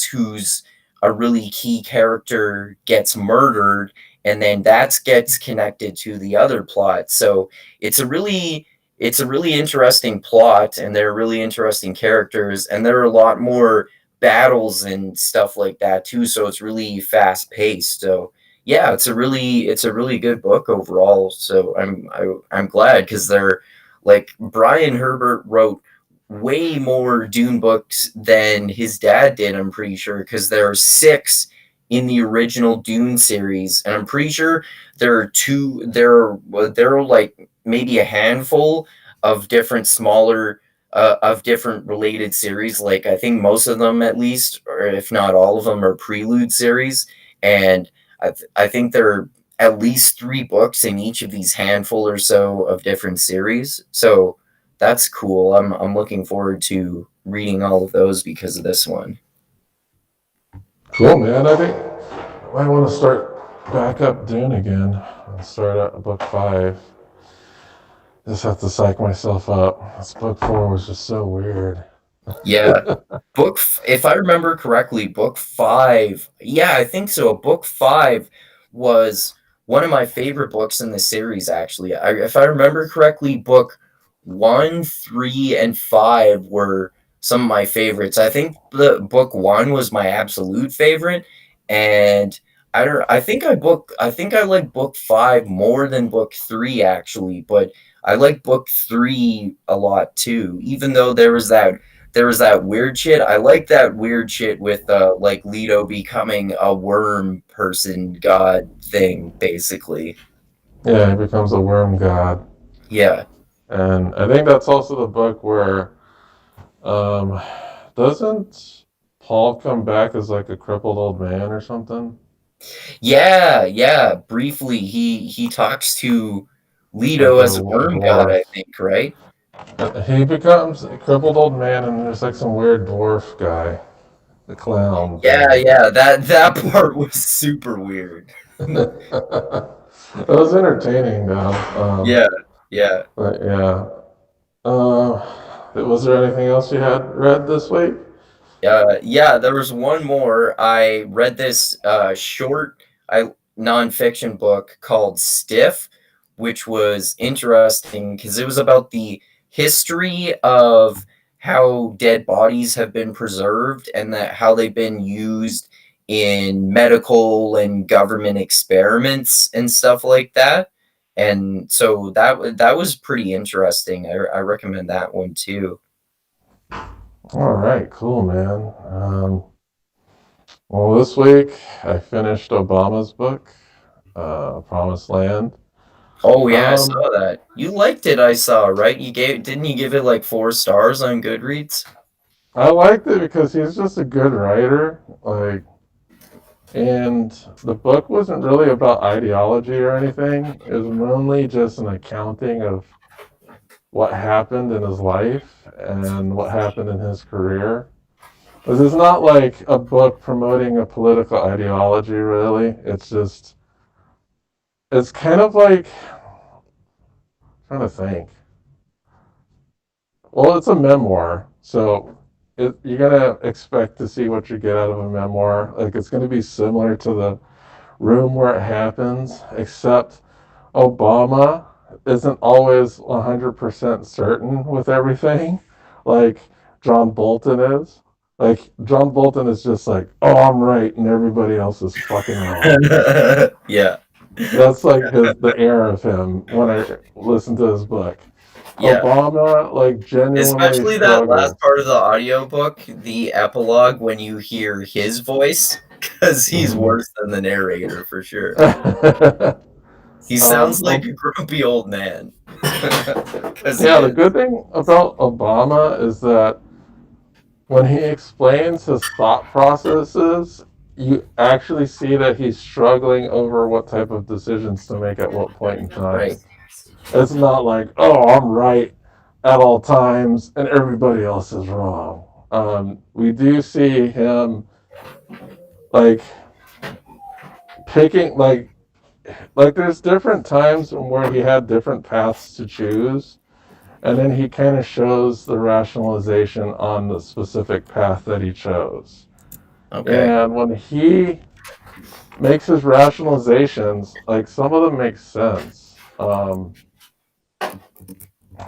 who's a really key character gets murdered, and then that gets connected to the other plot. So it's a really it's a really interesting plot, and they're really interesting characters, and there are a lot more battles and stuff like that too. So it's really fast paced. So yeah, it's a really good book overall. So I'm glad, because they're like, Brian Herbert wrote way more Dune books than his dad did, I'm pretty sure, because there are six in the original Dune series, and I'm pretty sure there are like maybe a handful of different smaller of different related series. Like, I think most of them, at least, or if not all of them, are prelude series, and I think there are at least three books in each of these handful or so of different series. So that's cool. I'm looking forward to reading all of those because of this one. Cool, man. I think I might want to start back up Dune again and start at book 5. Just have to psych myself up. This book 4 was just so weird. Yeah. If I remember correctly, book 5. Yeah, I think so. Book 5 was one of my favorite books in the series, actually. If I remember correctly, book 1, 3, and 5 were some of my favorites. I think the book 1 was my absolute favorite, and I think I like book 5 more than book 3, actually, but I like book 3 a lot too. Even though there was that weird shit. I like that weird shit with like Leto becoming a worm person god thing, basically. Yeah, he becomes a worm god. Yeah. And I think that's also the book where um, doesn't Paul come back as like a crippled old man or something? Yeah, yeah. Briefly, he talks to Like Leto a as a worm god, dwarf. I think, right? He becomes a crippled old man, and there's like some weird dwarf guy, the clown Yeah, thing. yeah. That part was super weird. It was entertaining though. Yeah, yeah. But yeah. Was there anything else you had read this week? Yeah, there was one more. I read this short nonfiction book called Stiff, which was interesting because it was about the history of how dead bodies have been preserved, and that how they've been used in medical and government experiments and stuff like that. And so that was pretty interesting. I recommend that one too. All right, cool, man. Well, this week I finished Obama's book, Promised Land. Oh yeah, I Um, saw that. You liked it, I saw, right? Didn't you give it like 4 stars on Goodreads? I liked it because he's just a good writer. Like, and the book wasn't really about ideology or anything. It was mainly just an accounting of what happened in his life and what happened in his career. This is not like a book promoting a political ideology, really. It's kind of like, I'm trying to think. Well, it's a memoir, so you're gonna expect to see what you get out of a memoir. Like it's gonna be similar to the room where it happens, except Obama isn't always 100% certain with everything, like John Bolton is. Like John Bolton is just like, oh, I'm right, and everybody else is fucking wrong. Yeah. That's like the air of him when I listen to his book. Yeah. Obama like genuinely Especially that last struggles. part of the audiobook, the epilogue, when you hear his voice, because he's Mhm. worse than the narrator for sure. um, He sounds like a grumpy old man. Because he yeah, the is. good thing about Obama is that when he explains his thought processes, you actually see that he's struggling over what type of decisions to make at what point in time. Right. It's not like, oh, I'm right at all times and everybody else is wrong. We do see him like picking like there's different times where he had different paths to choose, and then he kind of shows the rationalization on the specific path that he chose. Okay. And when he makes his rationalizations, like some of them make sense.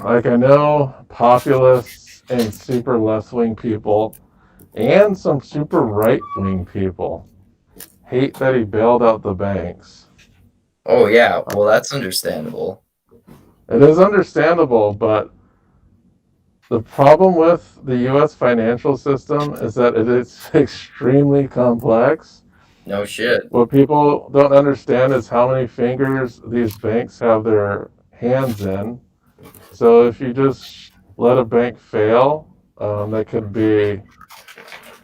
Like I know populists and super left wing people and some super right wing people hate that he bailed out the banks. Oh yeah. Well, that's understandable. It is understandable, but the problem with the US financial system is that it is extremely complex. No shit. What people don't understand is how many fingers these banks have their hands in. So if you just let a bank fail, that could be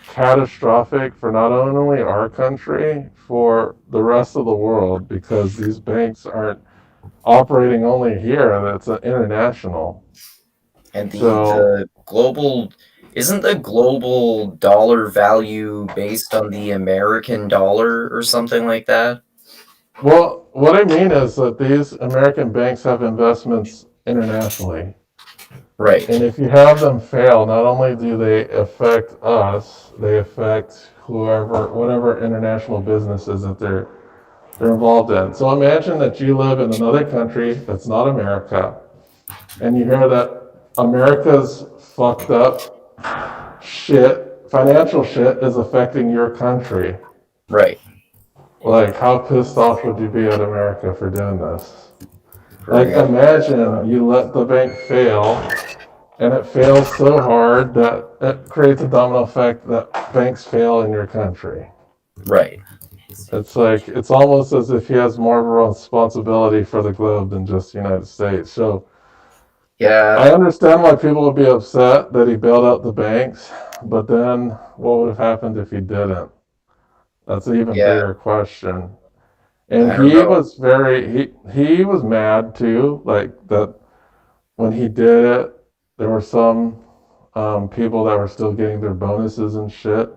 catastrophic for not only our country, for the rest of the world, because these banks aren't operating only here, and it's international. And So, the global isn't the global dollar value based on the American dollar or something like that? well, what I mean is that these American banks have investments internationally. Right. And if you have them fail, not only do they affect us, they affect whoever, whatever international businesses that they're involved in. So imagine that you live in another country that's not America, and you hear that America's fucked up shit, financial shit, is affecting your country. Right. Like, how pissed off would you be at America for doing this? For Like, real. imagine you let the bank fail, and it fails so hard that it creates a domino effect that banks fail in your country. Right. It's like, it's almost as if he has more of a responsibility for the globe than just the United States. So I Yeah. understand why people would be upset that he bailed out the banks, but then what would have happened if he didn't? That's an even Yeah. bigger question. And I don't he know. was he was mad too, like that when he did it. There were some people that were still getting their bonuses and shit,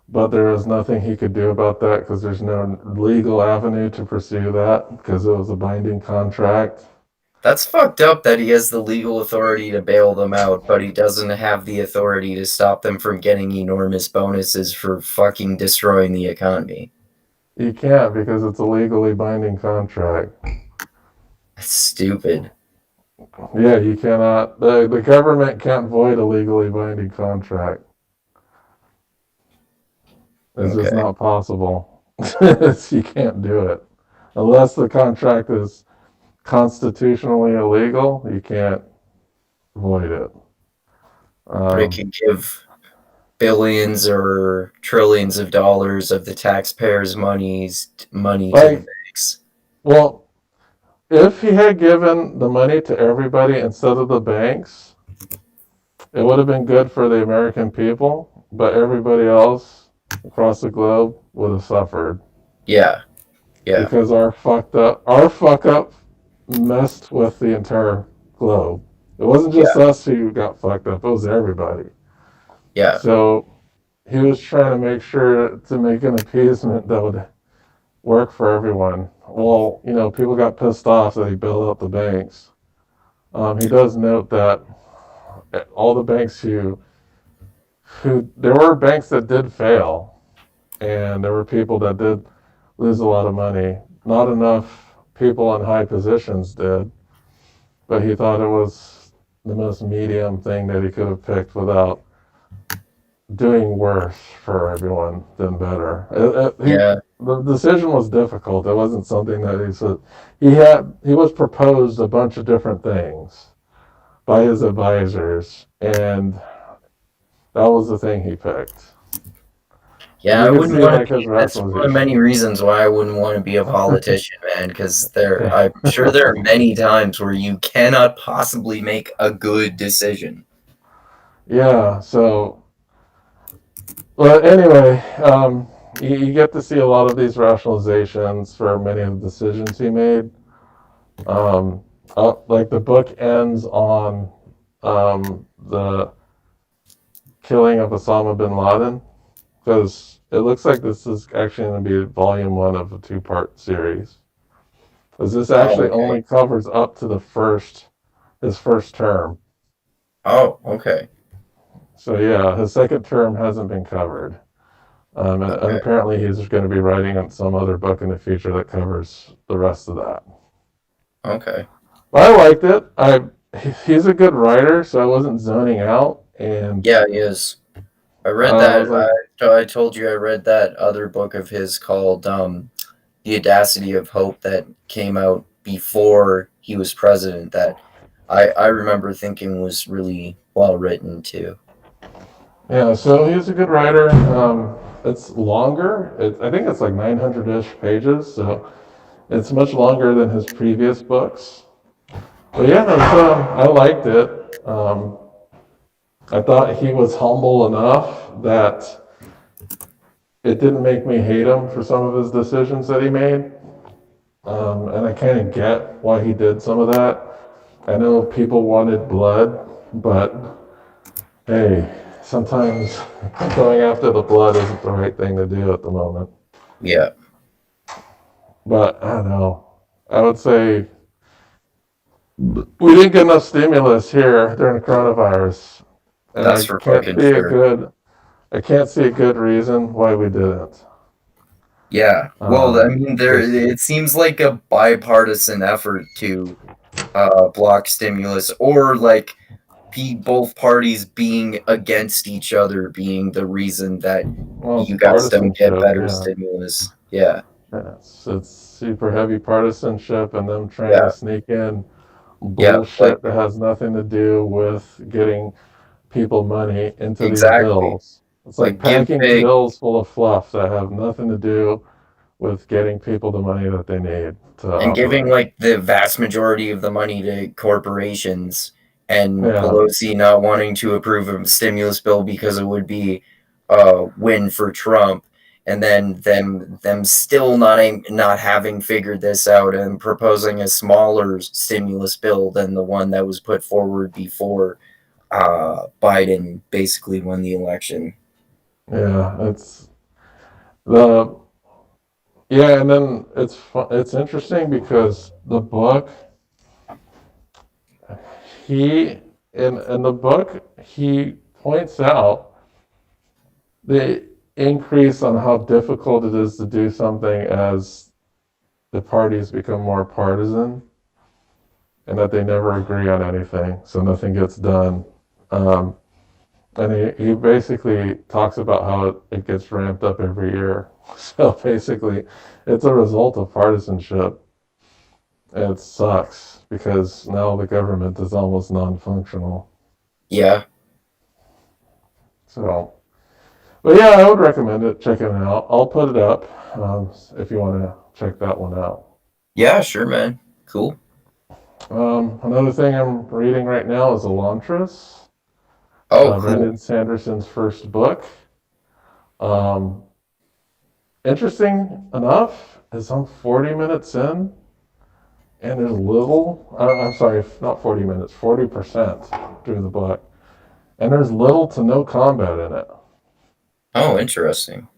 but there was nothing he could do about that because there's no legal avenue to pursue that because it was a binding contract. That's fucked up that he has the legal authority to bail them out, but he doesn't have the authority to stop them from getting enormous bonuses for fucking destroying the economy. You can't because it's a legally binding contract. That's stupid. Yeah, you cannot. The government can't void a legally binding contract. It's just Okay. not possible. You can't do it. Unless the contract is constitutionally illegal, you can't void it. But it Um, could give billions or trillions of dollars of the taxpayers' money to the like, banks. well, if he had given the money to everybody instead of the banks, it would have been good for the American people, but everybody else across the globe would have suffered Yeah, yeah, because our fuck up messed with the entire globe. It wasn't just yeah, us who got fucked up, it was everybody. yeah, So he was trying to make sure to make an appeasement that would work for everyone. Well, people got pissed off that he bailed out the banks. He does note that all the banks who there were banks that did fail, and there were people that did lose a lot of money. Not enough people in high positions did, but he thought it was the most medium thing that he could have picked without doing worse for everyone than better. yeah, The decision was difficult. It wasn't something that he said. He was proposed a bunch of different things by his advisors, and that was the thing he picked. And yeah. you I can wouldn't see want to like be. his That's one of rationalization. many reasons why I wouldn't want to be a politician, man. Because I'm sure there are many times where you cannot possibly make a good decision. Yeah, so But anyway, you get to see a lot of these rationalizations for many of the decisions he made. Um, like the book ends on the killing of Osama bin Laden, because it looks like this is actually going to be volume one of a two-part series. Because this Oh, actually okay. only covers up to his first term. Oh, okay. So yeah, his second term hasn't been covered. And Okay. apparently he's going to be writing on some other book in the future that covers the rest of that. Okay. But I liked it. He's a good writer, so I wasn't zoning out, and Yeah, he is. I read I that. was like, I told you I read that other book of his called The Audacity of Hope that came out before he was president that I remember thinking was really well written too. yeah. So he's a good writer. It's longer. I think it's like 900-ish pages, so it's much longer than his previous books. But yeah, I liked it. I thought he was humble enough that it didn't make me hate him for some of his decisions that he made. And I kind of get why he did some of that. I know people wanted blood, but hey, sometimes going after the blood isn't the right thing to do at the moment. Yeah, But I don't know. I would say we didn't get enough stimulus here during the coronavirus, and that's for fucking sure. I can't see a good reason why we didn't. Yeah. Well, I mean, there Because it seems like a bipartisan effort to block stimulus, or like both parties being against each other being the reason that well, it's you guys don't get partisanship. better Yeah, stimulus. Yeah. yeah, it's super heavy partisanship, and them trying to Yeah. sneak in Yeah. Like bullshit that has nothing to do with getting people money into these exactly. bills. It's like Like give packing big bills full of fluff that have nothing to do with getting people the money that they need to and giving operate. like the vast majority of the money to corporations, and Yeah, Pelosi not wanting to approve a stimulus bill because it would be a win for Trump, and then them still not having figured this out and proposing a smaller stimulus bill than the one that was put forward before Biden basically won the election. yeah, the yeah, and then it's interesting because the book he in the book he points out the increase on how difficult it is to do something as the parties become more partisan and that they never agree on anything, so nothing gets done. Um, and he basically talks about how it gets ramped up every year. So basically, it's a result of partisanship. It sucks because now the government is almost non functional. Yeah. So, but yeah, I would recommend it. Check it out. I'll put it up if you want to check that one out. Yeah, sure, man. Cool. Another thing I'm reading right now is Elantris, Oh, cool. Brandon Sanderson's first book. Um, Interesting enough, is I'm 40 minutes in, and there's little, I'm sorry, not 40 minutes, 40% through the book, and there's little to no combat in it. Oh, interesting.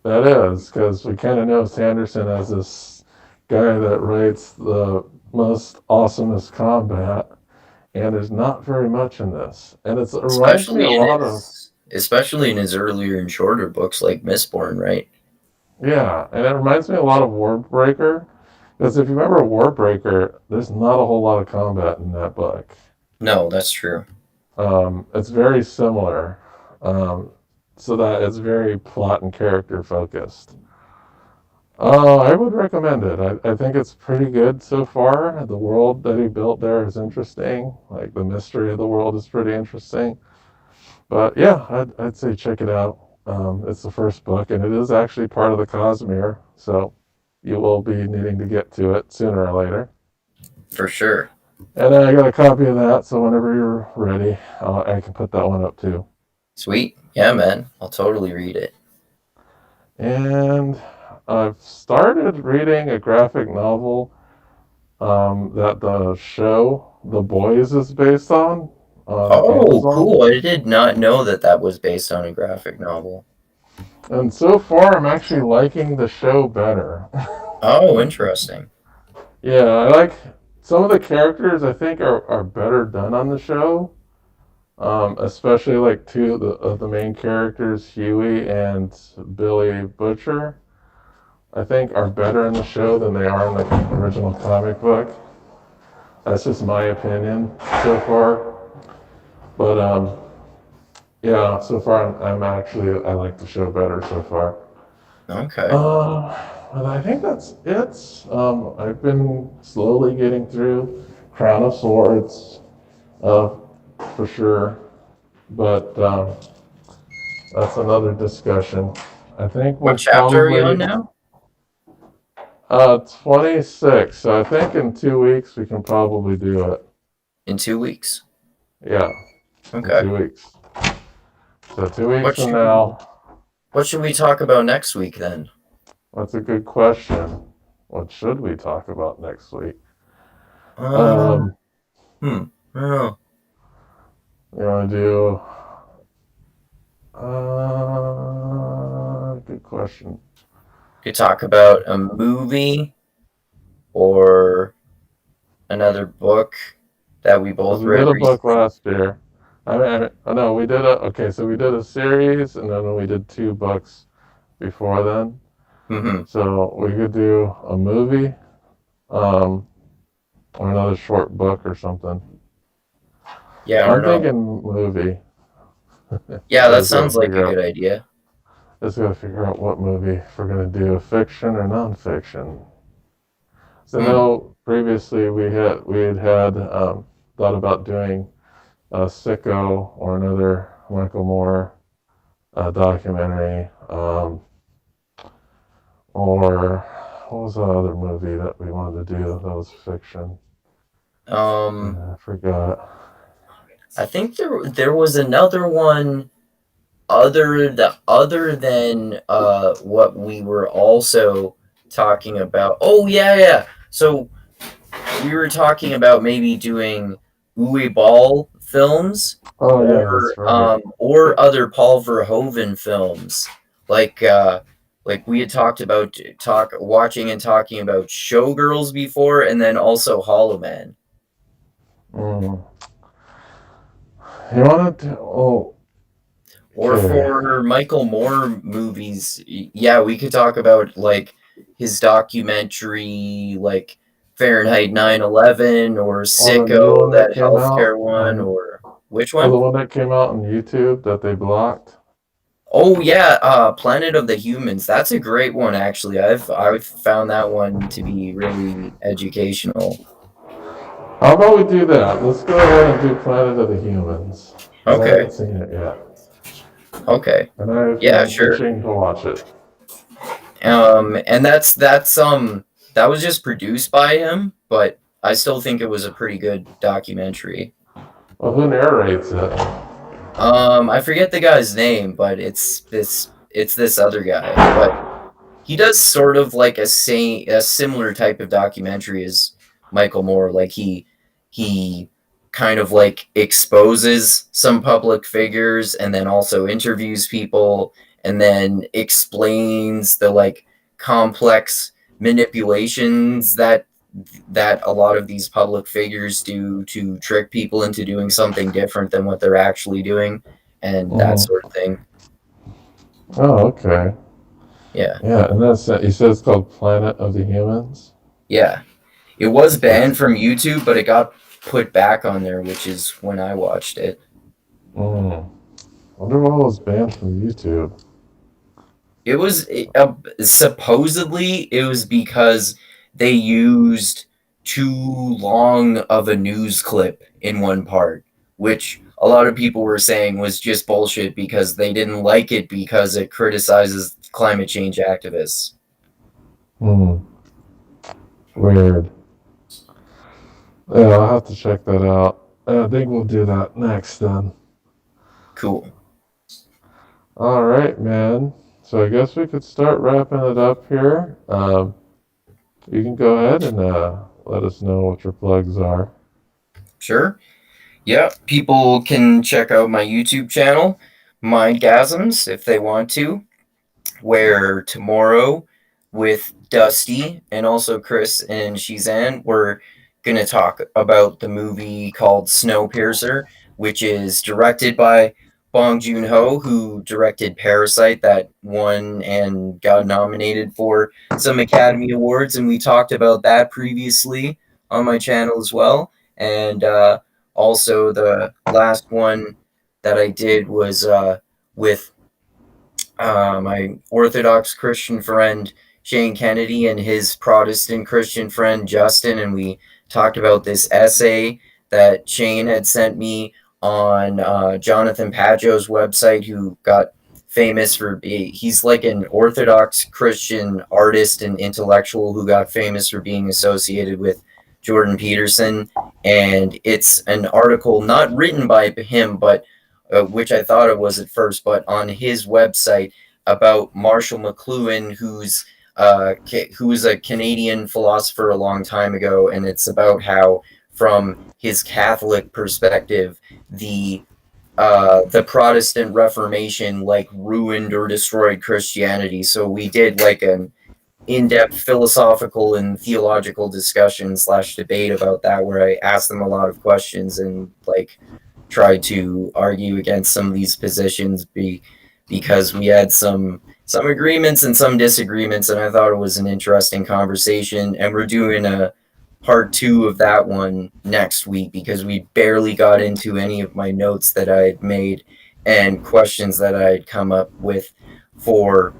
That is, because we kind of know Sanderson as this guy that writes the most awesomest combat, and there's not very much in this. And it reminds me a lot of, Especially in his earlier and shorter books like Mistborn, right? yeah, and it reminds me a lot of Warbreaker, because if you remember Warbreaker, there's not a whole lot of combat in that book. No, that's true. It's very similar, um, so that it's very plot and character focused. I would recommend it. I think it's pretty good so far. The world that he built there is interesting. Like the mystery of the world is pretty interesting. But yeah, I'd say check it out. It's the first book, and it is actually part of the Cosmere, so you will be needing to get to it sooner or later. For sure. And I got a copy of that, so whenever you're ready, I can put that one up too. Sweet. Yeah, man. I'll totally read it. And I've started reading a graphic novel that the show The Boys is based on Oh, Amazon. cool. I did not know that that was based on a graphic novel. And so far, I'm actually liking the show better. Oh, interesting. Yeah, I like some of the characters. I think are better done on the show. Especially like two of the main characters, Huey and Billy Butcher. I think are better in the show than they are in the original comic book. That's just my opinion so far. But yeah, so far I'm actually I like the show better so far. Okay. Uh, and I think that's it. I've been slowly getting through Crown of Swords, uh, for sure. But that's another discussion. I think What we'll chapter are you on probably now? 26. So I think in 2 weeks we can probably do it. In 2 weeks. Yeah, in Okay. 2 weeks. So 2 weeks What from should now. what should we talk about next week then? That's a good question. What should we talk about next week? Um, Um, I don't know. you want to do? Good question. Could talk about a movie or another book that we Because both we did read a book recently. last year. I know we did a. Okay, so we did a series, and then we did two books before then. Mm-hmm. So we could do a movie, um, or another short book or something. Yeah, I don't I'm know. thinking movie. Yeah, I that just gotta sounds like a figure good out. idea. Just gotta figure out what movie if we're gonna do fiction or nonfiction. So I Hmm. know previously we had thought about doing a Sicko or another Michael Moore documentary, or what was the other movie that we wanted to do that was fiction? Um, I forgot. I think there was another one other than what we were also talking about. Oh yeah, yeah. So we were talking about maybe doing Uwe Ball films Oh yeah, that's right. or other Paul Verhoeven films. Like like we had talked about talk watching and talking about Showgirls before and then also Hollow Man. Mm. You wanted to? Oh, Or okay. for Michael Moore movies, yeah, we could talk about like his documentary, like Fahrenheit 9/11, or Or the new Sicko, one that that came out healthcare one, on, or which or the one? one that came out on YouTube that they blocked. Oh yeah, Planet of the Humans. That's a great one actually. I've found that one to be really educational. How about we do that? Let's go ahead and do Planet of the Humans because I Okay. haven't seen it yet, Okay. and I've Yeah, been sure. itching to watch it. And that was just produced by him, but I still think it was a pretty good documentary. Well, who narrates it? I forget the guy's name, but it's this other guy. But he does sort of like a similar type of documentary as Michael Moore. Like he kind of like exposes some public figures and then also interviews people and then explains the like complex manipulations that a lot of these public figures do to trick people into doing something different than what they're actually doing and that Hmm. sort of thing. Oh, okay. Yeah. Yeah, and that's you said it's called Planet of the Humans. Yeah. It was That's banned from YouTube, but it got put back on there, which is when I watched it. mm. Wonder what was banned from YouTube. It was supposedly it was because they used too long of a news clip in one part, which a lot of people were saying was just bullshit because they didn't like it because it criticizes climate change activists. Hmm. Weird. Yeah, I'll have to check that out. I think we'll do that next then. Cool. All right, man. So I guess we could start wrapping it up here. You can go ahead and let us know what your plugs are. Sure. Yeah, people can check out my YouTube channel, Mindgasms, if they want to, where tomorrow with Dusty and also Chris and Shizan, we're going to talk about the movie called Snowpiercer, which is directed by Bong Joon-ho, who directed Parasite, that won and got nominated for some Academy Awards, and we talked about that previously on my channel as well. And also the last one that I did was with my Orthodox Christian friend Shane Kennedy and his Protestant Christian friend Justin, and we talked about this essay that Shane had sent me on Jonathan Pageau's website, who got famous for he's like an Orthodox Christian artist and intellectual who got famous for being associated with Jordan Peterson. And it's an article not written by him, but which I thought it was at first, but on his website about Marshall McLuhan, who was a Canadian philosopher a long time ago, and it's about how, from his Catholic perspective, the Protestant Reformation like ruined or destroyed Christianity. So we did like an in-depth philosophical and theological discussion slash debate about that, where I asked them a lot of questions and like tried to argue against some of these positions because we had some agreements and some disagreements, and I thought it was an interesting conversation. And we're doing a part two of that one next week because we barely got into any of my notes that I had made and questions that I had come up with for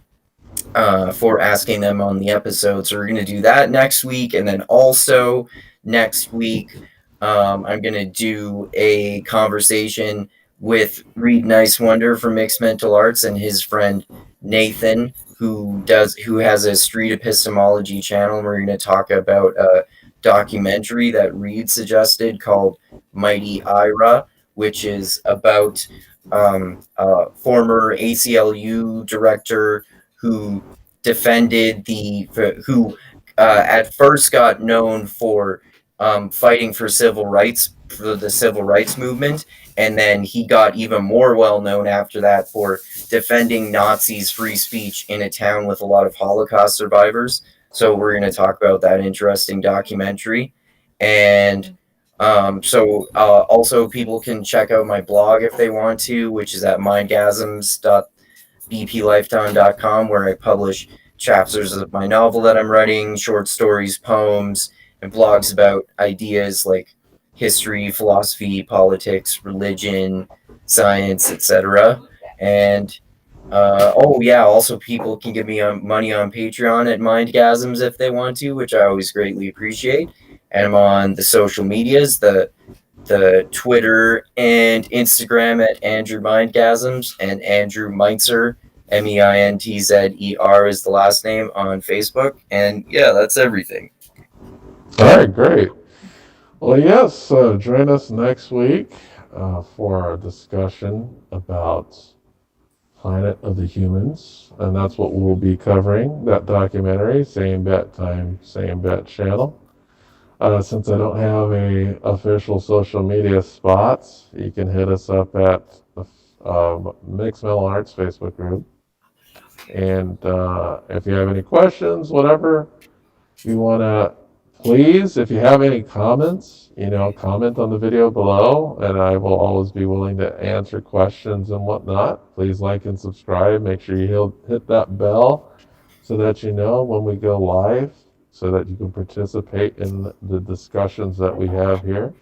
for asking them on the episode. So we're going to do that next week. And then also next week, I'm going to do a conversation with Reed Nice Wonder from Mixed Mental Arts and his friend Nathan, who has a street epistemology channel. And we're going to talk about a documentary that Reed suggested called Mighty Ira, which is about former ACLU director who defended who at first got known for fighting for civil rights for the civil rights movement, and then he got even more well known after that for defending Nazis' free speech in a town with a lot of Holocaust survivors. So we're going to talk about that interesting documentary. And also people can check out my blog if they want to, which is at mindgasms.bplifetime.com, where I publish chapters of my novel that I'm writing, short stories, poems, and blogs about ideas like history, philosophy, politics, religion, science, etc. And oh yeah, also people can give me money on Patreon at Mindgasms if they want to, which I always greatly appreciate. And I'm on the social medias, the Twitter and Instagram at Andrew Mindgasms, and Andrew Meintzer, Meintzer is the last name, on Facebook. And yeah, that's everything. All right, great. Well, yes, join us next week for our discussion about Planet of the Humans, and that's what we'll be covering, that documentary, same bat time, same bat channel. Since I don't have a official social media spots, you can hit us up at the Mixed Mental Arts Facebook group. And if you have any questions, whatever, you want to, please, if you have any comments, comment on the video below, and I will always be willing to answer questions and whatnot. Please like and subscribe. Make sure you hit that bell so that you know when we go live, so that you can participate in the discussions that we have here.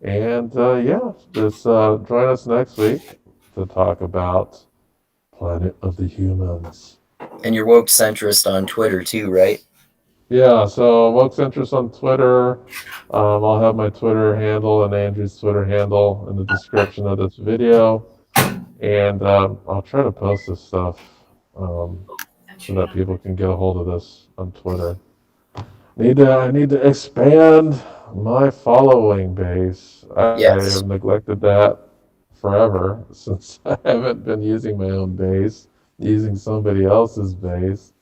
And yeah, just join us next week to talk about Planet of the Humans. And you're Woke Centrist on Twitter too, right? Yeah, so Woke Centrist on Twitter. I'll have my Twitter handle and Andrew's Twitter handle in the description of this video. And I'll try to post this stuff so that people can get a hold of this on Twitter. I need to expand my following base. I Yes. have neglected that forever since I haven't been using my own base, using somebody else's base.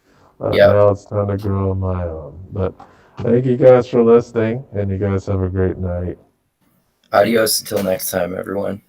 Yep. Now it's time to grow on my own. But thank you guys for listening, and you guys have a great night. Adios until next time, everyone.